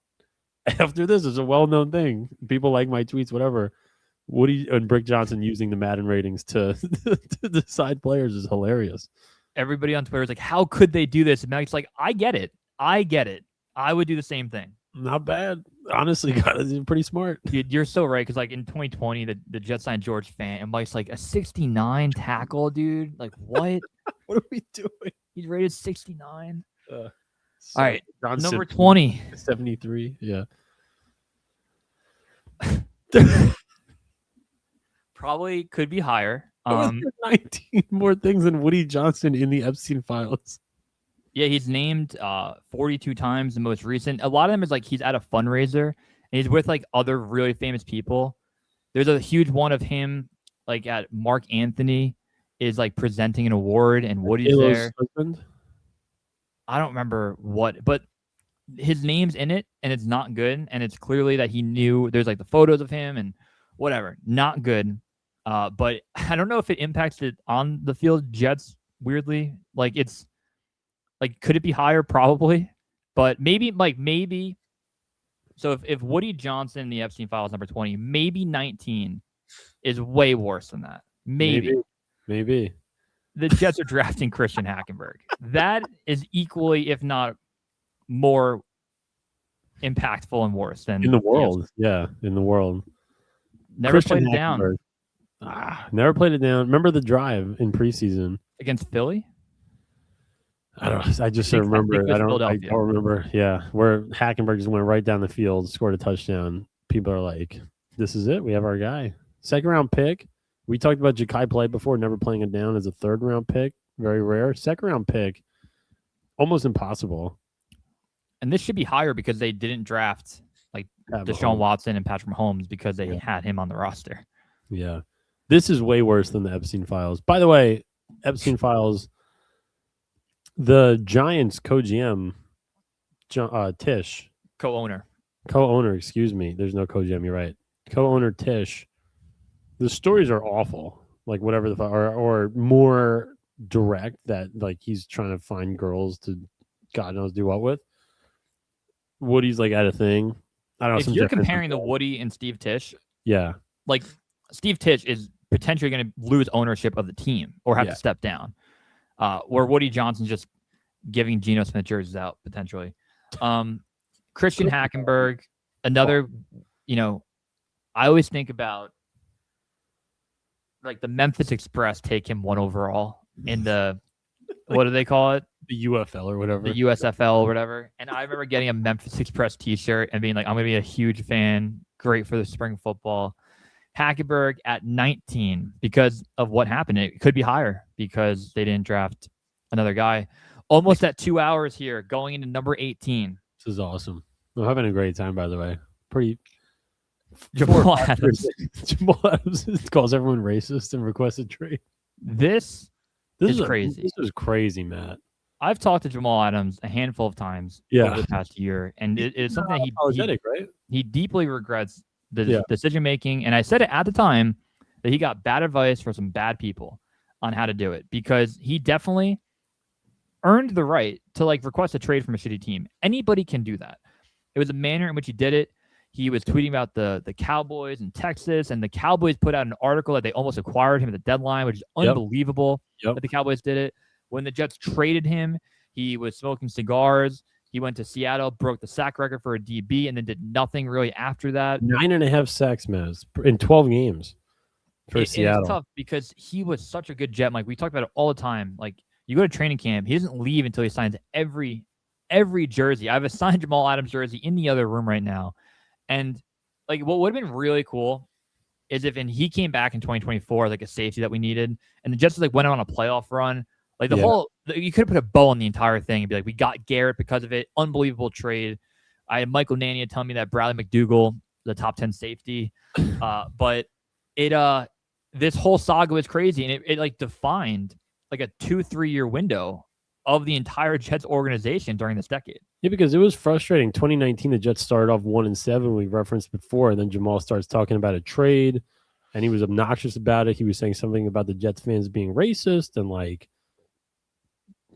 after this. It's a well-known thing. People like my tweets, whatever. Woody and Brick Johnson using the Madden ratings to decide players is hilarious. Everybody on Twitter is like, how could they do this? And Matt's like, I get it. I would do the same thing. Not bad. Honestly, God, pretty smart. You're so right. Because in 2020, the Jets signed George Fant. And Mike's like, a 69 tackle, dude? Like, what? What are we doing? He's rated 69. All right. Johnson, number 20. 73. Yeah. Probably could be higher. 19 more things than Woody Johnson in the Epstein files. Yeah, he's named 42 times. The most recent. A lot of them is he's at a fundraiser and he's with other really famous people. There's a huge one of him at Mark Anthony is presenting an award and Woody's there. Husband? I don't remember what, but his name's in it and it's not good. And it's clearly that he knew there's the photos of him and whatever. Not good. But I don't know if it impacts it on the field. Jets, weirdly, it's could it be higher? Probably, but maybe maybe. So if Woody Johnson in the Epstein files number 20, maybe 19 is way worse than that. Maybe. The Jets are drafting Christian Hackenberg. That is equally, if not more, impactful and worse than in the world. Yeah, in the world. Never Christian played it down. Never played it down. Remember the drive in preseason against Philly? I just remember. I don't remember. Yeah, where Hackenberg just went right down the field, scored a touchdown. People are like, "This is it. We have our guy." Second round pick. We talked about Jakai Polite before, never playing it down as a third round pick. Very rare. Second round pick, almost impossible. And this should be higher because they didn't draft Deshaun Watson and Patrick Mahomes because they had him on the roster. Yeah. This is way worse than the Epstein files. By the way, Epstein files, the Giants co-GM, Tish. Co-owner, excuse me. There's no co-GM, you're right. Co-owner Tish. The stories are awful. Whatever or more direct that he's trying to find girls to God knows do what with. Woody's at a thing. I don't know. If you're comparing the Woody and Steve Tish, yeah. Steve Tish is potentially going to lose ownership of the team or have to step down. Where Woody Johnson's just giving Geno Smith jerseys out potentially. Christian Hackenberg, another, I always think about the Memphis Express take him 1 overall in the, what do they call it? The UFL or whatever. The USFL or whatever. And I remember getting a Memphis Express t-shirt and being I'm going to be a huge fan. Great for the spring football. Hackenberg at 19 because of what happened. It could be higher because they didn't draft another guy. Almost at 2 hours here, going into number 18. This is awesome. I'm having a great time, by the way. Jamal Adams. Jamal Adams calls everyone racist and requests a trade. This is crazy. This is crazy, Matt. I've talked to Jamal Adams a handful of times over the past year, and it's something that he deeply regrets the decision making. And I said it at the time that he got bad advice from some bad people on how to do it because he definitely earned the right to like request a trade from a shitty team. Anybody can do that. It was a manner in which he did it. He was tweeting about the Cowboys in Texas, and the Cowboys put out an article that they almost acquired him at the deadline, which is unbelievable that the Cowboys did it. When the Jets traded him, he was smoking cigars. He went to Seattle, broke the sack record for a DB, and then did nothing really after that. 9.5 sacks, Maz, in 12 games for Seattle. It's tough because he was such a good Jet, Mike. We talk about it all the time. Like, you go to training camp, he doesn't leave until he signs every jersey. I have a signed Jamal Adams jersey in the other room right now. And like, what would have been really cool is if he came back in 2024, like a safety that we needed, and the Jets like went on a playoff run. Like you could have put a bow on the entire thing and be like, we got Garrett because of it. Unbelievable trade. I had Michael Nania tell me that Bradley McDougall, the top 10 safety. But this whole saga was crazy, and it like defined like a 2-3 year window of the entire Jets organization during this decade. Yeah, because it was frustrating. 2019, the Jets started off 1-7. We referenced before, and then Jamal starts talking about a trade, and he was obnoxious about it. He was saying something about the Jets fans being racist, and like,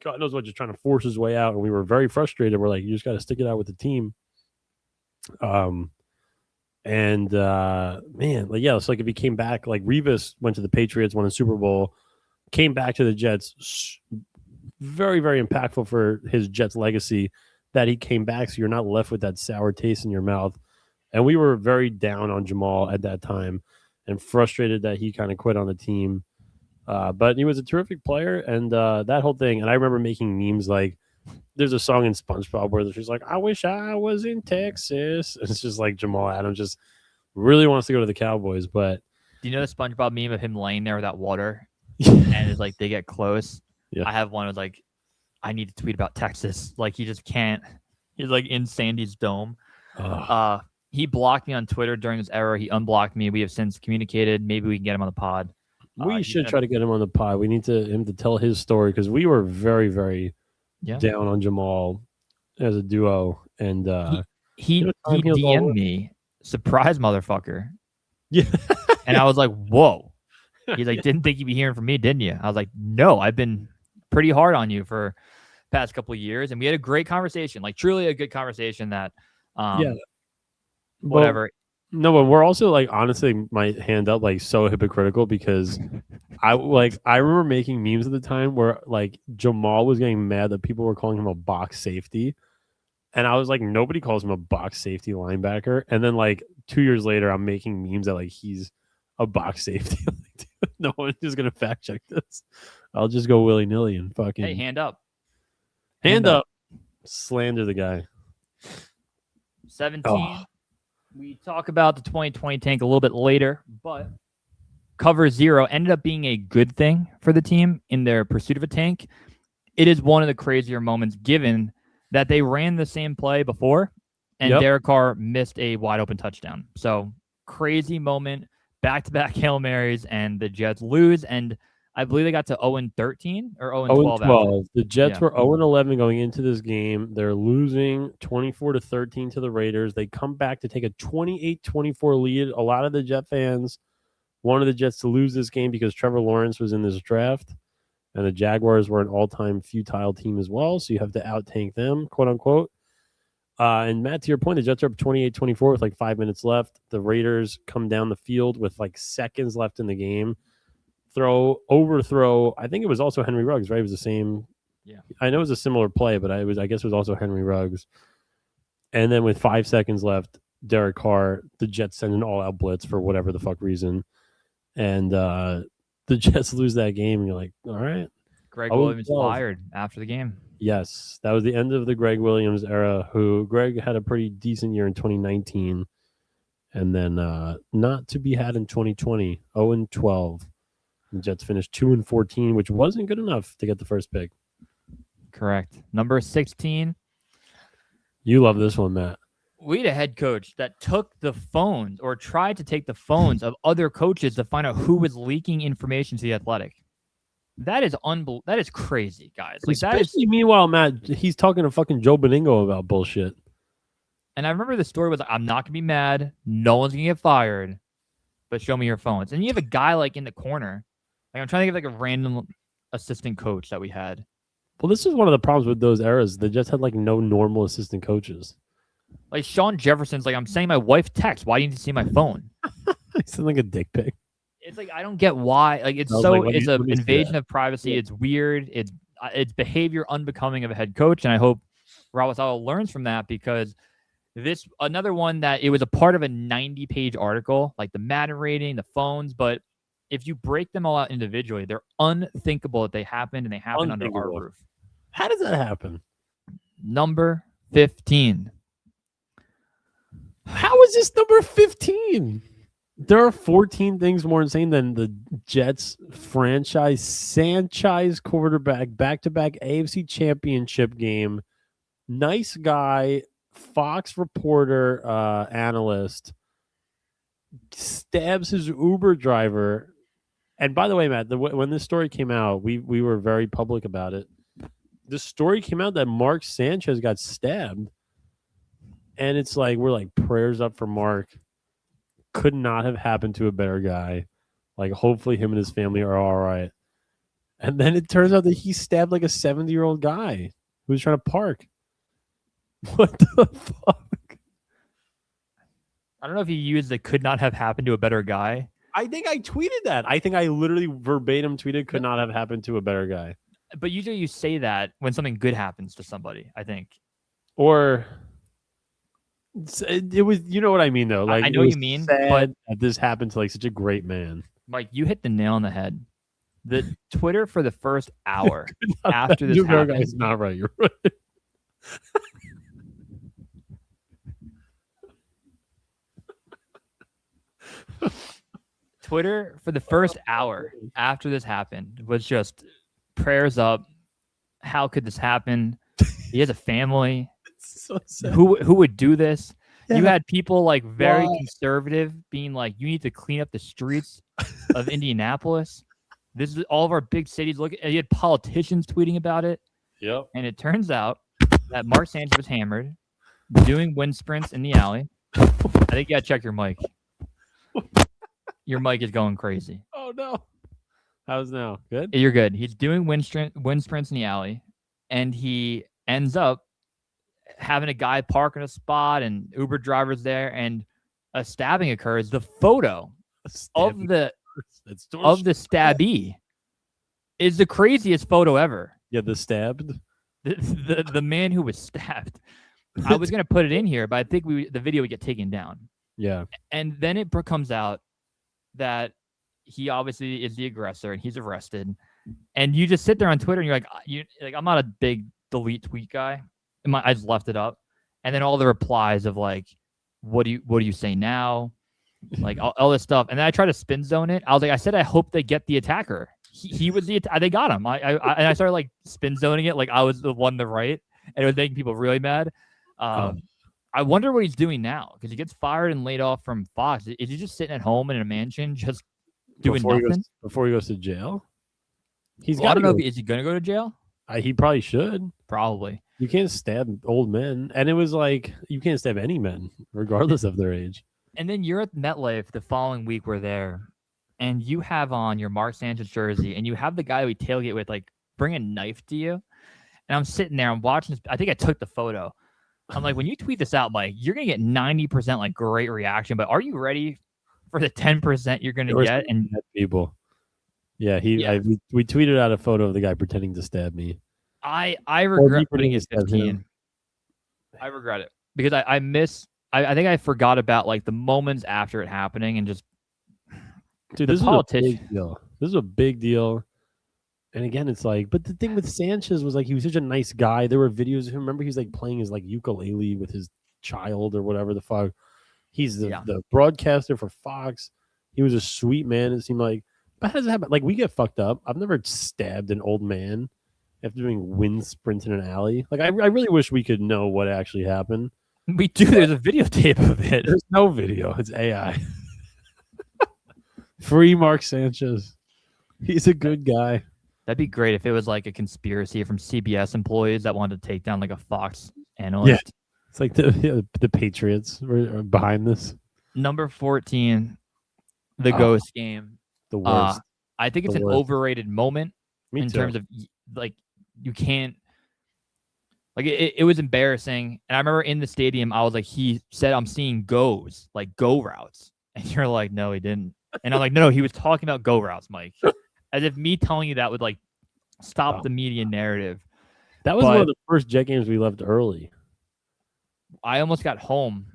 God knows what, just trying to force his way out. And we were very frustrated. We're like, you just got to stick it out with the team. Man, like, yeah, it's like if he came back, like Revis went to the Patriots, won a Super Bowl, came back to the Jets. Very, very impactful for his Jets legacy that he came back, so you're not left with that sour taste in your mouth. And we were very down on Jamal at that time and frustrated that he kind of quit on the team. But he was a terrific player, and that whole thing. And I remember making memes like, there's a song in SpongeBob where she's like, I wish I was in Texas. And it's just like Jamal Adams just really wants to go to the Cowboys. But do you know the SpongeBob meme of him laying there without water? And it's like they get close. Yeah. I have one with like, I need to tweet about Texas. Like, he just can't. He's like in Sandy's dome. He blocked me on Twitter during this era. He unblocked me. We have since communicated. Maybe we can get him on the pod. We should try to get him on the pod. We need him to tell his story because we were very, very down on Jamal as a duo. And he DM'd me, surprise motherfucker. Yeah. And I was like, whoa. He's like, didn't think you'd be hearing from me, didn't you? I was like, no, I've been pretty hard on you for past couple of years. And we had a great conversation, like truly a good conversation that, whatever. No, but we're also like, honestly, my hand up, like so hypocritical because I remember making memes at the time where like Jamal was getting mad that people were calling him a box safety. And I was like, nobody calls him a box safety linebacker. And then like 2 years later, I'm making memes that like he's a box safety. No one's just going to fact check this. I'll just go willy-nilly and fucking... Hey, hand up. Hand up. Slander the guy. 17. Oh. We talk about the 2020 tank a little bit later, but cover 0 ended up being a good thing for the team in their pursuit of a tank. It is one of the crazier moments given that they ran the same play before and Derek Carr missed a wide open touchdown. So crazy moment, back-to-back Hail Marys, and the Jets lose. And I believe they got to 0-13 or 0-12. 0-12. The Jets were 0-11 going into this game. They're losing 24-13 to the Raiders. They come back to take a 28-24 lead. A lot of the Jet fans wanted the Jets to lose this game because Trevor Lawrence was in this draft, and the Jaguars were an all-time futile team as well, so you have to out-tank them, quote-unquote. And Matt, to your point, the Jets are up 28-24 with like 5 minutes left. The Raiders come down the field with like seconds left in the game. Overthrow. I think it was also Henry Ruggs, right? It was the same. Yeah. I know it was a similar play, but I guess it was also Henry Ruggs. And then with 5 seconds left, Derek Carr, the Jets send an all-out blitz for whatever the fuck reason. And the Jets lose that game, and you're like, all right. Greg Williams fired after the game. Yes, that was the end of the Greg Williams era, who Greg had a pretty decent year in 2019. And then not to be had in 2020, 0-12. The Jets finished 2-14, which wasn't good enough to get the first pick. Correct. Number 16. You love this one, Matt. We had a head coach that took the phones or tried to take the phones of other coaches to find out who was leaking information to the Athletic. That is That is crazy, guys. Like, especially meanwhile, Matt, he's talking to fucking Joe Beningo about bullshit. And I remember the story was like, I'm not gonna be mad. No one's gonna get fired, but show me your phones. And you have a guy like in the corner. Like, I'm trying to think of like a random assistant coach that we had. Well, this is one of the problems with those eras. They just had like no normal assistant coaches. Like Sean Jefferson's like, I'm sending my wife text. Why do you need to see my phone? It's like a dick pic. It's like I don't get why. Like it's it's an invasion of privacy. Yeah. It's weird. It's behavior unbecoming of a head coach, and I hope Robert Saleh learns from that, because this another one that it was a part of a 90-page article, like the Madden rating, the phones, but if you break them all out individually, they're unthinkable that they happened, and they happened under our roof. How does that happen? Number 15. How is this number 15? There are 14 things more insane than the Jets franchise quarterback, back-to-back AFC championship game, nice guy, Fox reporter, analyst, stabs his Uber driver. And by the way, Matt, when this story came out, we were very public about it. The story came out that Mark Sanchez got stabbed. And it's like, we're like, prayers up for Mark. Could not have happened to a better guy. Like, hopefully him and his family are all right. And then it turns out that he stabbed like a 70-year-old guy who was trying to park. What the fuck? I don't know if he used the could not have happened to a better guy. I think I tweeted that. I think I literally verbatim tweeted could not have happened to a better guy. But usually you say that when something good happens to somebody, I think. Or it was, you know what I mean, though. Like, I know what you mean, but that this happened to like such a great man. Mike, you hit the nail on the head. The Twitter for the first hour after this happened. It's not right. You're right. Twitter for the first hour after this happened was just prayers up. How could this happen? He has a family. So sad. Who would do this? Yeah. You had people like very conservative being like, you need to clean up the streets of Indianapolis. This is all of our big cities. Look, you had politicians tweeting about it. Yep. And it turns out that Mark Sanchez was hammered, doing wind sprints in the alley. I think you gotta check your mic. Your mic is going crazy. Oh no. How's now? Good? You're good. He's doing wind sprints in the alley, and he ends up having a guy park in a spot, and Uber drivers there, and a stabbing occurs. The photo of the stabbee is the craziest photo ever. Yeah, the stabbed. The man who was stabbed. I was gonna put it in here, but I think the video would get taken down. Yeah. And then it comes out that he obviously is the aggressor and he's arrested. And you just sit there on Twitter and you're like, I'm not a big delete tweet guy. I just left it up. And then all the replies of like, what do you say now? Like all this stuff. And then I try to spin zone it. I was like, I said, I hope they get the attacker. He was they got him. I started like spin zoning it. Like I was the one to write, and it was making people really mad. I wonder what he's doing now, because he gets fired and laid off from Fox. Is he just sitting at home in a mansion just doing nothing? Before he goes to jail? I don't know. Is he going to go to jail? He probably should. Probably. You can't stab old men. And it was like, you can't stab any men, regardless of their age. And then you're at MetLife the following week. We're there. And you have on your Mark Sanchez jersey. And you have the guy we tailgate with, like, bring a knife to you. And I'm sitting there. I'm watching this. I think I took the photo. I'm like, when you tweet this out, Mike, you're going to get 90% like great reaction. But are you ready for the 10% you're going to get? And people. Yeah, we tweeted out a photo of the guy pretending to stab me. I regret putting it 15. I regret it because I think I forgot about like the moments after it happening and just dude, this is a big deal. This is a big deal. And again, it's like, but the thing with Sanchez was like he was such a nice guy. There were videos of him. Remember, he was like playing his like ukulele with his child or whatever the fuck. He's the broadcaster for Fox. He was a sweet man. It seemed like. But how does it happen? Like, we get fucked up. I've never stabbed an old man after doing wind sprints in an alley. Like, I really wish we could know what actually happened. We do. There's a videotape of it. There's no video. It's AI. Free Mark Sanchez. He's a good guy. That'd be great if it was like a conspiracy from CBS employees that wanted to take down like a Fox analyst. Yeah. It's like the Patriots were behind this. Number 14, the Ghost game. The worst. I think it's an overrated moment Me in too. terms of like can't. Like it was embarrassing. And I remember in the stadium, I was like, he said, I'm seeing goes, like go routes. And you're like, no, he didn't. And I'm like, no, he was talking about go routes, Mike. As if me telling you that would like stop the media narrative. That was one of the first Jet games we left early. I almost got home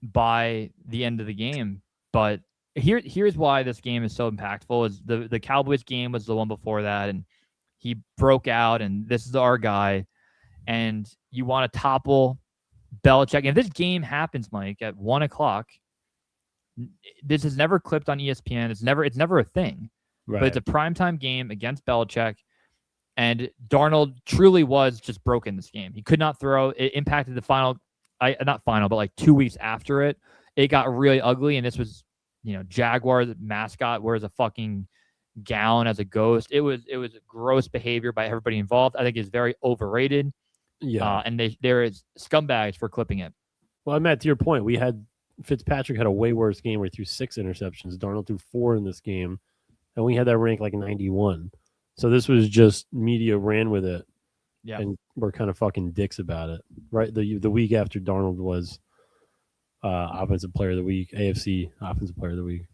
by the end of the game. But here's why this game is so impactful is the Cowboys game was the one before that. And he broke out and this is our guy. And you want to topple Belichick. And if this game happens, Mike, at 1:00, this is never clipped on ESPN. It's never a thing. Right. But it's a primetime game against Belichick. And Darnold truly was just broken this game. He could not throw. It impacted the final, not final, but like 2 weeks after it. It got really ugly. And this was, Jaguars mascot wears a fucking gown as a ghost. It was gross behavior by everybody involved. I think it's very overrated. Yeah, and there is scumbags for clipping it. Well, Matt, to your point, Fitzpatrick had a way worse game where he threw 6 interceptions. Darnold threw 4 in this game, and we had that rank like 91. So this was just media ran with it, and we're kind of fucking dicks about it. Right, the week after Darnold was Offensive Player of the Week, AFC Offensive Player of the Week.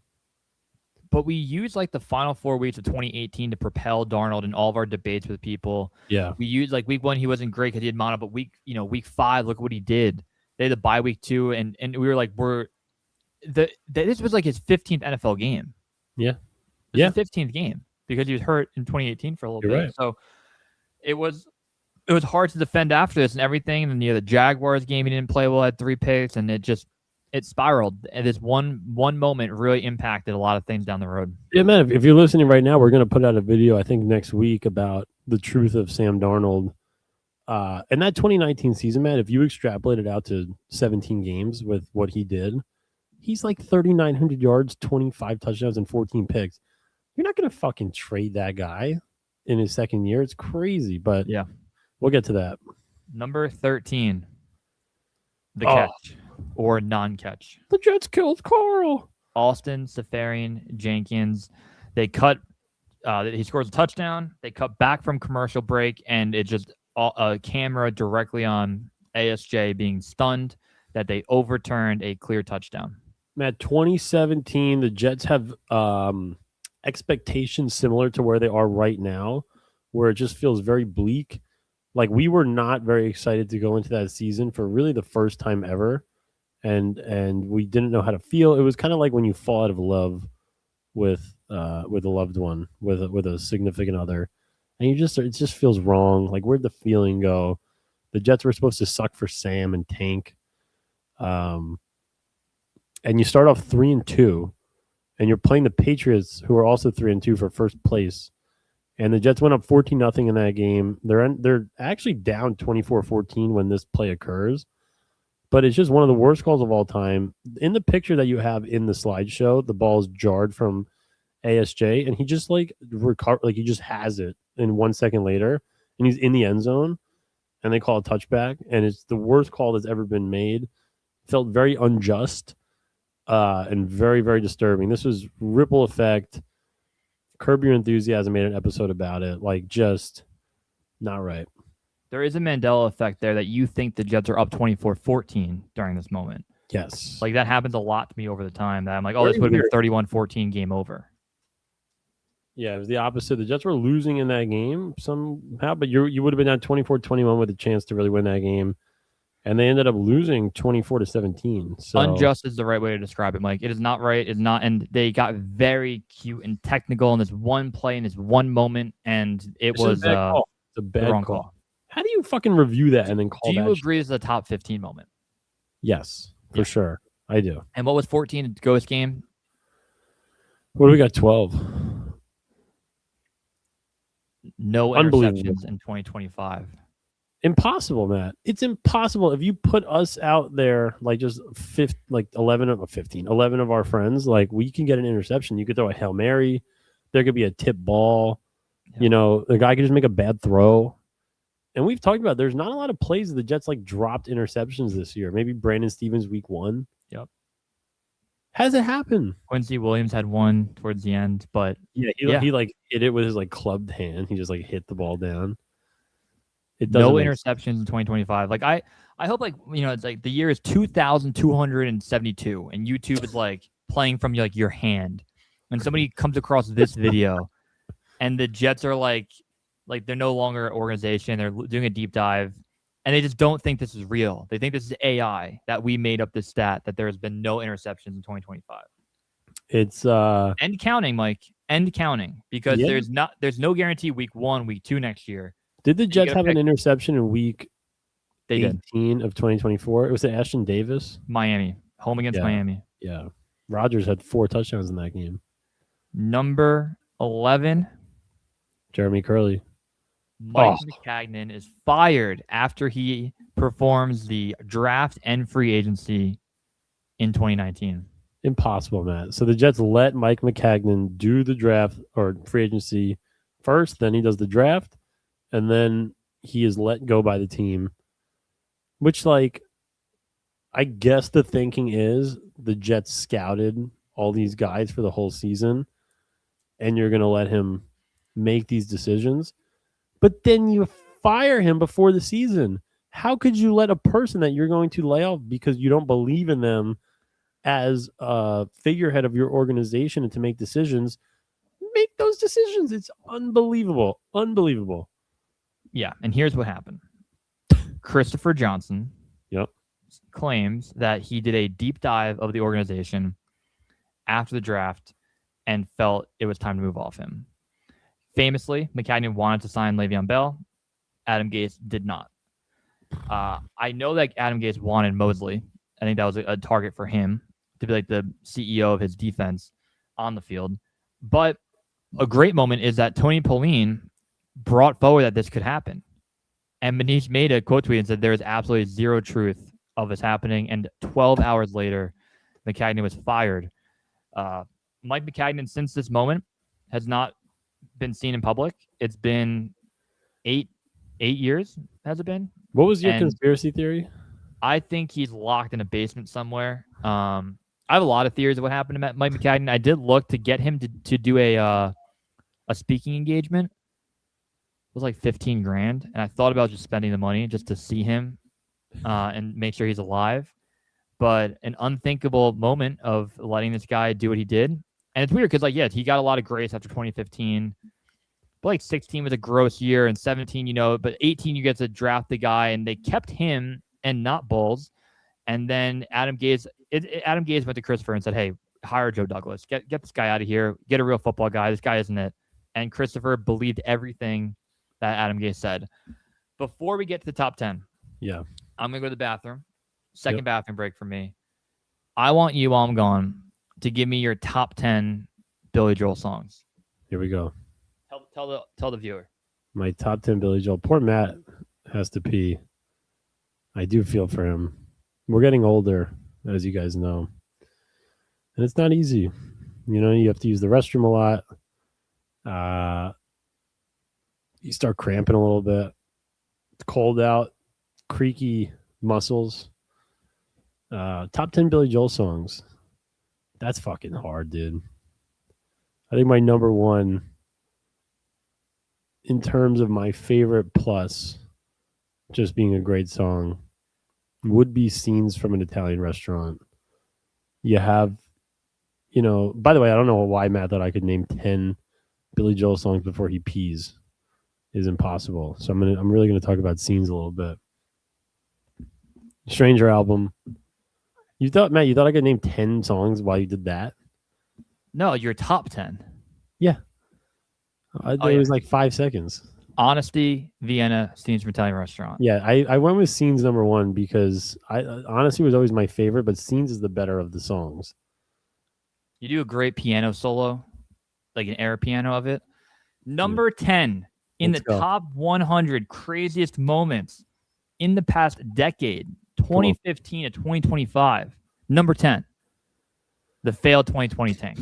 But we used like the final 4 weeks of 2018 to propel Darnold in all of our debates with people. Yeah. We used like week 1, he wasn't great because he had mono, but week 5, look what he did. They had the bye week 2, and we were like, this was like his 15th NFL game. Yeah. His 15th game because he was hurt in 2018 for a little bit. Right. So it was hard to defend after this and everything. And the Jaguars game, he didn't play well, had 3 picks, and it spiraled, and this one moment really impacted a lot of things down the road. Yeah, man, if you're listening right now, we're going to put out a video, I think, next week about the truth of Sam Darnold. And that 2019 season, man, if you extrapolate it out to 17 games with what he did, he's like 3,900 yards, 25 touchdowns, and 14 picks. You're not going to fucking trade that guy in his second year. It's crazy, but yeah, we'll get to that. Number 13, the catch. Or non-catch. The Jets killed Carl. Austin Seferian-Jenkins. They cut. He scores a touchdown. They cut back from commercial break, and it just a camera directly on ASJ being stunned that they overturned a clear touchdown. Matt, 2017, the Jets have expectations similar to where they are right now, where it just feels very bleak. Like we were not very excited to go into that season for really the first time ever. And we didn't know how to feel. It was kind of like when you fall out of love with a loved one, with a significant other, and it just feels wrong. Like where'd the feeling go? The Jets were supposed to suck for Sam and tank, and you start off 3-2, and you're playing the Patriots, who are also 3-2 for first place, and the Jets went up 14-0 in that game. They're actually down 24-14 when this play occurs. But it's just one of the worst calls of all time. In the picture that you have in the slideshow, the ball is jarred from ASJ, and he just he just has it. And 1 second later, and he's in the end zone, and they call a touchback, and it's the worst call that's ever been made. Felt very unjust, and very, very disturbing. This was ripple effect. Curb Your Enthusiasm made an episode about it. Like, just not right. There is a Mandela effect there that you think the Jets are up 24-14 during this moment. Yes. Like that happens a lot to me over the time that I'm like, oh, this would have been 31-14 game over. Yeah, it was the opposite. The Jets were losing in that game somehow, but you would have been down 24-21 with a chance to really win that game. And they ended up losing 24-17. So unjust is the right way to describe it, Mike. It is not right. It's not, and they got very cute and technical in this one play in this one moment, and it's a bad call. How do you fucking review that and then call that? Do you agree this is a top 15 moment? Yes, for sure. I do. And what was 14 ghost game? What do we got? 12. No interceptions in 2025. Impossible, Matt. It's impossible. If you put us out there, like just 11 of our friends, like we can get an interception. You could throw a Hail Mary. There could be a tip ball. Yeah. The guy could just make a bad throw. And we've talked about there's not a lot of plays that the Jets dropped interceptions this year. Maybe Brandon Stevens week 1. Yep. Has it happened? Quincy Williams had one towards the end, but he hit it with his clubbed hand. He just hit the ball down. It doesn't no make interceptions in 2025. Like I hope like it's like the year is 2,272 and YouTube is like playing from like your hand, and somebody comes across this video, and the Jets are like they're no longer an organization. They're doing a deep dive, and they just don't think this is real. They think this is AI, that we made up this stat that there has been no interceptions in 2025. It's end counting, Mike. End counting, because there's no guarantee week 1, week 2 next year. Did the Jets have an interception in week 18 of 2024? It was at Ashton Davis, Miami, home against Miami. Yeah, Rodgers had 4 touchdowns in that game. Number 11, Jeremy Curley. Mike Maccagnan is fired after he performs the draft and free agency in 2019. Impossible, Matt. So the Jets let Mike Maccagnan do the draft or free agency first, then he does the draft, and then he is let go by the team. Which, like, I guess the thinking is the Jets scouted all these guys for the whole season, and you're going to let him make these decisions. But then you fire him before the season. How could you let a person that you're going to lay off because you don't believe in them as a figurehead of your organization and to make decisions, make those decisions? It's unbelievable. Unbelievable. Yeah, and here's what happened. Christopher Johnson claims that he did a deep dive of the organization after the draft and felt it was time to move off him. Famously, Maccagnan wanted to sign Le'Veon Bell. Adam Gase did not. I know that Adam Gase wanted Mosley. I think that was a target for him to be like the CEO of his defense on the field. But a great moment is that Tony Pauline brought forward that this could happen. And Manish Mehta quote tweeted and said there is absolutely zero truth of this happening. And 12 hours later, Maccagnan was fired. Mike Maccagnan, since this moment, has not been seen in public. It's been eight years, has it been? What was your conspiracy theory? I think he's locked in a basement somewhere. I have a lot of theories of what happened to Mike Maccagnan. I did look to get him to do a speaking engagement. It was like $15,000, and I thought about just spending the money just to see him and make sure he's alive. But an unthinkable moment of letting this guy do what he did. And it's weird because, he got a lot of grace after 2015. But 16 was a gross year, and 17, but 18 you get to draft the guy, and they kept him and not Bulls. And then Adam Gase went to Christopher and said, "Hey, hire Joe Douglas. Get this guy out of here. Get a real football guy. This guy isn't it." And Christopher believed everything that Adam Gase said. Before we get to the top 10, I'm gonna go to the bathroom. Second bathroom break for me. I want you, while I'm gone, to give me your top 10 Billy Joel songs. Here we go. Tell the viewer. My top 10 Billy Joel. Poor Matt has to pee. I do feel for him. We're getting older, as you guys know. And it's not easy. You have to use the restroom a lot. You start cramping a little bit. It's cold out. Creaky muscles. Top 10 Billy Joel songs. That's fucking hard, dude. I think my number one, in terms of my favorite plus just being a great song, would be Scenes from an Italian Restaurant. You have, by the way, I don't know why Matt thought I could name 10 Billy Joel songs before he pees. Is impossible. So I'm really gonna talk about Scenes a little bit. Stranger album. Matt, you thought I could name 10 songs while you did that? No, your top 10. Yeah. It was like 5 seconds. Honesty, Vienna, Scenes from Italian Restaurant. Yeah, I went with Scenes number one because Honesty was always my favorite, but Scenes is the better of the songs. You do a great piano solo, like an air piano of it. Number 10 in the top 100 craziest moments in the past decade, 2015 to 2025. Number 10, the failed 2020 tank.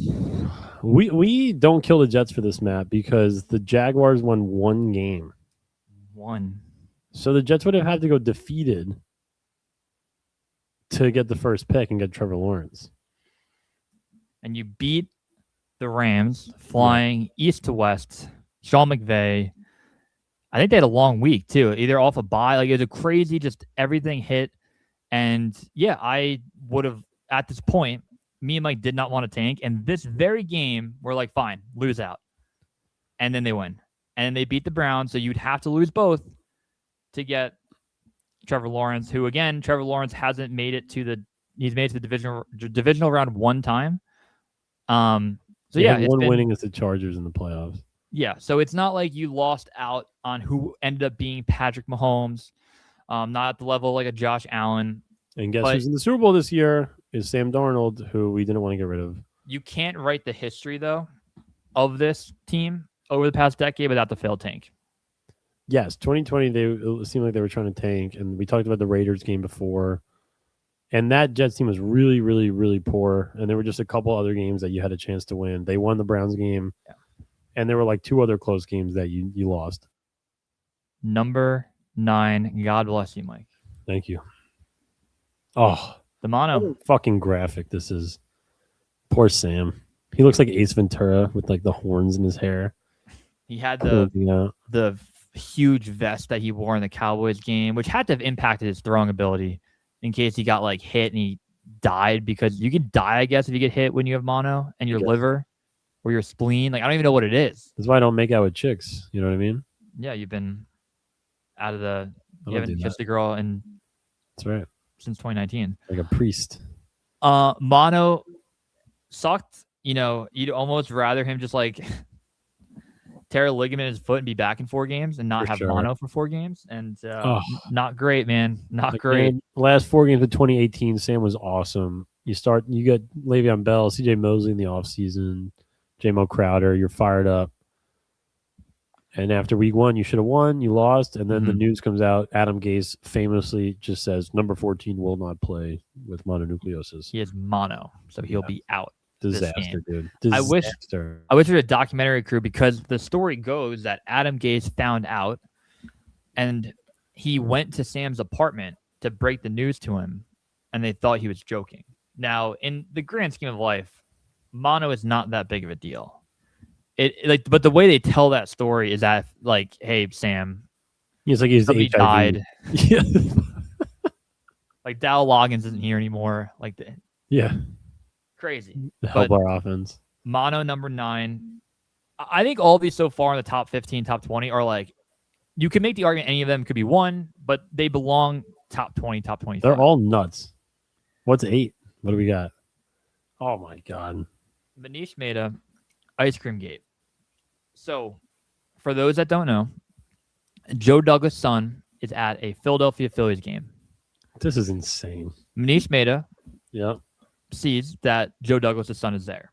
We don't kill the Jets for this, Matt, because the Jaguars won one game. So the Jets would have had to go defeated to get the first pick and get Trevor Lawrence. And you beat the Rams flying east to west. Sean McVay. I think they had a long week too, either off a bye. Like it was a crazy, just everything hit. And yeah, I would have at this point, me and Mike did not want to tank. And this very game, we're like, fine, lose out. And then they win. And then they beat the Browns. So you'd have to lose both to get Trevor Lawrence, who again, Trevor Lawrence hasn't made it to he's made it to the divisional round one time. So yeah, one winning is the Chargers in the playoffs. Yeah, so it's not like you lost out on who ended up being Patrick Mahomes, not at the level like a Josh Allen. And guess who's in the Super Bowl this year is Sam Darnold, who we didn't want to get rid of. You can't write the history, though, of this team over the past decade without the failed tank. Yes, 2020, it seemed like they were trying to tank, and we talked about the Raiders game before. And that Jets team was really, really, really poor, and there were just a couple other games that you had a chance to win. They won the Browns game, and there were like 2 other close games that you lost. Number 9, God bless you, Mike. Thank you. Oh, the mono. What a fucking graphic this is. Poor Sam. He looks like Ace Ventura with like the horns in his hair. He had the huge vest that he wore in the Cowboys game, which had to have impacted his throwing ability in case he got like hit and he died, because you can die, I guess, if you get hit when you have mono and your liver or your spleen. Like, I don't even know what it is. That's why I don't make out with chicks. You know what I mean? Yeah, you've been out of the... You haven't kissed a girl in... That's right. Since 2019. Like a priest. Mono sucked. You know, you'd almost rather him just like tear a ligament in his foot and be back in 4 games and not have mono for 4 games. And not great, man. Not great. Man, last 4 games of 2018, Sam was awesome. You got Le'Veon Bell, CJ Mosley in the offseason, J-Mo Crowder. You're fired up. And after week 1, you should have won. You lost. And then the news comes out. Adam Gase famously just says, number 14 will not play with mononucleosis. He has mono, so he'll be out. Disaster, dude. Disaster. I wish there was a documentary crew, because the story goes that Adam Gase found out and he went to Sam's apartment to break the news to him, and they thought he was joking. Now, in the grand scheme of life, mono is not that big of a deal. But the way they tell that story is that, like, hey, Sam, he's died. Yeah. Like, Dow Loggins isn't here anymore. Like, crazy. Help our offense. Mono number 9. I think all of these so far in the top 15, top 20 are like, you can make the argument any of them could be 1, but they belong top 20, top 25. They're all nuts. What's 8? What do we got? Oh my God. Manish Mehta, Ice Cream Gate. So, for those that don't know, Joe Douglas' son is at a Philadelphia Phillies game. This is insane. Manish Mehta sees that Joe Douglas' son is there.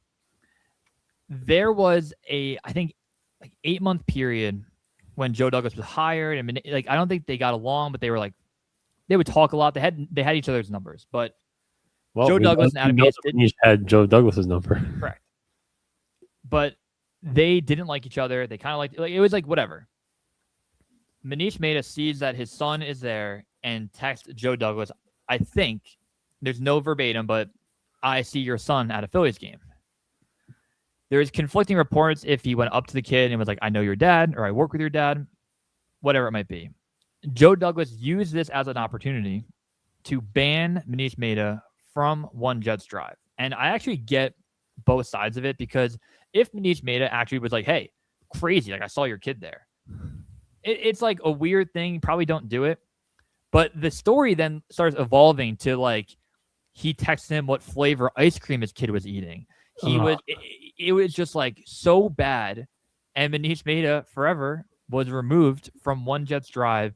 There was I think, 8-month period when Joe Douglas was hired, and I don't think they got along, but they were they would talk a lot. They had each other's numbers, but Joe Douglas and Adam Gase had Joe Douglas' number. Correct. But they didn't like each other. They kind of it was whatever. Manish Mehta sees that his son is there and texts Joe Douglas, I think, there's no verbatim, but I see your son at a Phillies game. There's conflicting reports if he went up to the kid and was like, I know your dad, or I work with your dad, whatever it might be. Joe Douglas used this as an opportunity to ban Manish Mehta from One Jets Drive. And I actually get both sides of it, because if Manish Mehta actually was like, hey, crazy, I saw your kid there, it's like a weird thing. Probably don't do it. But the story then starts evolving to he texts him what flavor ice cream his kid was eating. It was just so bad. And Manish Mehta forever was removed from One Jets Drive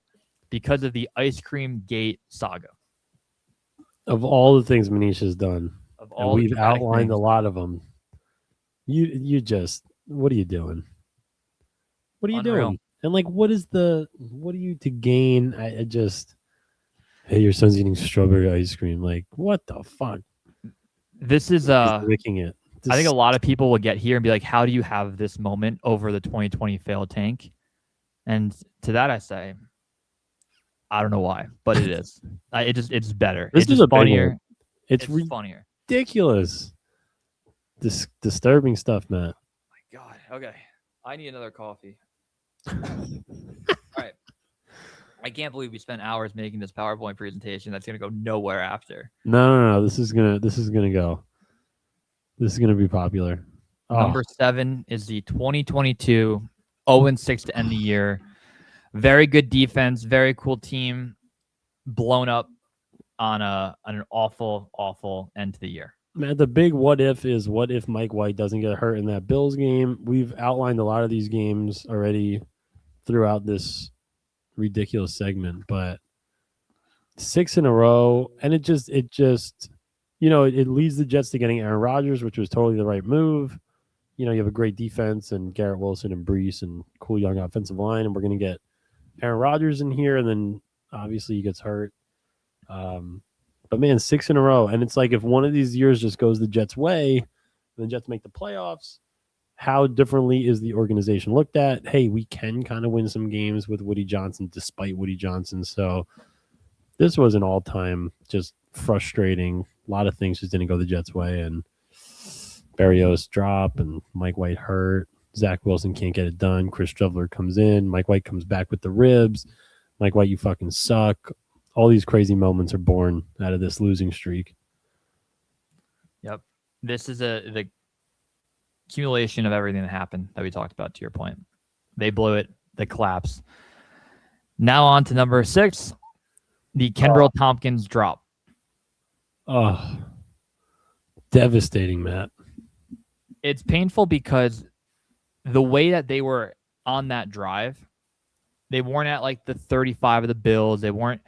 because of the ice cream gate saga. Of all the things Manish has done, and we've outlined a lot of them. You just, what are you doing? What are you doing? And what do you to gain? I just, hey, your son's eating strawberry ice cream. What the fuck? This is licking it. I think a lot of people will get here and be like, how do you have this moment over the 2020 failed tank? And to that I say, I don't know why, but it is. It's better. This is funnier. It's funnier. Ridiculous. Disturbing stuff, Matt. My God. Okay. I need another coffee. All I can't believe we spent hours making this PowerPoint presentation that's going to go nowhere after. No. This is gonna go. This is gonna be popular. Number 7 is the 2022 0-6 to end the year. Very good defense, very cool team, blown up on an awful end to the year. Man, the big what if is what if Mike White doesn't get hurt in that Bills game. We've outlined a lot of these games already throughout this ridiculous segment, but 6 in a row, and it just it leads the Jets to getting Aaron Rodgers, which was totally the right move. You have a great defense and Garrett Wilson and Brees and cool young offensive line, and we're going to get Aaron Rodgers in here, and then obviously he gets hurt. But man, 6 in a row, and it's like if one of these years just goes the Jets' way, and the Jets make the playoffs, how differently is the organization looked at? Hey, we can kind of win some games with Woody Johnson, despite Woody Johnson. So this was an all-time just frustrating. A lot of things just didn't go the Jets' way, and Berrios drop, and Mike White hurt. Zach Wilson can't get it done. Chris Streveler comes in. Mike White comes back with the ribs. Mike White, you fucking suck. All these crazy moments are born out of this losing streak. Yep. This is the accumulation of everything that happened that we talked about, to your point. They blew it. They collapsed. Now on to number 6, the Kendrell Thompkins drop. Oh, devastating, Matt. It's painful because the way that they were on that drive, they weren't at like the 35 of the Bills. They weren't.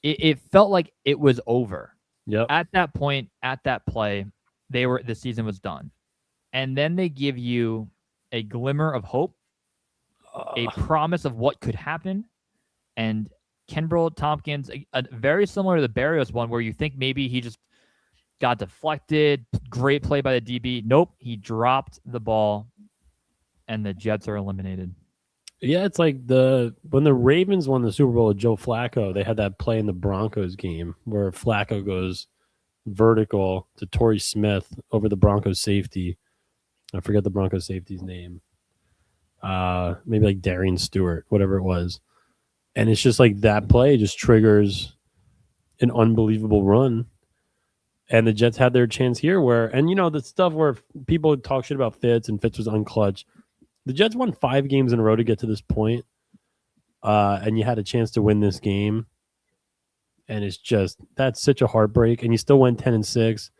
It felt like it was over. Yep. At that point, at that play, the season was done. And then they give you a glimmer of hope, a promise of what could happen. And Kendrell Thompkins, very similar to the Berrios one, where you think maybe he just got deflected. Great play by the DB. Nope, he dropped the ball, and the Jets are eliminated. Yeah, it's like when the Ravens won the Super Bowl with Joe Flacco, they had that play in the Broncos game where Flacco goes vertical to Torrey Smith over the Broncos safety. I forget the Broncos safety's name. Maybe like Darian Stewart, whatever it was. And it's just like that play just triggers an unbelievable run. And the Jets had their chance here the stuff where people talk shit about Fitz and Fitz was unclutched. The Jets won 5 games in a row to get to this point, and you had a chance to win this game. And that's such a heartbreak. And you still went 10-6.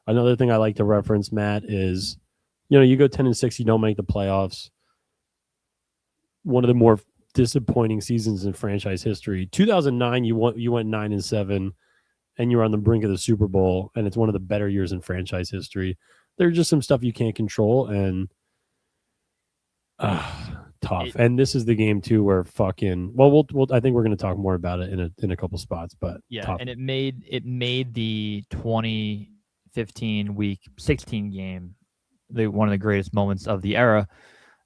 Another thing I like to reference, Matt, is, you go 10-6, you don't make the playoffs. One of the more disappointing seasons in franchise history. 2009, you went 9-7, and you were on the brink of the Super Bowl, and it's one of the better years in franchise history. There's just some stuff you can't control, and tough. And this is the game too where we'll I think we're going to talk more about it in a couple spots, but yeah, tough. And it made the 2015 Week 16 game one of the greatest moments of the era.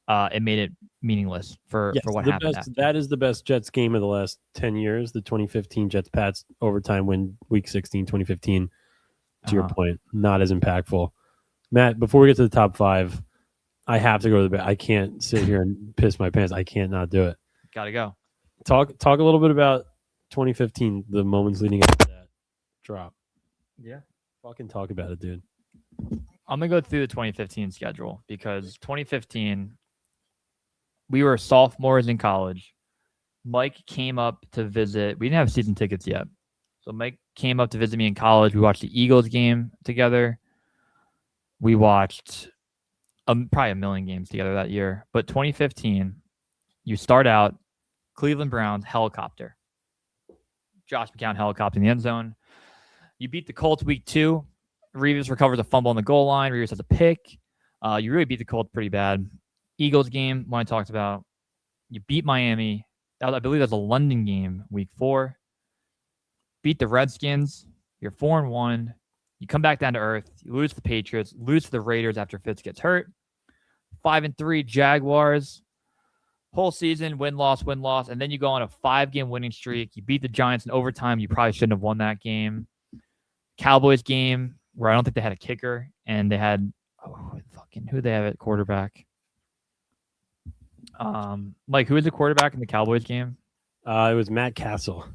It made it meaningless for what happened. That is the best Jets game of the last 10 years. The 2015 Jets Pats overtime win Week 16 2015. To your point, not as impactful. Matt, before we get to the top 5. I have to go to the bed. I can't sit here and piss my pants. I can't not do it. Gotta go. Talk a little bit about 2015, the moments leading up to that drop. Yeah. Fucking talk about it, dude. I'm going to go through the 2015 schedule because 2015, we were sophomores in college. Mike came up to visit. We didn't have season tickets yet. So Mike came up to visit me in college. We watched the Eagles game together. We watched probably a million games together that year. But 2015, you start out Cleveland Browns helicopter. Josh McCown helicopter in the end zone. You beat the Colts week 2. Reeves recovers a fumble on the goal line. Reeves has a pick. You really beat the Colts pretty bad. Eagles game, when I talked about. You beat Miami. I believe that's a London game, week 4. Beat the Redskins. You're 4-1. You come back down to earth. You lose to the Patriots. Lose to the Raiders after Fitz gets hurt. 5-3 Jaguars. Whole season, win-loss. And then you go on a 5-game winning streak. You beat the Giants in overtime. You probably shouldn't have won that game. Cowboys game, where I don't think they had a kicker. And they had, who they have at quarterback? Mike, who was the quarterback in the Cowboys game? It was Matt Castle.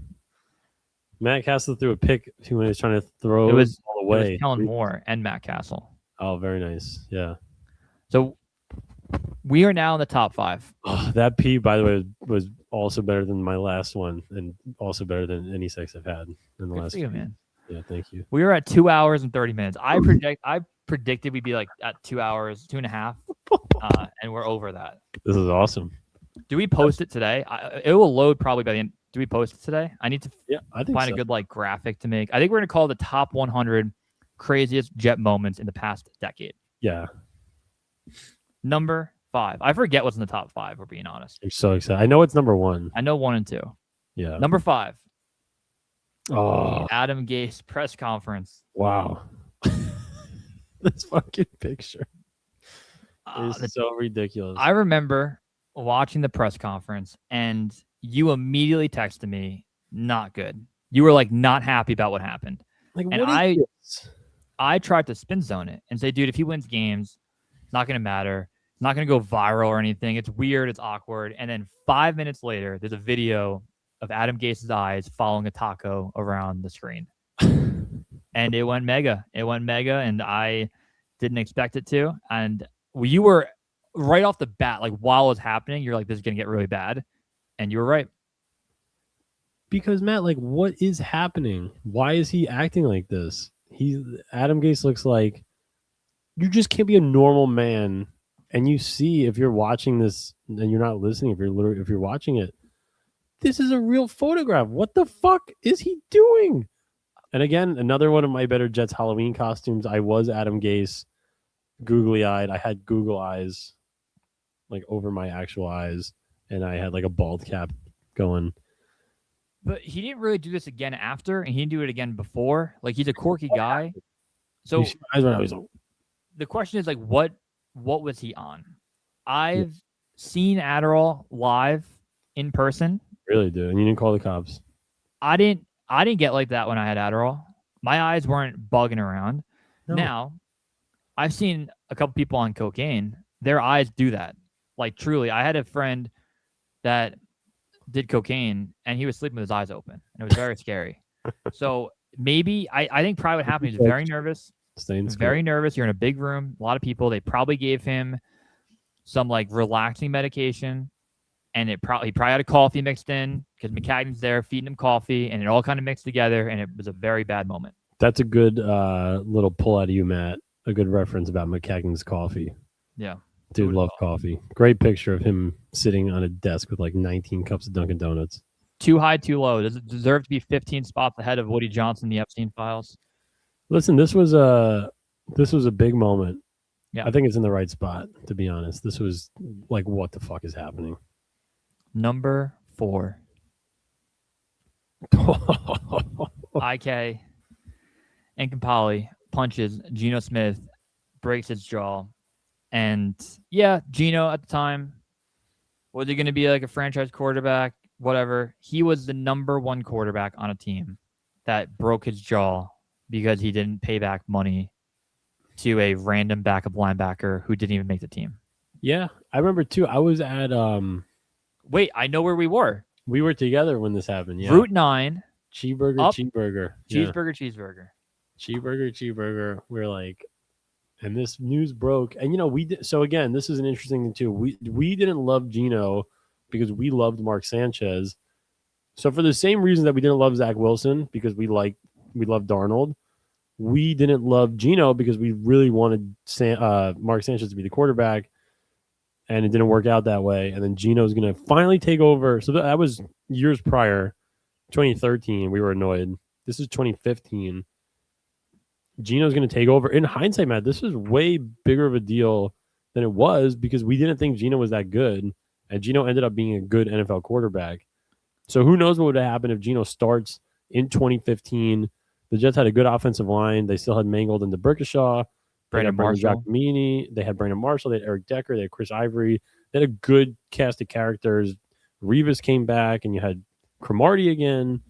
Matt Castle threw a pick when he was trying to throw it was all away. It was Kellen Moore and Matt Castle. Oh, very nice. Yeah. So we are now in the top 5. Oh, that P, by the way, was also better than my last one, and also better than any sex I've had in the last. Good for you, man. Yeah, thank you. We were at 2 hours and 30 minutes. I predicted we'd be like at 2 hours, 2.5, and we're over that. This is awesome. Do we post it today? It will load probably by the end. Do we post it today? I need to find a good graphic to make. I think we're gonna call it the top 100 craziest Jet moments in the past decade. Yeah. Number 5. I forget what's in the top 5. We're being honest. I'm so excited. I know it's number 1. I know 1 and 2. Yeah. Number 5. Oh, Adam Gase press conference. Wow. This fucking picture is so ridiculous. I remember watching the press conference, and you immediately texted me, "Not good." You were like not happy about what happened. Like, and I tried to spin zone it and say, dude, if he wins games, it's not going to matter. It's not going to go viral or anything. It's weird. It's awkward. And then 5 minutes later, there's a video of Adam Gase's eyes following a taco around the screen. And it went mega. And I didn't expect it to. And you were right off the bat, like while it was happening, you're like, this is going to get really bad. And you were right. Because, Matt, like, what is happening? Why is he acting like this? Adam Gase looks like you just can't be a normal man. And you see, if you're watching this and you're not listening, if you're watching it, this is a real photograph. What the fuck is he doing? And again, another one of my better Jets Halloween costumes. I was Adam Gase, googly-eyed. I had Google eyes, like over my actual eyes, and I had like a bald cap going. But he didn't really do this again after, and he didn't do it again before. Like, he's a quirky guy. So the question is, like, what was he on? I've seen Adderall live in person. Really do. And you didn't call the cops. I didn't get like that when I had Adderall. My eyes weren't bugging around. No. Now, I've seen a couple people on cocaine. Their eyes do that. Like, truly. I had a friend that did cocaine, and he was sleeping with his eyes open. And it was very scary. So maybe, I think probably what happened, he was very nervous. Very nervous. You're in a big room, a lot of people. They probably gave him some like relaxing medication, and he probably had a coffee mixed in because McCagney's there feeding him coffee, and it all kind of mixed together, and it was a very bad moment. That's a good little pull out of you, Matt. A good reference about McCagney's coffee. Yeah. Dude loved coffee. Great picture of him sitting on a desk with like 19 cups of Dunkin' Donuts. Too high, too low. Does it deserve to be 15 spots ahead of Woody Johnson, the Epstein files? Listen, this was a big moment. Yeah. I think it's in the right spot, to be honest. This was like, what the fuck is happening? Number 4. IK and Kampali punches Geno Smith, breaks his jaw. And yeah, Geno at the time, was he going to be like a franchise quarterback? Whatever. He was the number 1 quarterback on a team that broke his jaw because he didn't pay back money to a random backup linebacker who didn't even make the team. Yeah, I remember too. I was at Wait, I know where we were. We were together when this happened. Yeah. Route 9. Cheeseburger. Cheeseburger. We're like, and this news broke, and we did. So again, this is an interesting thing too. We didn't love Geno because we loved Mark Sanchez. So for the same reason that we didn't love Zach Wilson because we loved Darnold, we didn't love Geno because we really wanted Mark Sanchez to be the quarterback, and it didn't work out that way. And then Geno's going to finally take over. So that was years prior, 2013. We were annoyed. This is 2015. Geno's going to take over. In hindsight, Matt, this was way bigger of a deal than it was because we didn't think Geno was that good, and Geno ended up being a good NFL quarterback. So who knows what would have happened if Geno starts in 2015. The Jets had a good offensive line. They still had Mangold and DeBerkeshaw. Brandon Marshall. They had Brandon Marshall. They had Eric Decker. They had Chris Ivory. They had a good cast of characters. Revis came back, and you had Cromartie again.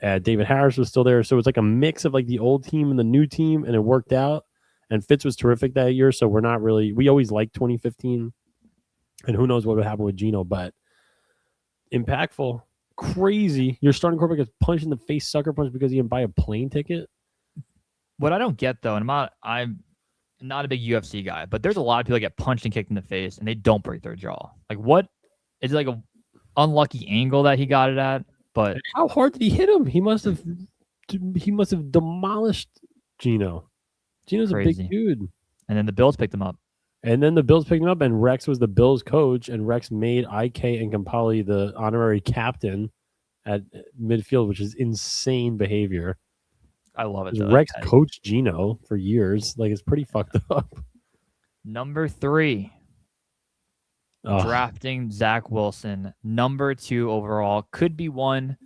David Harris was still there. So it was like a mix of like the old team and the new team, and it worked out. And Fitz was terrific that year. So we always liked 2015. And who knows what would happen with Geno, but impactful. crazy. Your starting quarterback gets punched in the face, sucker punch, because he didn't buy a plane ticket. What I don't get, though, and I'm not a big UFC guy, but there's a lot of people that get punched and kicked in the face, and they don't break their jaw. Like, what? Is it like a unlucky angle that he got it at? But how hard did he hit him? He must have demolished Geno. Geno's crazy. A big dude. And then the Bills picked him up. And Rex was the Bills coach, and Rex made IK and Kampali the honorary captain at midfield, which is insane behavior. I love it. Rex coached Geno for years. Like, it's pretty fucked up. Number 3. Drafting Zach Wilson, number 2 overall. Could be 1.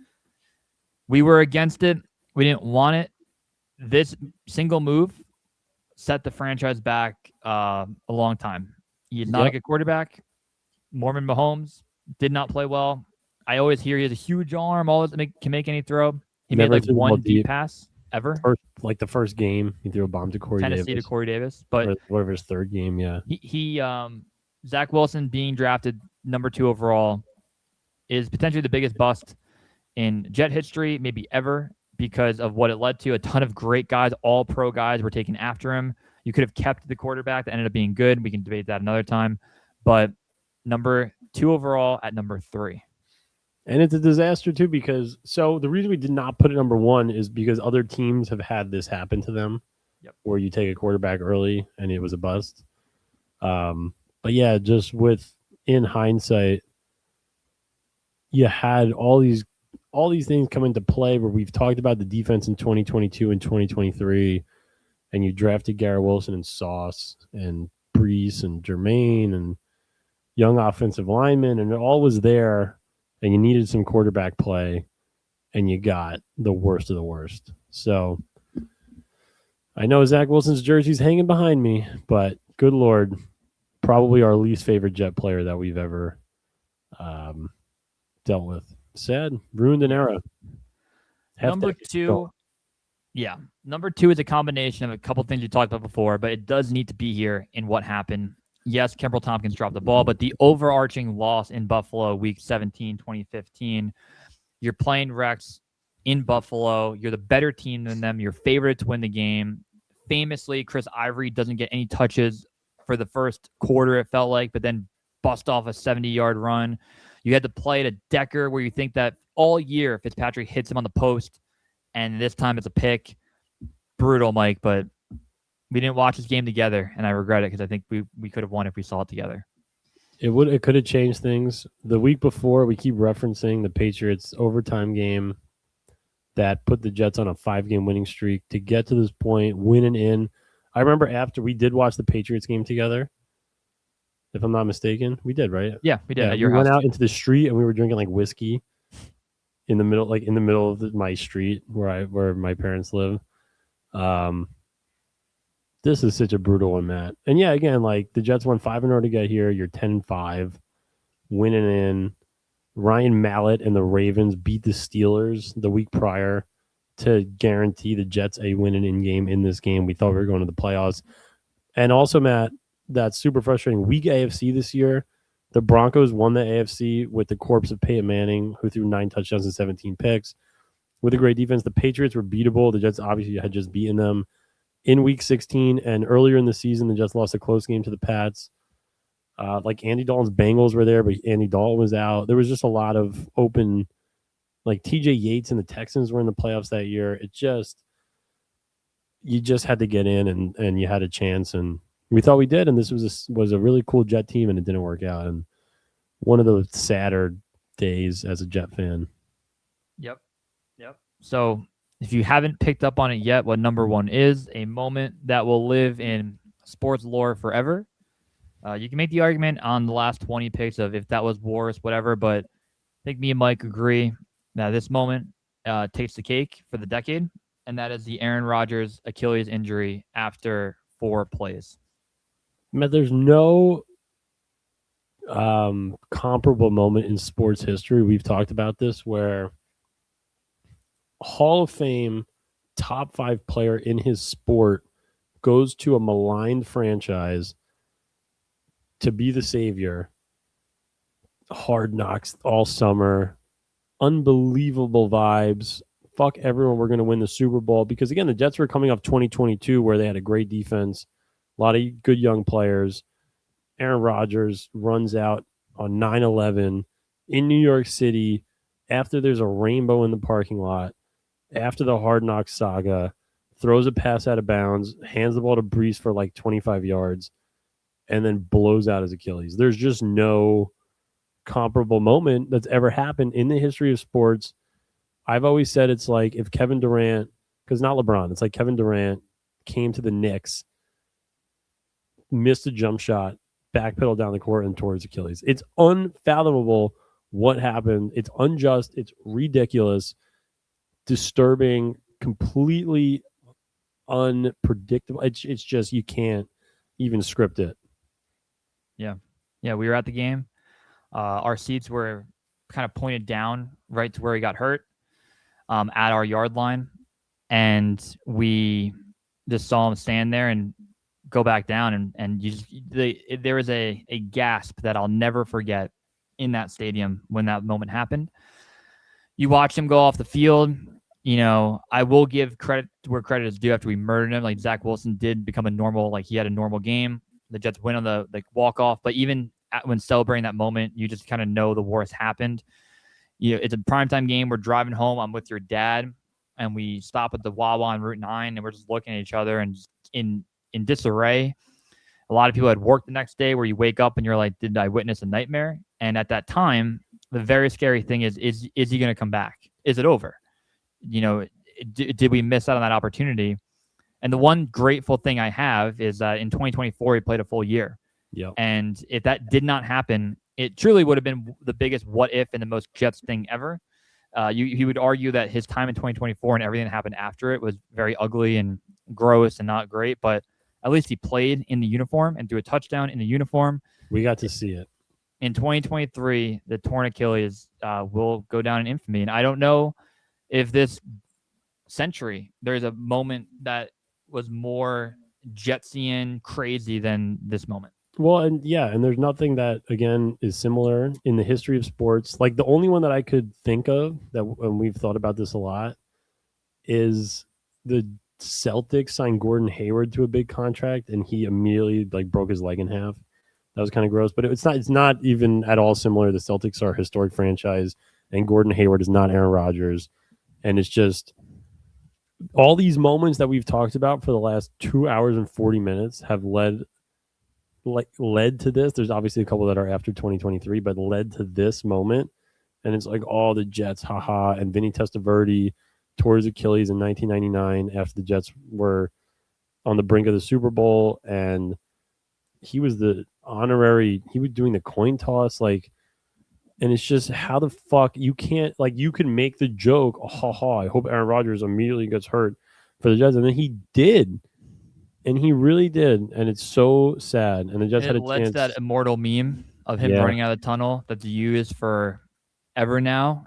We were against it. We didn't want it. This single move set the franchise back a long time. He's not a good quarterback. Mormon Mahomes did not play well. I always hear he has a huge arm, always can make any throw. He made like one deep pass ever. The first game, he threw a bomb to Tennessee to Corey Davis. But whatever his third game, He Zach Wilson being drafted number 2 overall is potentially the biggest bust in Jet history, maybe ever, because of what it led to. A ton of great guys, all pro guys, were taken after him. You could have kept the quarterback that ended up being good. We can debate that another time. But number 2 overall at number 3. And it's a disaster, too, because the reason we did not put it number 1 is because other teams have had this happen to them, where you take a quarterback early and it was a bust. But yeah, just in hindsight, you had all these things come into play where we've talked about the defense in 2022 and 2023, and you drafted Garrett Wilson and Sauce and Brees and Jermaine and young offensive linemen, and it all was there, and you needed some quarterback play, and you got the worst of the worst. So I know Zach Wilson's jersey's hanging behind me, but good Lord, probably our least favorite Jet player that we've ever dealt with. Sad. Ruined an era. Number 2. Yeah. Number 2 is a combination of a couple things you talked about before, but it does need to be here in what happened. Yes, Kendrell Thompkins dropped the ball, but the overarching loss in Buffalo, week 17, 2015, you're playing Rex in Buffalo. You're the better team than them. You're favored to win the game. Famously, Chris Ivory doesn't get any touches for the first quarter, it felt like, but then bust off a 70-yard run. You had to play to Decker, where you think that all year Fitzpatrick hits him on the post, and this time it's a pick. Brutal, Mike, but we didn't watch this game together, and I regret it because I think we could have won if we saw it together. It could have changed things. The week before, we keep referencing the Patriots overtime game that put the Jets on a 5-game winning streak to get to this point, winning in. I remember after we did watch the Patriots game together, if I'm not mistaken. We did, right? Yeah, we did. We went out into the street and we were drinking like whiskey in the middle of my street where my parents live. This is such a brutal one, Matt. And yeah, again, like the Jets won 5-0 to get here. You're 10-5, winning in. Ryan Mallett and the Ravens beat the Steelers the week prior to guarantee the Jets a winning in game in this game. We thought we were going to the playoffs. And also, Matt, that's super frustrating. Weak AFC this year. The Broncos won the AFC with the corpse of Peyton Manning, who threw 9 touchdowns and 17 picks. With a great defense, the Patriots were beatable. The Jets obviously had just beaten them in week 16. And earlier in the season, the Jets lost a close game to the Pats. Like Andy Dalton's Bengals were there, but Andy Dalton was out. There was just a lot of open, like TJ Yates and the Texans were in the playoffs that year. You just had to get in and you had a chance, and we thought we did. And this was a really cool Jet team, and it didn't work out. And one of the sadder days as a Jet fan. Yep. So if you haven't picked up on it yet, what number 1 is, a moment that will live in sports lore forever. You can make the argument on the last 20 picks of if that was worse, whatever, but I think me and Mike agree that this moment takes the cake for the decade, and that is the Aaron Rodgers Achilles injury after 4 plays. Matt, there's no comparable moment in sports history. We've talked about this where Hall of Fame top 5 player in his sport goes to a maligned franchise to be the savior. Hard knocks all summer, unbelievable vibes. Fuck everyone, we're going to win the Super Bowl. Because, again, the Jets were coming off 2022 where they had a great defense, a lot of good young players. Aaron Rodgers runs out on 9/11 in New York City after there's a rainbow in the parking lot, after the Hard Knocks saga, throws a pass out of bounds, hands the ball to Brees for like 25 yards, and then blows out his Achilles. There's just no comparable moment that's ever happened in the history of sports. I've always said it's like if Kevin Durant, because not LeBron, it's like Kevin Durant came to the Knicks, missed a jump shot, backpedal down the court and tore his Achilles. It's unfathomable what happened. It's unjust. It's ridiculous, disturbing, completely unpredictable. It's just you can't even script it. Yeah. We were at the game. Our seats were kind of pointed down right to where he got hurt, at our yard line, and we just saw him stand there and go back down, and there was a gasp that I'll never forget in that stadium when that moment happened. You watch him go off the field. I will give credit where credit is due after we murdered him. Like Zach Wilson did become a normal, like he had a normal game. The Jets win on the walk-off, but even when celebrating that moment, you just kind of know the war has happened. It's a primetime game. We're driving home. I'm with your dad, and we stop at the Wawa on Route 9, and we're just looking at each other and just in disarray. A lot of people had work the next day where you wake up and you're like, did I witness a nightmare? And at that time, the very scary thing is he going to come back? Is it over? Did we miss out on that opportunity? And the one grateful thing I have is that in 2024, he played a full year. Yep. And if that did not happen, it truly would have been the biggest what if and the most Jets thing ever. He would argue that his time in 2024 and everything that happened after it was very ugly and gross and not great, but at least he played in the uniform and threw a touchdown in the uniform. We got to see it. In 2023, the torn Achilles will go down in infamy. And I don't know if this century there's a moment that was more Jetsian crazy than this moment. Well, and there's nothing that, again, is similar in the history of sports. Like the only one that I could think of that, and we've thought about this a lot, is the Celtics signed Gordon Hayward to a big contract, and he immediately broke his leg in half. That was kind of gross, but it's not even at all similar. The Celtics are a historic franchise, and Gordon Hayward is not Aaron Rodgers, and it's just all these moments that we've talked about for the last 2 hours and 40 minutes have led to this. There's obviously a couple that are after 2023, but led to this moment, and it's like all the Jets, haha, and Vinny Testaverde tore his Achilles in 1999 after the Jets were on the brink of the Super Bowl, and he was he was doing the coin toss, and it's just how the fuck you can't, you can make the joke, I hope Aaron Rodgers immediately gets hurt for the Jets, and then he did, and he really did, and it's so sad, and the Jets had a chance. To that immortal meme of him running out of the tunnel that's used for ever now.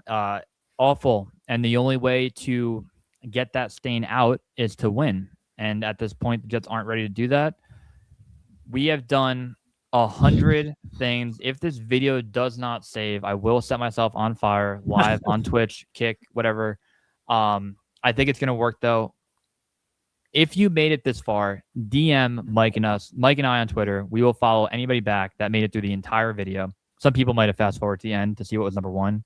Awful. And the only way to get that stain out is to win. And at this point, the Jets aren't ready to do that. We have done 100 things. If this video does not save, I will set myself on fire live on Twitch, Kick, whatever. I think it's going to work, though. If you made it this far, DM Mike and I on Twitter. We will follow anybody back that made it through the entire video. Some people might have fast forwarded to the end to see what was number one.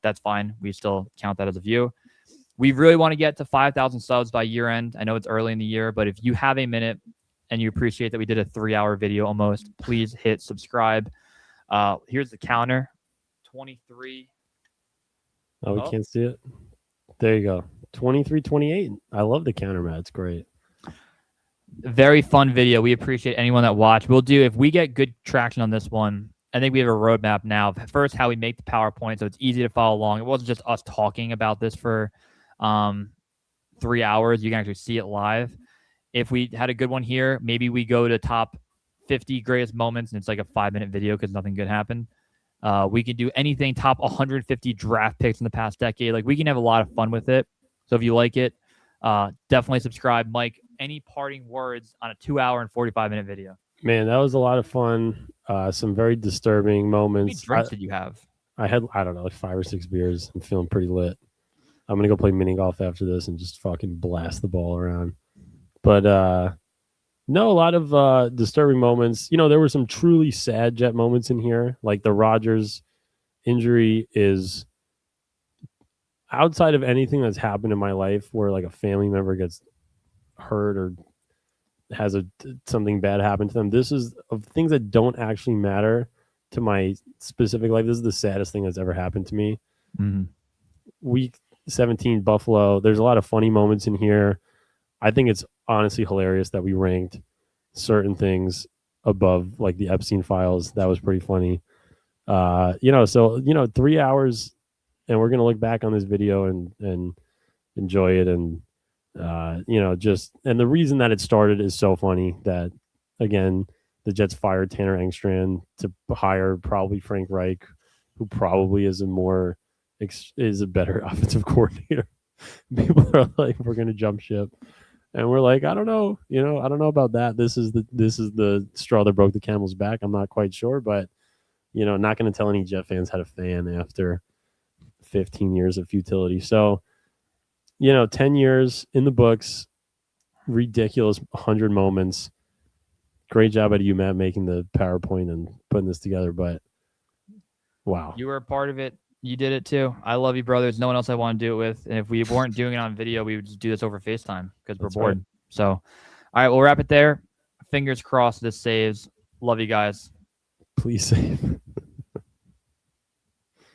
That's fine. We still count that as a view. We really want to get to 5,000 subs by year end. I know it's early in the year, but if you have a minute and you appreciate that we did a 3-hour video almost, please hit subscribe. Here's the counter. 23. Oh, we can't see it. There you go. 23-28. I love the counter, Matt. It's great. Very fun video. We appreciate anyone that watched. We'll do, if we get good traction on this one, I think we have a roadmap now. First, how we make the PowerPoint so it's easy to follow along. It wasn't just us talking about this for 3 hours. You can actually see it live. If we had a good one here, maybe we go to top 50 greatest moments, and it's like a 5-minute video because nothing good happened. We can do anything top 150 draft picks in the past decade. We can have a lot of fun with it. So if you like it, definitely subscribe. Mike, any parting words on a 2-hour and 45-minute video? Man, that was a lot of fun. Some very disturbing moments. How many drinks did you have? I don't know, like 5 or 6 beers. I'm feeling pretty lit. I'm gonna go play mini golf after this and just fucking blast the ball around. But no, a lot of disturbing moments. There were some truly sad Jet moments in here. Like the Rodgers injury is outside of anything that's happened in my life where like a family member gets hurt or has something bad happen to them. This is of things that don't actually matter to my specific life. This is the saddest thing that's ever happened to me. Mm-hmm. Week 17 Buffalo. There's a lot of funny moments in here. I think it's honestly hilarious that we ranked certain things above like the Epstein files. That was pretty funny. So 3 hours and we're gonna look back on this video and enjoy it and and the reason that it started is so funny that again the Jets fired Tanner Engstrand to hire probably Frank Reich, who probably is a better offensive coordinator. People are like, we're gonna jump ship, and we're like, I don't know, I don't know about that. This is the straw that broke the camel's back. I'm not quite sure, but not gonna tell any Jet fans how to fan after 15 years of futility. So 10 years in the books, ridiculous 100 moments. Great job out of you, Matt, making the PowerPoint and putting this together. But wow. You were a part of it. You did it too. I love you, brothers. No one else I want to do it with. And if we weren't doing it on video, we would just do this over FaceTime because we're bored. Right. So, all right, we'll wrap it there. Fingers crossed this saves. Love you guys. Please save.